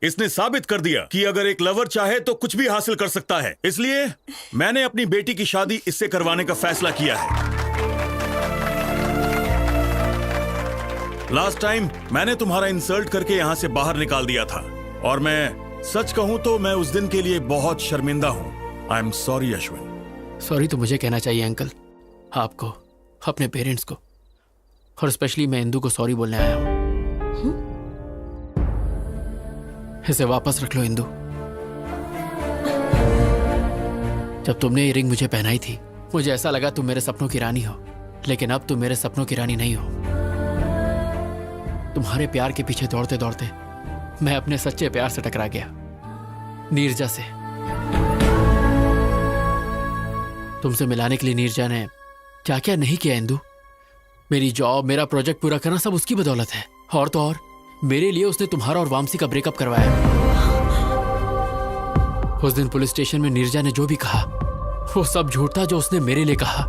इसने साबित कर दिया कि अगर एक लवर चाहे तो कुछ भी हासिल कर सकता है। इसलिए मैंने अपनी बेटी की शादी इससे करवाने का फैसला किया है। लास्ट टाइम मैंने तुम्हारा इंसल्ट करके यहां से बाहर निकाल दिया था, और मैं सच कहूं तो मैं उस दिन के लिए बहुत शर्मिंदा हूं। I am sorry Ashwin. Sorry तो मुझे कहना चाहिए अंकल, आपको, अपने पेरेंट्स को, और स्पेशली मैं इंदू को सॉरी बोलने आया हूं। इसे वापस रख लो इंदू। जब तुमने ये रिंग मुझे पहनाई थी, मुझे ऐसा लगा तुम मेरे सपनों की रानी हो, लेकिन अब तुम मेरे सपनों की रानी नहीं हो। तुम्हारे प्यार के पीछे दौड़ते दौड़ते मैं अपने सच्चे प्यार से टकरा गया, नीरजा से। तुमसे मिलाने के लिए नीरजा ने क्या क्या नहीं किया इंदू। मेरी जॉब, मेरा प्रोजेक्ट पूरा करना सब उसकी बदौलत है। और तो और मेरे लिए उसने तुम्हारा और वामसी का ब्रेकअप करवाया। उस दिन पुलिस स्टेशन में नीरजा ने जो भी कहा वो सब झूठ था जो उसने मेरे लिए कहा।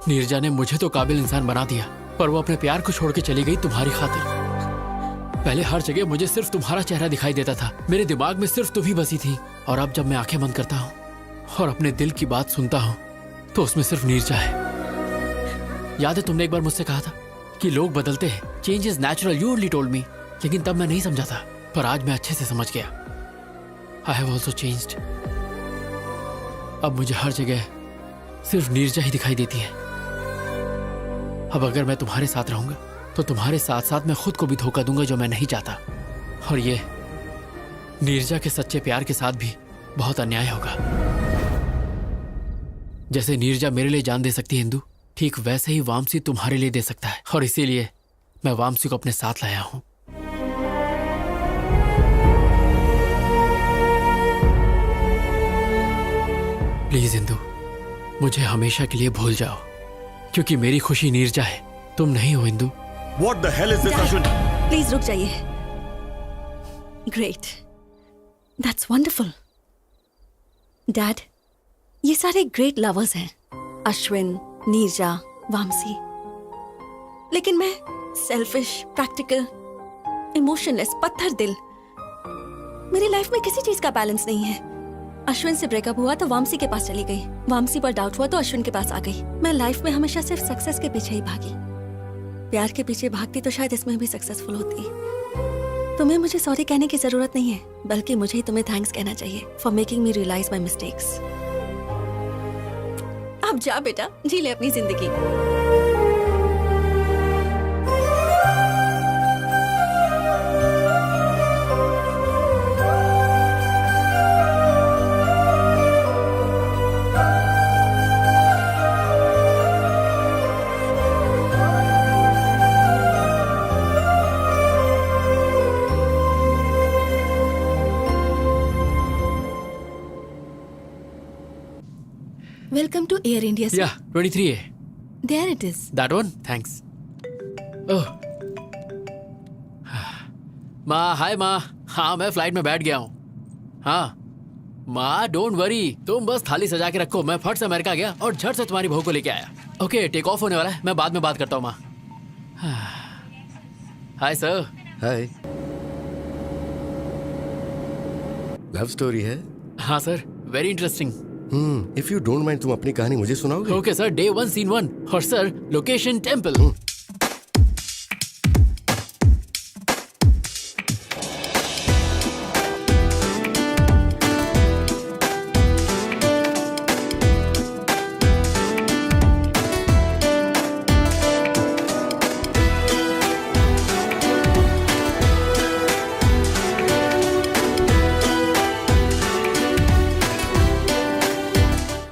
नीरजा ने मुझे तो काबिल इंसान बना दिया, पर वो अपने प्यार को छोड़ के चली गई तुम्हारी खातिर। पहले हर जगह मुझे सिर्फ तुम्हारा चेहरा दिखाई देता था, मेरे दिमाग में सिर्फ तुम ही बसी थी। और अब जब मैं आंखें बंद करता हूँ और अपने दिल की बात सुनता हूँ तो उसमें सिर्फ नीरजा है। याद है तुमने एक बार मुझसे कहा था कि लोग बदलते हैं, change is natural, you only told me. लेकिन तब मैं नहीं समझा था, पर आज मैं अच्छे से समझ गया। I have also changed. अब मुझे हर जगह सिर्फ नीरजा ही दिखाई देती है। अब अगर मैं तुम्हारे साथ रहूंगा तो तुम्हारे साथ साथ मैं खुद को भी धोखा दूंगा, जो मैं नहीं चाहता। और ये नीरजा के सच्चे प्यार के साथ भी बहुत अन्याय होगा। जैसे नीरजा मेरे लिए जान दे सकती है इंदू, ठीक वैसे ही वामसी तुम्हारे लिए दे सकता है। और इसीलिए मैं वामसी को अपने साथ लाया हूं। प्लीज इंदू, मुझे हमेशा के लिए भूल जाओ, क्योंकि मेरी खुशी नीरजा है, तुम नहीं हो Indu. What the hell is this, Ashwin? Please रुक जाइए। Great, that's wonderful. डैड, ये सारे ग्रेट लवर्स हैं, अश्विन, नीरजा, वामसी। लेकिन मैं सेल्फिश, प्रैक्टिकल, इमोशनलेस, पत्थर दिल। मेरी लाइफ में किसी चीज का बैलेंस नहीं है। अश्विन से ब्रेकअप हुआ तो वामसी के पास चली गई, वामसी पर डाउट हुआ तो अश्विन के पास आ गई। मैं लाइफ में हमेशा सिर्फ सक्सेस के पीछे ही भागी। प्यार के पीछे भागती तो शायद इसमें भी सक्सेसफुल होती। तुम्हें मुझे सॉरी कहने की जरूरत नहीं है, बल्कि मुझे ही तुम्हें थैंक्स कहना चाहिए for making me realise my mistakes. अब जा बेटा, जी ले अपनी जिंदगी। Welcome to Air India, sir. Yeah, 23A. There it is. That one? Thanks. Oh. माँ, हाय माँ। हाँ, मैं फ्लाइट में बैठ गया हूँ। हाँ माँ, डोंट वरी, तुम बस थाली सजा के रखो। मैं फट से अमेरिका गया और झट से तुम्हारी बहू को लेके आया। ओके, टेक ऑफ होने वाला है, मैं बाद में बात करता हूँ माँ। Hi sir. Hi. Love story है? हाँ sir, very interesting. If you don't mind, तुम अपनी कहानी मुझे सुनाओगे? Okay sir, day 1 scene 1। और सर, लोकेशन टेम्पल।